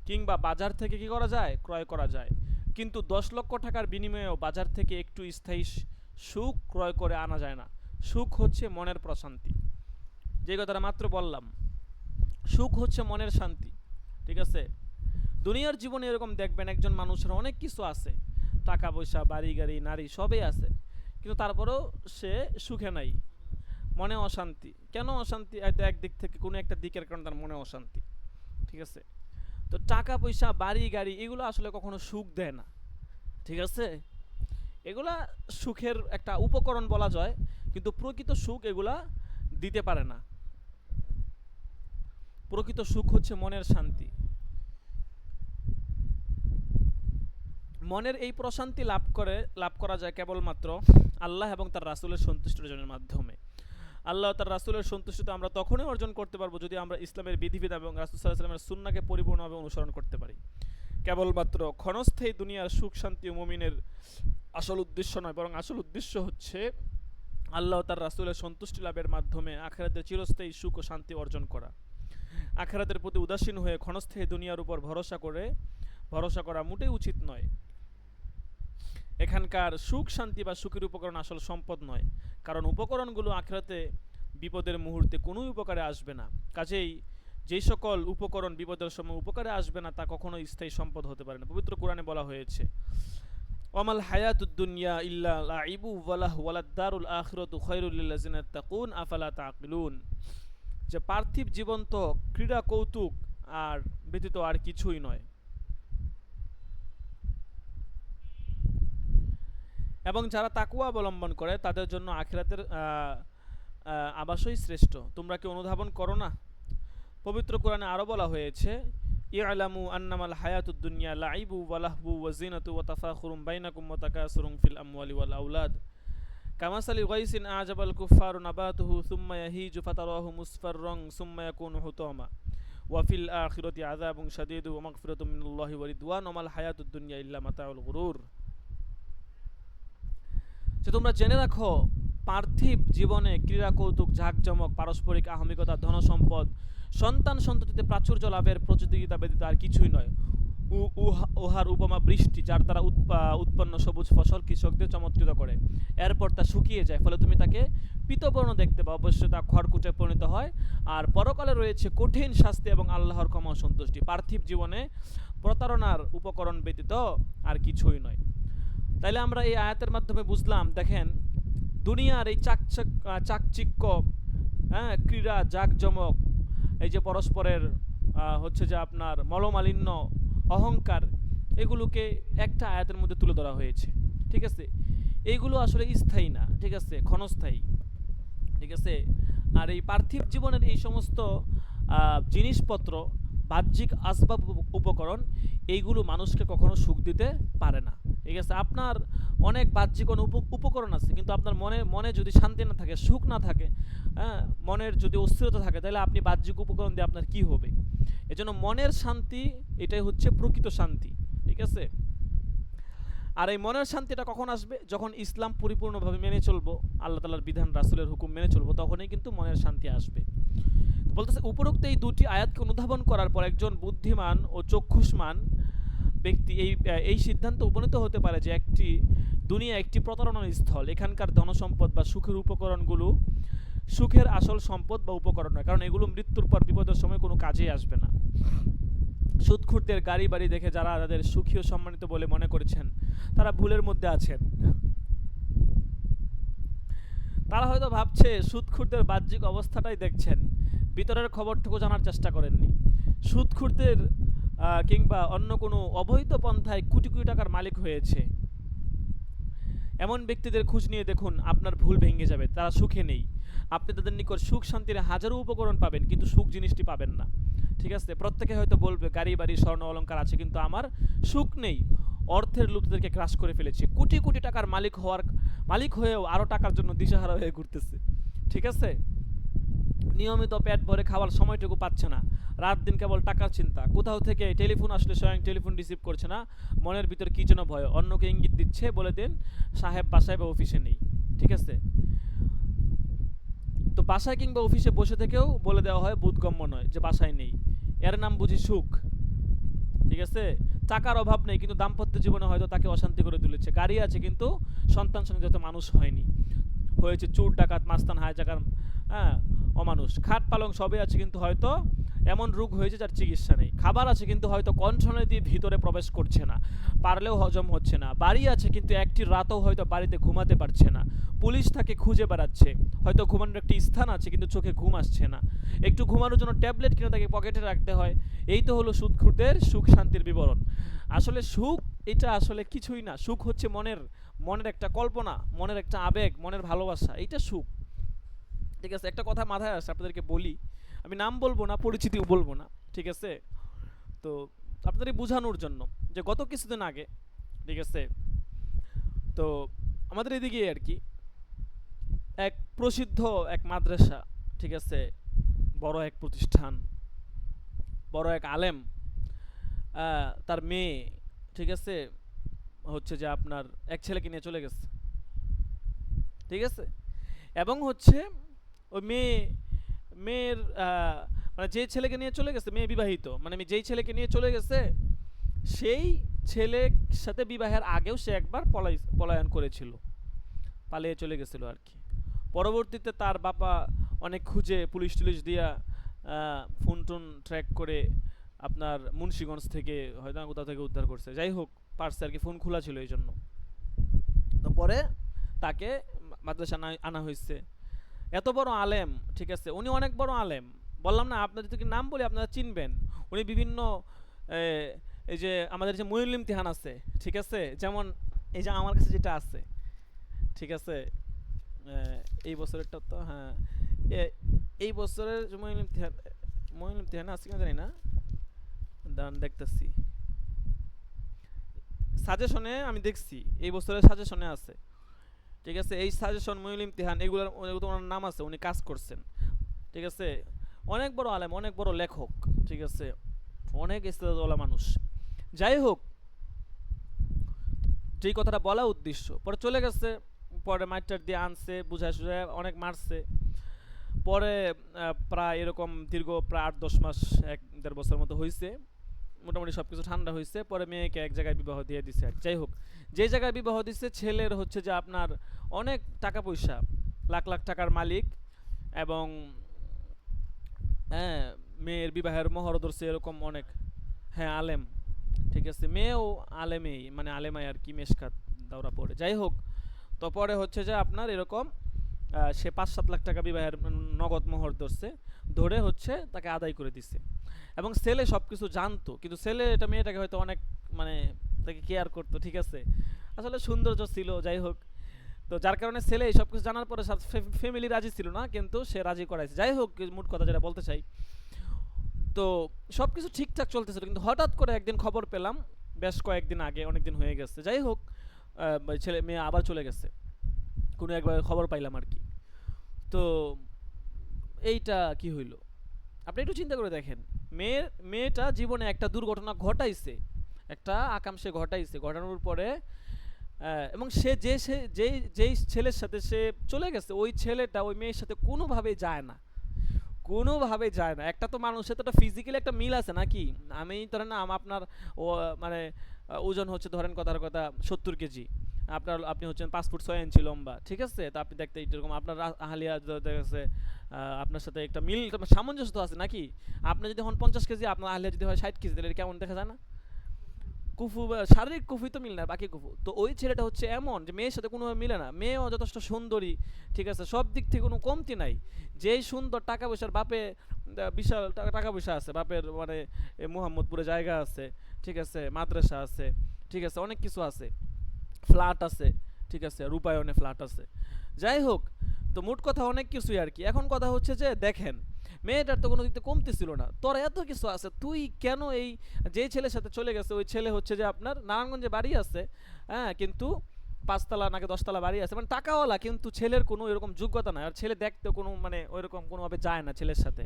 কিংবা বাজার থেকে কি করা যায়, ক্রয় করা যায়। কিন্তু 10 লক্ষ টাকার বিনিময়েও বাজার থেকে একটু স্থায়ী সুখ ক্রয় করে আনা যায় না। সুখ হচ্ছে মনের প্রশান্তি, যে কথাটা মাত্র বললাম। সুখ হচ্ছে মনের শান্তি, ঠিক আছে? দুনিয়ার জীবনে এরকম দেখবেন একজন মানুষের অনেক কিছু আছে, টাকা পয়সা বাড়ি গাড়ি নারী সবই আছে, কিন্তু তারপরেও সে সুখে নাই, মনে অশান্তি। কেন অশান্তি? হয়তো একদিক থেকে কোনো একটা দিকের কারণে তার মনে অশান্তি, ঠিক আছে? তো টাকা পয়সা বাড়ি গাড়ি এগুলো আসলে কখনো সুখ দেয় না, ঠিক আছে? এগুলা সুখের একটা উপকরণ বলা যায়, কিন্তু প্রকৃত সুখ এগুলা দিতে পারে না। প্রকৃত সুখ হচ্ছে মনের শান্তি। মনের এই প্রশান্তি লাভ করা যায় কেবলমাত্র আল্লাহ এবং তার রাসূলের সন্তুষ্টি অর্জনের মাধ্যমে। আল্লাহ তার রাসূলের সন্তুষ্টিতা আমরা তখনই অর্জন করতে পারবো যদি আমরা ইসলামের বিধিবিধান এবং রাসূল সাল্লাল্লাহু আলাইহি ওয়াসাল্লামের সুন্নাহকে পরিপূর্ণভাবে অনুসরণ করতে পারি। কেবলমাত্র ক্ষণস্থায়ী দুনিয়ার সুখ শান্তি ও মুমিনের আসল উদ্দেশ্য নয়, বরং আসল উদ্দেশ্য হচ্ছে আল্লাহ তার রাসূলের সন্তুষ্টি লাভের মাধ্যমে আখিরাতের চিরস্থায়ী সুখ ও শান্তি অর্জন করা। আখিরাতের প্রতি উদাসীন হয়ে ক্ষণস্থায়ী দুনিয়ার উপর ভরসা করা মোটেই উচিত নয়। এখানকার সুখ শান্তি বা সুখের উপকরণ আসল সম্পদ নয়, কারণ উপকরণগুলো আখিরাতে বিপদের মুহূর্তে কোনো উপকারে আসবে না। কাজেই যেই সকল উপকরণ বিপদের সময় উপকারে আসবে না তা কখনো স্থায়ী সম্পদ হতে পারে না। পবিত্র কোরআনে বলা হয়েছে, ওয়ামাল হায়াতুদ দুনিয়া ইল্লা লাইবু ওয়ালাদ দারুল আখিরাতু খায়রুল লিল্লাযিনা তাকুন আফালা তাকিলুন। যে পার্থিব জীবন তো ক্রীড়া কৌতুক আর ব্যতীত আর কিছুই নয়, এবং যারা তাকওয়া অবলম্বন করে তাদের জন্য আখিরাতের আবাসই শ্রেষ্ঠ। তোমরা কি অনুধাবন করো না? পবিত্র কোরআনে আরো বলা হয়েছে, ইআলামু আন্নামাল হায়াতুদ দুনিয়া লাইবু ওয়া লাহবু ওয়া জিনাতু ওয়া তাফাখুরুম বাইনাকুম ওয়া তাকাসুরুম ফিল আমওয়ালি ওয়াল আওলাদ কামাসালি গায়সিন আজাবাল কুফফারু নাবাতুহু সুম্মা ইয়াহিজু ফাতারাহু মুসফাররান সুম্মা ইয়াকুনু হুতামা ওয়া ফিল আখিরাতি আযাবুন শাদীদু ওয়া মাগফিরাতুম মিনাল্লাহি ওয়া রিদওয়ান ওয়া মাল হায়াতুদ দুনিয়া ইল্লা মাতাউল গুরুর। যে তোমরা জেনে রাখো, পার্থিব জীবনে ক্রীড়া কৌতুক জাঁকজমক পারস্পরিক আহমিকতা ধনসম্পদ সন্তান সন্ততিতে প্রাচুর্য লাভের প্রতিযোগিতা ব্যতীত আর কিছুই নয়। উহার উপমা বৃষ্টি, যার দ্বারা উৎপন্ন সবুজ ফসল কৃষকদের চমৎকৃত করে, এরপর তা শুকিয়ে যায়, ফলে তুমি তাকে পীতবর্ণ দেখতে পাও, অবশ্যই তা খড়কুটে পরিণত হয়। আর পরকালে রয়েছে কঠিন শাস্তি এবং আল্লাহর ক্ষমা ও সন্তুষ্টি। পার্থিব জীবনে প্রতারণার উপকরণ ব্যতীত আর কিছুই নয়। তাইলে আমরা এই আয়াতের মাধ্যমে বুঝলাম, দেখেন দুনিয়ার এই চাকচিক্য, ক্রীড়া জাঁকজমক, এই যে পরস্পরের হচ্ছে যে আপনার মলমালিন্য অহংকার, এগুলোকে একটা আয়াতের মধ্যে তুলে ধরা হয়েছে, ঠিক আছে? এইগুলো আসলে স্থায়ী না, ঠিক আছে, ক্ষণস্থায়ী, ঠিক আছে? আর এই পার্থিব জীবনের এই সমস্ত জিনিসপত্র বাহ্যিক আসবাব উপকরণ এইগুলো মানুষকে কখনো সুখ দিতে পারে না, ঠিক আছে? আপনার অনেক বাহ্যিক উপকরণ আছে, কিন্তু আপনার মনে যদি শান্তি না থাকে, সুখ না থাকে, মনের যদি অস্থিরতা থাকে, তাহলে আপনি বাহ্যিক উপকরণ দিয়ে আপনার কি হবে? এজন্য মনের শান্তি এটাই হচ্ছে প্রকৃত শান্তি, ঠিক আছে? আর এই মনের শান্তিটা কখন আসবে? যখন ইসলাম পরিপূর্ণভাবে মেনে চলবো, আল্লাহ তাআলার বিধান রাসূলের হুকুম মেনে চলবো, তখনই কিন্তু মনের শান্তি আসবে। বলতেছে উপরোক্ত এই দুটি আয়াতকে অনুধাবন করার পর একজন বুদ্ধিমান ও চক্ষুষ্মান ব্যক্তি এই সিদ্ধান্ত উপনীত হতে পারে যে দুনিয়া একটি প্রতারণার স্থল। এখানকার ধনসম্পদ বা সুখের উপকরণগুলো সুখের আসল সম্পদ বা উপকরণ নয়, কারণ এগুলো মৃত্যুর পর বিপদের সময় কোনো কাজেই আসবে না। সুদখুরদের গাড়ি বাড়ি দেখে যারা তাদের সুখী ও সম্মানিত বলে মনে করেছেন, তারা ভুলের মধ্যে আছেন। তারা হয়তো ভাবছে সুদখুরদের বাহ্যিক অবস্থাটাই দেখছেন, ভিতরের খবরটুকু জানার চেষ্টা করেননি। সুদখুরদের কিংবা অন্য কোনো অবৈধ পন্থায় কোটি কোটি টাকার মালিক হয়েছে এমন ব্যক্তিদের খোঁজ নিয়ে দেখুন, আপনার ভুল ভেঙে যাবে। তারা সুখে নেই। আপনি তাদের নিকট সুখ শান্তির হাজারো উপকরণ পাবেন, কিন্তু সুখ জিনিসটি পাবেন না। ঠিক আছে, প্রত্যেকে হয়তো বলবে গাড়ি বাড়ি স্বর্ণ অলংকার আছে, কিন্তু আমার সুখ নেই। অর্থের লোভ তাদেরকে গ্রাস করে ফেলেছে। কোটি কোটি টাকার মালিক হয়েও আরও টাকার জন্য দিশাহারা হয়ে ঘুরতেছে। ঠিক আছে, নিয়মিত পেট ভরে খাওয়ার সময়টুকু পাচ্ছে না, রাত দিন কেবল টাকার চিন্তা। কোথাও থেকে টেলিফোন আসলে স্বয়ং টেলিফোন রিসিভ করছে না, মনের ভিতর কী যেন ভয়, অন্যকে ইঙ্গিত দিচ্ছে, বলে দেন সাহেব বাসায় বা অফিসে নেই। ঠিক আছে, তো বাসায় কিংবা অফিসে বসে থেকেও বলে দেওয়া হয় বোধগম্য নয় যে বাসায় নেই। এর নাম বুঝি সুখ? ঠিক আছে, টাকার অভাব নেই, কিন্তু দাম্পত্য জীবনে হয়তো তাকে অশান্তি করে তুলেছে। গাড়ি আছে, কিন্তু সন্তান সংযত মানুষ হয়নি, হয়েছে চোর ডাকাত মাস্তান হাইজাকার, হ্যাঁ, অমানুষ। খাট পালং সবই আছে, কিন্তু হয়তো এমন রোগ হয়েছে যার চিকিৎসা নেই। খাবার আছে, কিন্তু হয়তো কণ্ঠনে দিয়ে ভিতরে প্রবেশ করছে না, পারলেও হজম হচ্ছে না। বাড়ি আছে, কিন্তু একটি রাতও হয়তো বাড়িতে ঘুমাতে পারছে না। পুলিশ তাকে খুঁজে বেড়াচ্ছে, হয়তো ঘুমানোর একটি স্থান আছে, কিন্তু চোখে ঘুম আসছে না। একটু ঘুমানোর জন্য ট্যাবলেট কিনে তাকে পকেটে রাখতে হয়। এই তো হলো সুদখুরদের সুখ শান্তির বিবরণ। আসলে সুখ এটা আসলে কিছুই না। সুখ হচ্ছে মনের একটা কল্পনা, মনের একটা আবেগ, মনের ভালোবাসা, এইটা সুখ। ঠিক আছে, একটা কথা মাথায় আসে, আপনাদেরকে বলি, আমি নাম বলবো না, পরিচিতিও বলবো না। ঠিক আছে, তো আপনাদের বোঝানোর জন্য যে গত কিছুদিন আগে, ঠিক আছে, তো আমাদের এদিকে আর কি এক প্রসিদ্ধ এক মাদ্রাসা, ঠিক আছে, বড় এক প্রতিষ্ঠান, বড় এক আলেম, তার মেয়ে, ঠিক আছে, হচ্ছে যে আপনার এক ছেলেকে নিয়ে চলে গেছে। ঠিক আছে, এবং হচ্ছে ওই মেয়ের মানে যে ছেলেকে নিয়ে চলে গেছে, মেয়ে বিবাহিত, মানে যেই ছেলেকে নিয়ে চলে গেছে সেই ছেলের সাথে বিবাহের আগেও সে একবার পলায়ন করেছিল, পালিয়ে চলে গেছিল আর কি। পরবর্তীতে তার বাবা অনেক খুঁজে পুলিশ টুলিশ দিয়া ফোন টোন ট্র্যাক করে আপনার মুন্সিগঞ্জ থেকে হয়তো কোথাও থেকে উদ্ধার করছে। যাই হোক, পারছে আর কি, ফোন খোলা ছিল এই জন্য। তো পরে তাকে মাদ্রাসা আনা হয়েছে। এত বড় আলেম, ঠিক আছে, উনি অনেক বড় আলেম। বললাম না, আপনাদের যদি নাম বলি আপনারা চিনবেন। উনি বিভিন্ন এই যে আমাদের যে মঈনুল ইমতিহান আছে, ঠিক আছে, যেমন এই যে আমার কাছে যেটা আছে, ঠিক আছে, এই বছরেরটা তো, হ্যাঁ, এই বছরের মঈনুল ইমতিহান আছে কিনা জানি না, দাঁড়ান দেখতেছি, সাজেশনে আমি দেখছি এই বছরের সাজেশনে আছে। ঠিক আছে, এই সাজেশন মঈনুল ইমতিহান এগুলোর ওনার নাম আছে, উনি কাজ করছেন। ঠিক আছে, অনেক বড় আলেম, অনেক বড় লেখক, ঠিক আছে, অনেক ইস্তেদাওয়ালা মানুষ। যাই হোক, যেই কথাটা বলা উদ্দেশ্য, পরে চলে গেছে, পরে মাইটার দিয়ে আনছে, বুঝায় সুঝায় অনেক মারছে। পরে প্রায় এরকম দীর্ঘ প্রায় 8-10 মাস, 1-1.5 বছর মতো হয়েছে, মোটামুটি সব কিছু ঠান্ডা হয়েছে। পরে মেয়েকে এক জায়গায় বিবাহ দিয়ে দিছে। যাই হোক, যে জায়গায় বিবাহ দিচ্ছে ছেলের হচ্ছে যে আপনার অনেক টাকা পয়সা, লাখ লাখ টাকার মালিক, এবং হ্যাঁ, মেয়ের বিবাহের মহর ধরছে এরকম অনেক, হ্যাঁ, আলেম। ঠিক আছে, মেয়েও আলেমেই, মানে আলেমাই আর কি, মেশকাত দাওরা পড়ে। যাই হোক, তো পরে হচ্ছে যে আপনার এরকম সে 5-7 লাখ টাকা বিবাহের নগদ মোহর ধরছে, ধরে হচ্ছে তাকে আদায় করে দিচ্ছে। এবং ছেলে সব কিছু জানতো, কিন্তু ছেলে এটা মেয়েটাকে হয়তো অনেক মানে তাকে কেয়ার করতো। ঠিক আছে, আসলে সৌন্দর্য ছিল। যাই হোক, তো যার কারণে ছেলে সব কিছু জানার পরে ফ্যামিলি রাজি ছিল না, কিন্তু সে রাজি করাইছে। যাই হোক, মোট কথা যেটা বলতে চাই, তো সব কিছু ঠিকঠাক চলতেছিল, কিন্তু হঠাৎ করে একদিন খবর পেলাম, বেশ কয়েকদিন আগে, অনেক দিন হয়ে গেছে। যাই হোক, ছেলে মেয়ে আবার চলে গেছে, কোনো একবার খবর পাইলাম আর কি। তো এইটা কি হইল, আপনি একটু চিন্তা করে দেখেন। মেয়েটা জীবনে একটা দুর্ঘটনা ঘটাইছে, একটা আকাম ঘটাইছে, ঘটানোর পরে এবং যেই ছেলের সাথে সে চলে গেছে, ওই ছেলেটা ওই মেয়ের সাথে কোনোভাবেই যায় না, কোনোভাবে যায় না। একটা তো মানুষের তো একটা ফিজিক্যালি একটা মিল আছে নাকি? আমি ধরেন না, আপনার ও মানে ওজন হচ্ছে ধরেন কথার কথা 70 কেজি, আপনি হচ্ছেন 5 ফুট 6 ইঞ্চি লম্বা, ঠিক আছে, তো আপনি দেখতে এরকম, আপনার আহালিয়া দেখা গেছে আপনার সাথে একটা মিল সামঞ্জস্য তো আছে নাকি? আপনি যদি হন 50 কেজি, আপনার আহলিয়া যদি হয় 60 কেজি, তাহলে এটা কেমন দেখা যায় না? কুফু শারীরিক কুফুই তো মিল না, বাকি কুফু তো ওই ছেলেটা হচ্ছে এমন যে মেয়ের সাথে কোনোভাবে মিলে না, মেয়েও যথেষ্ট সুন্দরী, ঠিক আছে, সব দিক থেকে কোনো কমতি নাই, যেই সুন্দর, টাকা পয়সার বাপে বিশাল টাকা পয়সা আছে বাপের, মানে মোহাম্মদপুরে জায়গা আছে, ঠিক আছে, মাদ্রাসা আছে, ঠিক আছে, অনেক কিছু আছে, ফ্ল্যাট আছে, ঠিক আছে, রূপায়ণে ফ্ল্যাট আছে, যাই হোক, তো মোট কথা অনেক কিছুই আর কি। এখন কথা হচ্ছে যে দেখেন, মেয়েটার তো কোনো দিক থেকে কমতি ছিল না, তোর এত কিছু আছে, তুই কেন এই যে ছেলের সাথে চলে গেছে, ওই ছেলে হচ্ছে যে আপনার নারায়ণগঞ্জে বাড়ি আছে, হ্যাঁ, কিন্তু 5 তলা নাকি 10 তলা বাড়ি আছে, মানে টাকাওয়ালা, কিন্তু ছেলের কোনো এরকম যোগ্যতা নাই, আর ছেলে দেখতে কোনো মানে ওইরকম কোনোভাবে যায় না ছেলের সাথে,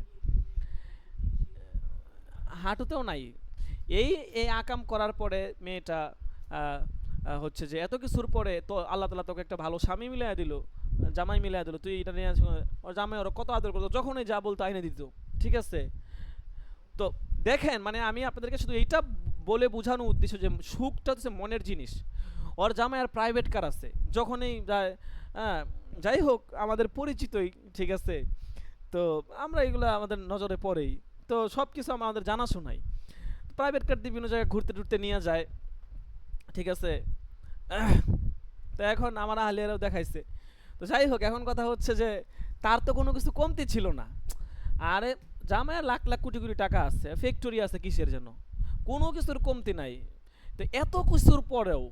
হাঁটুতেও নাই। এই এই আকাম করার পরে মেয়েটা আহ, হচ্ছে যে এত কিছুর পরে তো আল্লাহ তালা তোকে একটা ভালো স্বামী মিলিয়ে দিল, জামাই মিলিয়ে দিল, তুই এটা নিয়ে ওর জামাই ওরা কত আদর করতো, যখনই যা বলতো আইনে দিত, ঠিক আছে। তো দেখেন, মানে আমি আপনাদেরকে শুধু এইটা বলে বোঝানোর উদ্দেশ্য যে সুখটা হচ্ছে মনের জিনিস। ওর জামাই আর প্রাইভেট কার আছে, যখনই যায়, হ্যাঁ, যাই হোক, আমাদের পরিচিতই, ঠিক আছে, তো আমরা এগুলো আমাদের নজরে পড়েই, তো সব কিছু আমাদের জানাশোনাই, প্রাইভেট কার বিভিন্ন জায়গায় ঘুরতে টুরতে নিয়ে যায়, ঠিক আছে। তো এখন আমার আহলিয়ারাও দেখাইছে। তো যাই হোক, এখন কথা হচ্ছে যে তার তো কোনো কিছু কমতি ছিল না, আরে জামাইয়ের লাখ লাখ কোটি কোটি টাকা আছে, ফ্যাক্টরি আছে কিসের জন্য, কোনো কিছুর কমতি নাই। তো এত কিছুর পরেও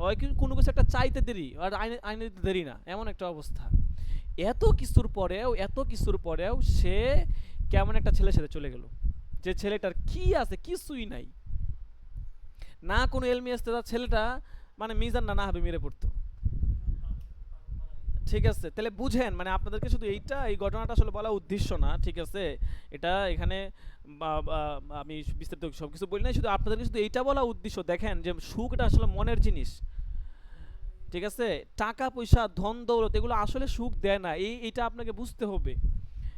ওই কোনো কিছু একটা চাইতে দেরি আর আইনে আইনে দিতে দেরি না, এমন একটা অবস্থা। এত কিছুর পরেও সে কেমন একটা ছেলের সাথে চলে গেল, যে ছেলেটার কি আছে, কিছুই নাই, না কোনো এলমি আসতে, তার ছেলেটা মানে মিজান না হবে মেরে পড়তো, ঠিক আছে। তাহলে বুঝেন, মানে আপনাদেরকে শুধু এই ঘটনাটা আসলে বলা উদ্দেশ্য না, ঠিক আছে, এটা এখানে আমি বিস্তারিত সব কিছু বলি নাই, শুধু আপনাদেরকে শুধু এইটা বলা উদ্দেশ্য, দেখেন যে সুখটা আসলে মনের জিনিস, ঠিক আছে, টাকা পয়সা ধন দৌলত এগুলো আসলে সুখ দেয় না, এইটা আপনাকে বুঝতে হবে,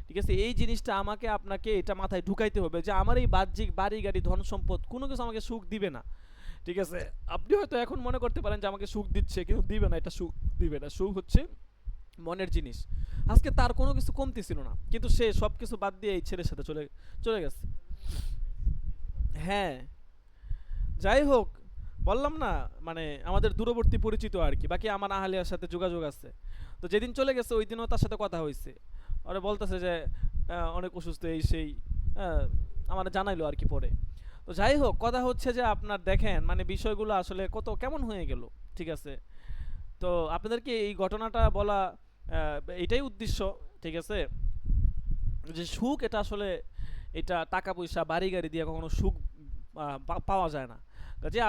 ঠিক আছে। এই জিনিসটা আমাকে আপনাকে এটা মাথায় ঢুকাইতে হবে যে আমার এই বাহ্যিক বাড়ি গাড়ি ধন সম্পদ কোনো কিছু আমাকে সুখ দিবে না, ঠিক আছে। আপনি হয়তো এখন মনে করতে পারেন যে আমাকে সুখ দিচ্ছে, কিন্তু দিবে না, এটা সুখ দিবে না, সুখ হচ্ছে মনের জিনিস। আজকে তার কোনো কিছু কমতি ছিল না, কিন্তু সে সব কিছু বাদ দিয়ে এই ছেলের সাথে চলে চলে গেছে। হ্যাঁ, যাই হোক, বললাম না, মানে আমাদের দূরবর্তী পরিচিত আর কি, বাকি আমার আহলিয়ার সাথে যোগাযোগ আছে। তো যেদিন চলে গেছে ওই দিনও তার সাথে কথা হয়েছে, ওরা বলতেছে যে অনেক অসুস্থ, এই সেই, আমার জানাইলো আর কি পরে। তো যাই হোক, কথা হচ্ছে যে আপনার দেখেন, মানে বিষয়গুলো আসলে কত কেমন হয়ে গেল, ঠিক আছে। তো আপনাদেরকে এই ঘটনাটা বলা এটাই উদ্দেশ্য, ঠিক আছে, যে সুখ এটা আসলে এটা টাকা পয়সা বাড়ি গাড়ি দিয়ে কখনো সুখ পাওয়া যায় না। যে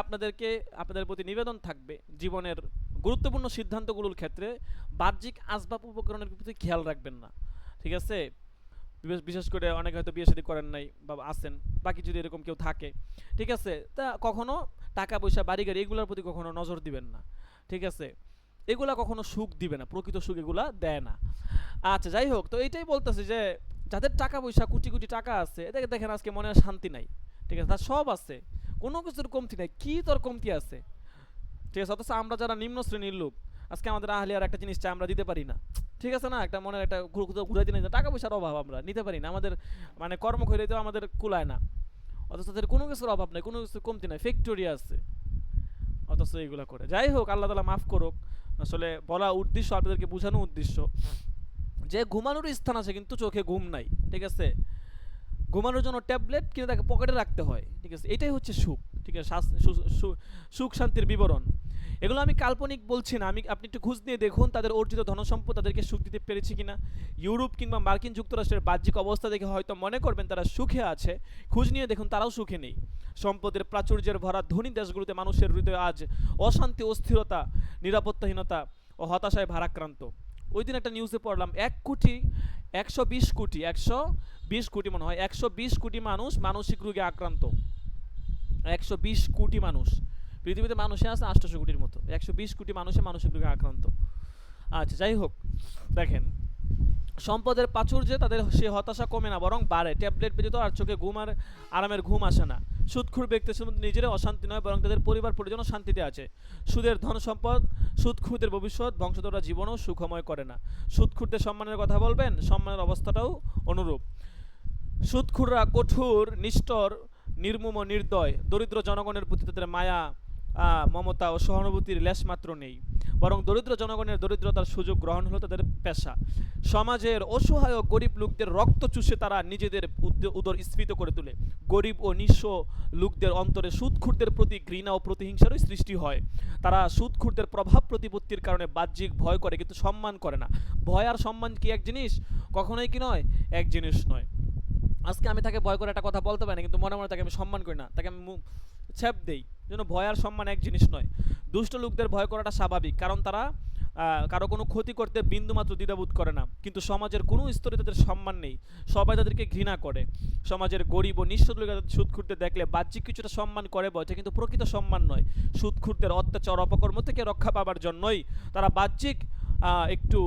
আপনাদের প্রতি নিবেদন থাকবে, জীবনের গুরুত্বপূর্ণ সিদ্ধান্তগুলোর ক্ষেত্রে বাহ্যিক আসবাব উপকরণের প্রতি খেয়াল রাখবেন না, ঠিক আছে। বিশেষ করে অনেকে হয়তো বিয়ে শাদী করেন নাই বা আছেন, বাকি যদি এরকম কেউ থাকে, ঠিক আছে, তা কখনো টাকা পয়সা বাড়ি গাড়ি এগুলোর প্রতি কখনো নজর দিবেন না, ঠিক আছে। এগুলা কখনো সুখ দিবে না, প্রকৃত সুখ এগুলা দেয় না। আচ্ছা, যাই হোক, তো এইটাই বলতেছি যে যাদের টাকা পয়সা কোটি কোটি টাকা আছে, এদেরকে দেখেন আজকে মনে শান্তি নাই, ঠিক আছে, তার সব আছে, কোনো কিছুর কমতি নাই, কি তোর কমতি আছে, ঠিক আছে। অথচ আমরা যারা নিম্ন শ্রেণীর লোক, আজকে আমাদের আহলিয়ার একটা জিনিস চাই আমরা দিতে পারি না, ঠিক আছে না, একটা মনের একটা ঘুরাই দিনে টাকা পয়সার অভাব, আমরা নিতে পারি না, আমাদের মানে কর্ম করে তো আমাদের কুলায় না, অথচ তাদের কোনো কিছুর অভাব নেই, কোনো কিছুর কমতি নাই, ফ্যাক্টরি আছে, অথচ এইগুলা করে। যাই হোক, আল্লাহ তালা মাফ করুক, আসলে বলা উদ্দেশ্য, আপনাদেরকে বোঝানো উদ্দেশ্য যে ঘুমানোর স্থান আছে কিন্তু চোখে ঘুম নাই, ঠিক আছে, ঘুমানোর জন্য ট্যাবলেট কিনে তাকে পকেটে রাখতে হয়, ঠিক আছে, এটাই হচ্ছে সুখ, ঠিক আছে, সুখ শান্তির বিবরণ। এগুলো আমি কাল্পনিক বলছি না, আপনি একটু খোঁজ নিয়ে দেখুন তাদের অর্জিত ধনসম্পদ তাদেরকে সুখ দিতে পেরেছে কিনা। ইউরোপ কিংবা মার্কিন যুক্তরাষ্ট্রের বাহ্যিক অবস্থা দেখে হয়তো মনে করবেন তারা সুখে আছে, খোঁজ নিয়ে দেখুন তারাও সুখে নেই। সম্পদের প্রাচুর্যের ভরা ধনী দেশগুলোতে মানুষের হৃদয়ে আজ অশান্তি, অস্থিরতা, নিরাপত্তাহীনতা ও হতাশায় ভারাক্রান্ত। ওই দিন একটা নিউজে পড়লাম 1,20,120,000 মনে হয়, 120 কোটি মানুষ মানসিক রোগে আক্রান্ত। 120 কোটি মানুষ, পৃথিবীতে মানুষে আছে 800 কোটির মতো, 120 কোটি মানুষে মানসিক রোগে আক্রান্ত। আচ্ছা, যাই হোক, দেখেন সম্পদের প্রাচুর্যে তাদের সে হতাশা কমে না, বরং বাড়ে। ট্যাবলেট ব্যতীত আর চোখে ঘুম আর আরামের ঘুম আসে না। সুদখোর ব্যক্তি শুধু নিজেরা অশান্তি নয়, বরং তাদের পরিবার পরিজনও শান্তিতে আছে। সুদের ধন সম্পদ সুদখোরদের ভবিষ্যৎ বংশধররা জীবনও সুখময় করে না। সুদখোরদের সম্মানের কথা বলবেন, সম্মানের অবস্থাটাও অনুরূপ। সুদখোররা কঠোর, নিষ্ঠুর, নির্মম, নির্দয়। দরিদ্র জনগণের প্রতি তাদের মায়া, মমতা ও সহানুভূতির লেশমাত্র নেই, বরং দরিদ্র জনগণের দরিদ্রতার সুযোগ গ্রহণ হলো তাদের পেশা। সমাজের অসহায় ও গরিব লোকদের রক্ত চুষে তারা নিজেদের উদর স্ফীত করে তোলে। গরিব ও নিঃস্ব লোকদের অন্তরে সুদখোরদের প্রতি ঘৃণা ও প্রতিহিংসারই সৃষ্টি হয়। তারা সুদখোরদের প্রভাব প্রতিপত্তির কারণে বাহ্যিক ভয় করে, কিন্তু সম্মান করে না। ভয় আর সম্মান কি এক জিনিস? কখনোই কি নয়, এক জিনিস নয়। আজকে আমি তাকে ভয় করে একটা কথা বলতে পারি না, কিন্তু মনে মনে তাকে আমি সম্মান করি না, তাকে আমি ছ্যাপ দেই। যেন ভয় আর সম্মান এক জিনিস নয়। দুষ্ট লোকদের ভয় করাটা স্বাভাবিক, কারণ তারা কারো কোনো ক্ষতি করতে বিন্দুমাত্র দ্বিধাবোধ করে না। কিন্তু সমাজের কোনো স্তরে তাদের সম্মান নেই, সবাই তাদেরকে ঘৃণা করে। সমাজের গরিব ও নিঃস্ব লোকেরা সুদখোরদের দেখলে বাহ্যিক কিছুটা সম্মান করে বটে, কিন্তু প্রকৃত সম্মান নয়। সুদখোরদের অত্যাচার অপকর্ম থেকে রক্ষা পাবার জন্যই তারা বাহ্যিক একটু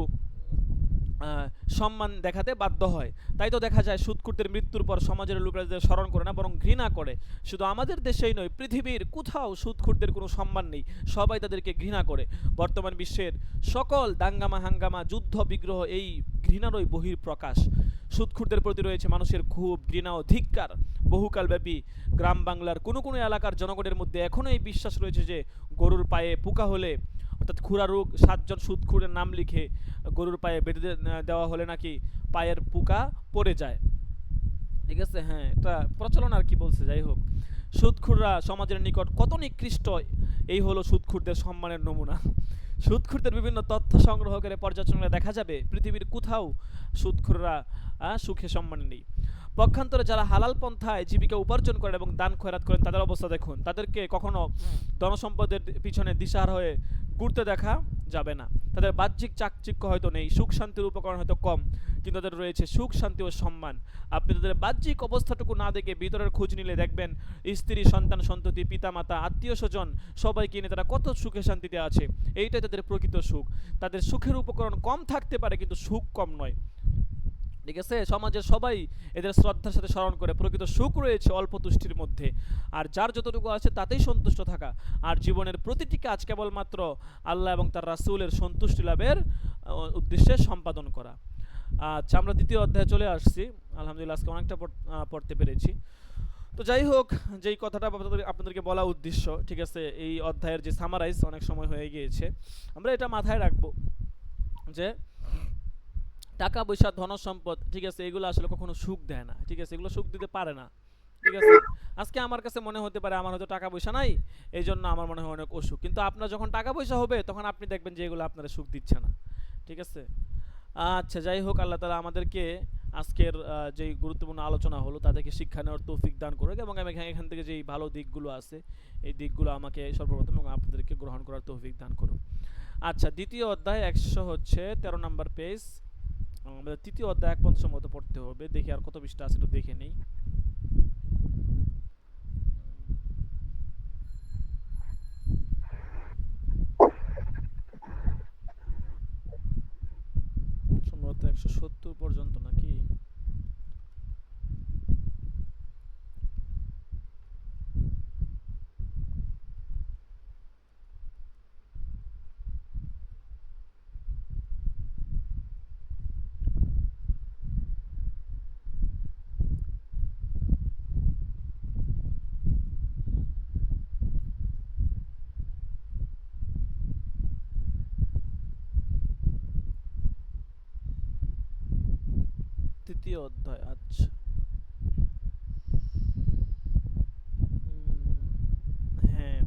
সম্মান দেখাতে বাধ্য হয়। তাই তো দেখা যায় সুদখোরদের মৃত্যুর পর সমাজের লোকেরা তাদের স্মরণ করে না, বরং ঘৃণা করে। শুধু আমাদের দেশেই নয়, পৃথিবীর কোথাও সুদখোরদের কোনো সম্মান নেই, সবাই তাদেরকে ঘৃণা করে। বর্তমান বিশ্বের সকল দাঙ্গামা হাঙ্গামা, যুদ্ধ বিগ্রহ এই ঘৃণারই বহিঃপ্রকাশ। সুদখোরদের প্রতি রয়েছে মানুষের ক্ষোভ, ঘৃণা ও ধিক্কার। বহুকালব্যাপী গ্রাম বাংলার কোনো কোনো এলাকার জনগণের মধ্যে এখনও এই বিশ্বাস রয়েছে যে গরুর পায়ে পোকা হলে, অর্থাৎ খুরা রোগ, 7জন সুদখোরের নাম লিখে গরুর পায়ে বেঁধে দেওয়া হলে নাকি পায়ের পোকা পড়ে যায়। ঠিক আছে, হ্যাঁ, এটা প্রচলন আর কি বলছে। যাই হোক, সুদখোররা সমাজের নিকট কত নিকৃষ্ট, এই হলো সুদখোরদের সম্মানের নমুনা। সুদখোরদের বিভিন্ন তথ্য সংগ্রহ করে পর্যালোচনা দেখা যাবে পৃথিবীর কোথাও সুদখোররা সুখে সম্মানে নেই। পক্ষান্তরে যারা হালাল পন্থায় জীবিকা উপার্জন করেন এবং দান খয়রাত করেন, তাদের অবস্থা দেখুন। তাদেরকে কখনো ধনসম্পদের পিছনে দিশাহারা হয়ে ঘুরতে দেখা যাবে না। তাদের বাহ্যিক চাকচিক্য হয়তো নেই, সুখ শান্তির উপকরণ হয়তো কম, কিন্তু তাদের রয়েছে সুখ শান্তি ও সম্মান। আপনি তাদের বাহ্যিক অবস্থাটুকু না দেখে ভিতরের খোঁজ নিলে দেখবেন স্ত্রী, সন্তান, সন্ততি, পিতামাতা, আত্মীয় স্বজন সবাইকে নিয়ে তারা কত সুখে শান্তিতে আছে। এইটাই তাদের প্রকৃত সুখ। তাদের সুখের উপকরণ কম থাকতে পারে, কিন্তু সুখ কম নয়। ঠিক আছে, সমাজের সবাই এদের শ্রদ্ধার সাথে স্মরণ করে। প্রকৃত সুখ রয়েছে অল্প তুষ্টির মধ্যে, আর যার যতটুকু আছে তাতেই সন্তুষ্ট থাকা, আর জীবনের প্রতিটি কাজ কেবলমাত্র আল্লাহ এবং তার রাসূলের সন্তুষ্টি লাভের উদ্দেশ্যে সম্পাদন করা। আচ্ছা, আমরা দ্বিতীয় অধ্যায়ে চলে আসছি। আলহামদুলিল্লাহ আজকে অনেকটা পড়তে পেরেছি। তো যাই হোক, যেই কথাটা আপনাদেরকে বলা উদ্দেশ্য, ঠিক আছে, এই অধ্যায়ের যে সামারাইজ অনেক সময় হয়ে গিয়েছে, আমরা এটা মাথায় রাখবো যে টাকা পয়সা, ধন সম্পদ, ঠিক আছে, এগুলো আসলে কখনো সুখ দেয় না। ঠিক আছে, এগুলো সুখ দিতে পারে না। ঠিক আছে, আজকে আমার কাছে মনে হতে পারে আমার হয়তো টাকা পয়সা নাই, এই জন্য আমার মনে হয় অনেক অসুখ, কিন্তু আপনার যখন টাকা পয়সা হবে তখন আপনি দেখবেন যে এগুলো আপনার সুখ দিচ্ছে না। ঠিক আছে, আচ্ছা, যাই হোক, আল্লাহ তাআলা আমাদেরকে আজকের যেই গুরুত্বপূর্ণ আলোচনা হলো তা থেকে শিক্ষা নেওয়ার তৌফিক দান করুক, এবং আমি এখান থেকে যেই ভালো দিকগুলো আছে এই দিকগুলো আমাকে সর্বপ্রথম এবং আপনাদেরকে গ্রহণ করার তৌফিক দান করুক। আচ্ছা, দ্বিতীয় অধ্যায় 113 নম্বর পেজ। আমাদের তৃতীয় অধ্যায় 1 পর্যন্ত সম্ভবত পড়তে হবে। দেখি আর কত পৃষ্ঠা আছে, একটু দেখে নেই। সম্ভবত 170 পর্যন্ত নাকি। তৃতীয় অধ্যায়, আচ্ছা। হ্যাঁ,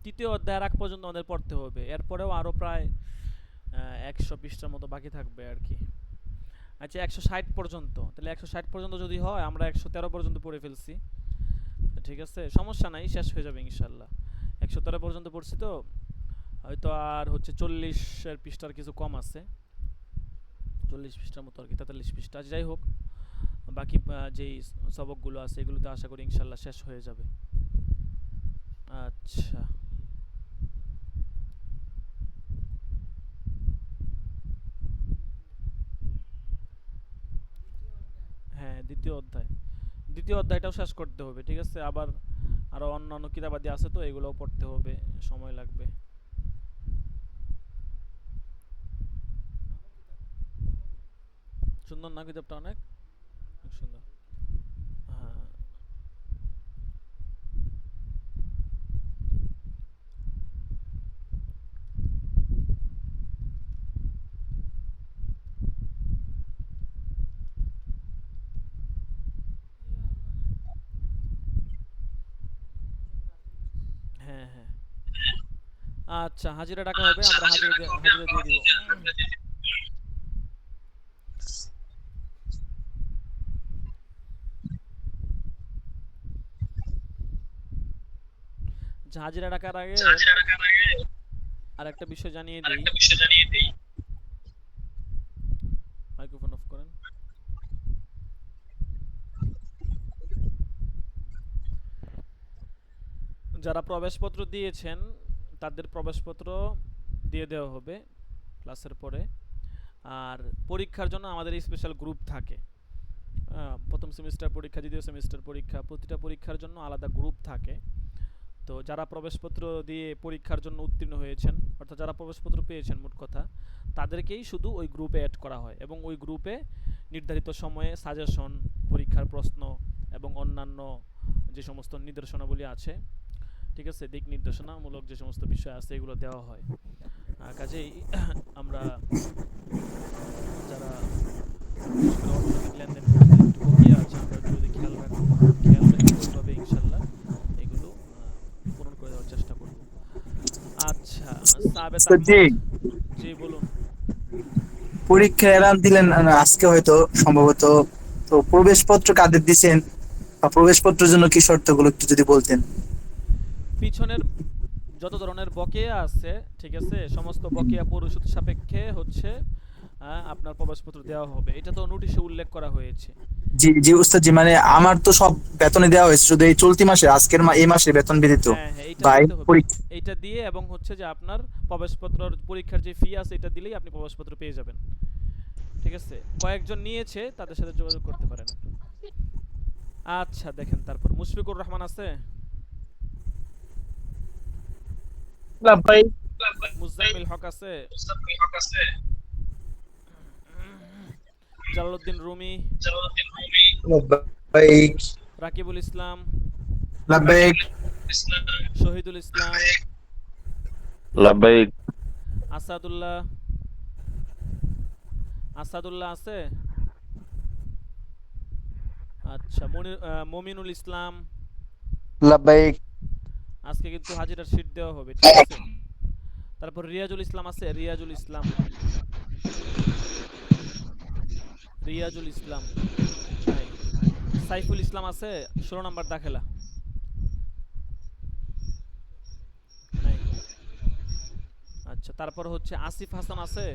তৃতীয় অধ্যায়ের আগ পর্যন্ত আমাদের পড়তে হবে, এরপরেও আরও প্রায় 100 পৃষ্ঠার মতো বাকি থাকবে আর কি। আচ্ছা, 160 পর্যন্ত, তাহলে 160 পর্যন্ত যদি হয়, আমরা 113 পর্যন্ত পড়ে ফেলছি। ঠিক আছে, সমস্যা নাই, শেষ হয়ে যাবে ইনশাল্লাহ। 113 পর্যন্ত পড়ছি তো, হয়তো আর হচ্ছে 40 পৃষ্ঠার কিছু কম আছে, 40 পৃষ্ঠার মতো আর কি, 43 পৃষ্ঠা। যাই হোক, বাকি যেই সবকগুলো আছে এগুলোতে আশা করি ইনশাল্লাহ শেষ হয়ে যাবে। আচ্ছা, হ্যাঁ, দ্বিতীয় অধ্যায় দ্বিতীয় অধ্যায়টাও শেষ করতে হবে, ঠিক আছে? আবার আরো অন্যান্য কিতাবাদি আছে, তো এগুলোও পড়তে হবে, সময় লাগবে। সুন্দর না কিতাবটা? অনেক অনেক সুন্দর। হ্যাঁ হ্যাঁ হ্যাঁ। আচ্ছা, হাজিরা টাকা হবে, আমরা হাজিরা দিয়ে দিব। আচ্ছা, হাজিরা টাকার আগে আর একটা বিষয় জানিয়ে দিই। মাইক্রোফোন অফ করেন। যারা প্রবেশপত্র দিয়েছেন তাদের প্রবেশপত্র দিয়ে দেওয়া হবে ক্লাসের পরে। আর পরীক্ষার জন্য আমাদের স্পেশাল গ্রুপ থাকে। প্রথম সেমিস্টার পরীক্ষা, দ্বিতীয় সেমিস্টার পরীক্ষা, প্রতিটা পরীক্ষার জন্য আলাদা গ্রুপ থাকে। তো যারা প্রবেশপত্র দিয়ে পরীক্ষার জন্য উত্তীর্ণ হয়েছেন, অর্থাৎ যারা প্রবেশপত্র পেয়েছেন মোট কথা, তাদেরকেই শুধু ওই গ্রুপে অ্যাড করা হয়, এবং ওই গ্রুপে নির্ধারিত সময়ে সাজেশন, পরীক্ষার প্রশ্ন এবং অন্যান্য যে সমস্ত নির্দেশনাবলী আছে, ঠিক আছে, দিক নির্দেশনামূলক যে সমস্ত বিষয় আছে এগুলো দেওয়া হয়। কাজেই আমরা যারা বিশেষ করে অর্থনৈতিক লেনদেন করতে একটু বকিয়া আছে, আমরা যদি খেয়াল রেখে ওইভাবে ইনশাল্লাহ এগুলো পূরণ করে দেওয়ার চেষ্টা করব। আচ্ছা, সাবেত জি, আহমদ, জি বলুন। পরীক্ষার এলান দিলেন আজকে হয়তো সম্ভবত। তো প্রবেশপত্র কাদের দিছেন বা প্রবেশপত্রের জন্য কি শর্তগুলো একটু যদি বলতেন। পিছনের যত ধরনের বকেয়া আছে, ঠিক আছে, সমস্ত বকেয়া পরিশোধ সাপেক্ষে হচ্ছে আপনার প্রবেশপত্র দেওয়া হবে, এটা তো নোটিশে উল্লেখ করা হয়েছে। জি জি উস্তাদ জি, মানে আমার তো সব বেতনে দেওয়া হয়েছে, শুধু এই চলতি মাসে এই মাসে বেতন ব্যতীত হ্যাঁ হ্যাঁ, এইটা বা এই দিতে হবে। পরীক্ষা। এইটা দিয়ে এবং হচ্ছে যে আপনার প্রবেশপত্র পরীক্ষার যে ফি আছে এটা দিলেই আপনি প্রবেশপত্র পেয়ে যাবেন, ঠিক আছে? কয়েকজন নিয়েছে, তাদের সাথে যোগাযোগ করতে পারেন। আচ্ছা দেখেন, তারপর মুশফিকুর রহমান আছে, লাব্বাইক মুজাম্মিল হক আছে, জালালউদ্দিন রুমি, লাব্বাইক রাকিবুল ইসলাম, লাব্বাইক শহীদুল ইসলাম, লাব্বাইক আসাদুল্লাহ, আসাদুল্লাহ আছে। আচ্ছা, মমিনুল ইসলাম। লাব্বাইক। আজকে কিন্তু হাজিরার শীট দেওয়া হবে, ঠিক আছে? তারপর রিয়াজুল ইসলাম আছে, রিয়াজুল ইসলাম, রিয়াজুল ইসলাম নাই। সাইফুল ইসলাম আছে, 16 নাম্বার দাখেলা নাই। আচ্ছা, তারপর হচ্ছে আসিফ হাসান আছে,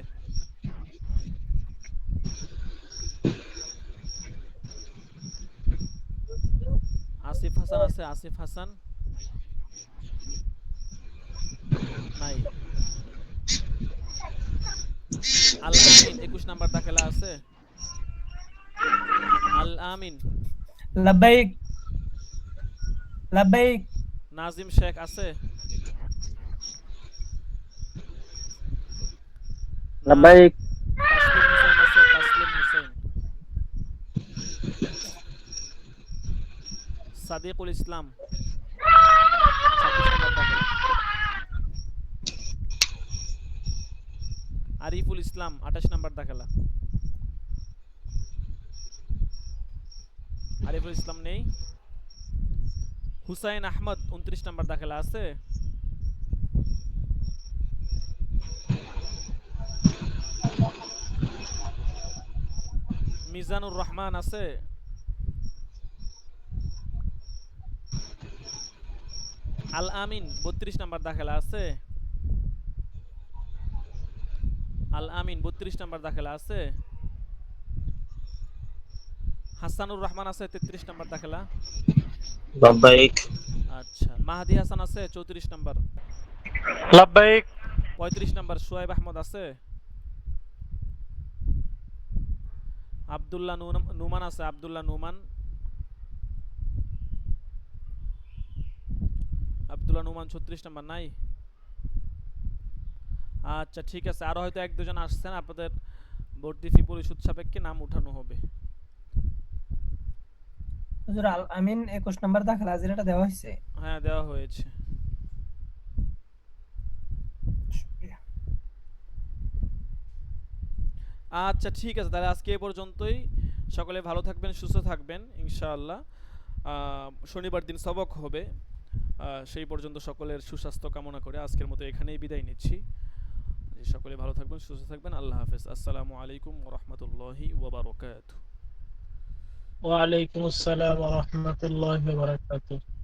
আসিফ হাসান আছে, আসিফ হাসান নাই। আল আমিন 21 নাম্বার দাখেলা আছে, আল আমিন। لبيك لبيك নাজিম শেখ আছে, লাব্বাইক। তাসলিম হুসাইন আছে, তাসলিম হুসাইন। সাদিকুল ইসলাম 26 নাম্বার দাখেলা। আরিফুল ইসলাম 28 নাম্বার দাখেলা। আরিফুল ইসলাম নেই। হুসাইন আহমদ 29 নাম্বার দাখেলা আছে। মিজানুর রহমান আছে। আল আমিন 32 নাম্বার দাখেলা আছে। আল আমিন 32 নাম্বার দাখেলা আছে। হাসানুর রহমান আছে 33 নাম্বার দাখেলা। লাব্বাইক আচ্ছা, মাহাদি হাসান আছে 34 নাম্বার। লাব্বাইক 35 নাম্বার সোয়েব আহমদ আছে। আব্দুল্লাহ নুমান আছে, আব্দুল্লাহ নুমান আব্দুল্লাহ নুমান 36 নাম্বার নাই? আচ্ছা ঠিক আছে, আরো হয়তো এক দুজন আসছেন, আপনাদের ভর্তি ফি পরিশোধ সাপেক্ষে নাম উঠানো হবে। হুজুর আল আমিন 21 নম্বর দাখিল হাজিরাটা দেওয়া হয়েছে। হ্যাঁ দেওয়া হয়েছে। আচ্ছা ঠিক আছে, তাহলে আজকে এই পর্যন্তই। সকলে ভালো থাকবেন, সুস্থ থাকবেন ইনশাআল্লাহ। শনিবার দিন সবক হবে। সেই পর্যন্ত সকলের সুস্বাস্থ্য কামনা করে আজকের মতো এখানেই বিদায় নিচ্ছি। সকলে ভালো থাকবেন, সুস্থ থাকবেন। আল্লাহ হাফেজ। আসসালামু আলাইকুম ওয়া রাহমাতুল্লাহি ওয়া বারাকাতুহু। ওয়ালাইকুম আসসালাম ওয়া রাহমাতুল্লাহি ওয়া বারাকাতুহু।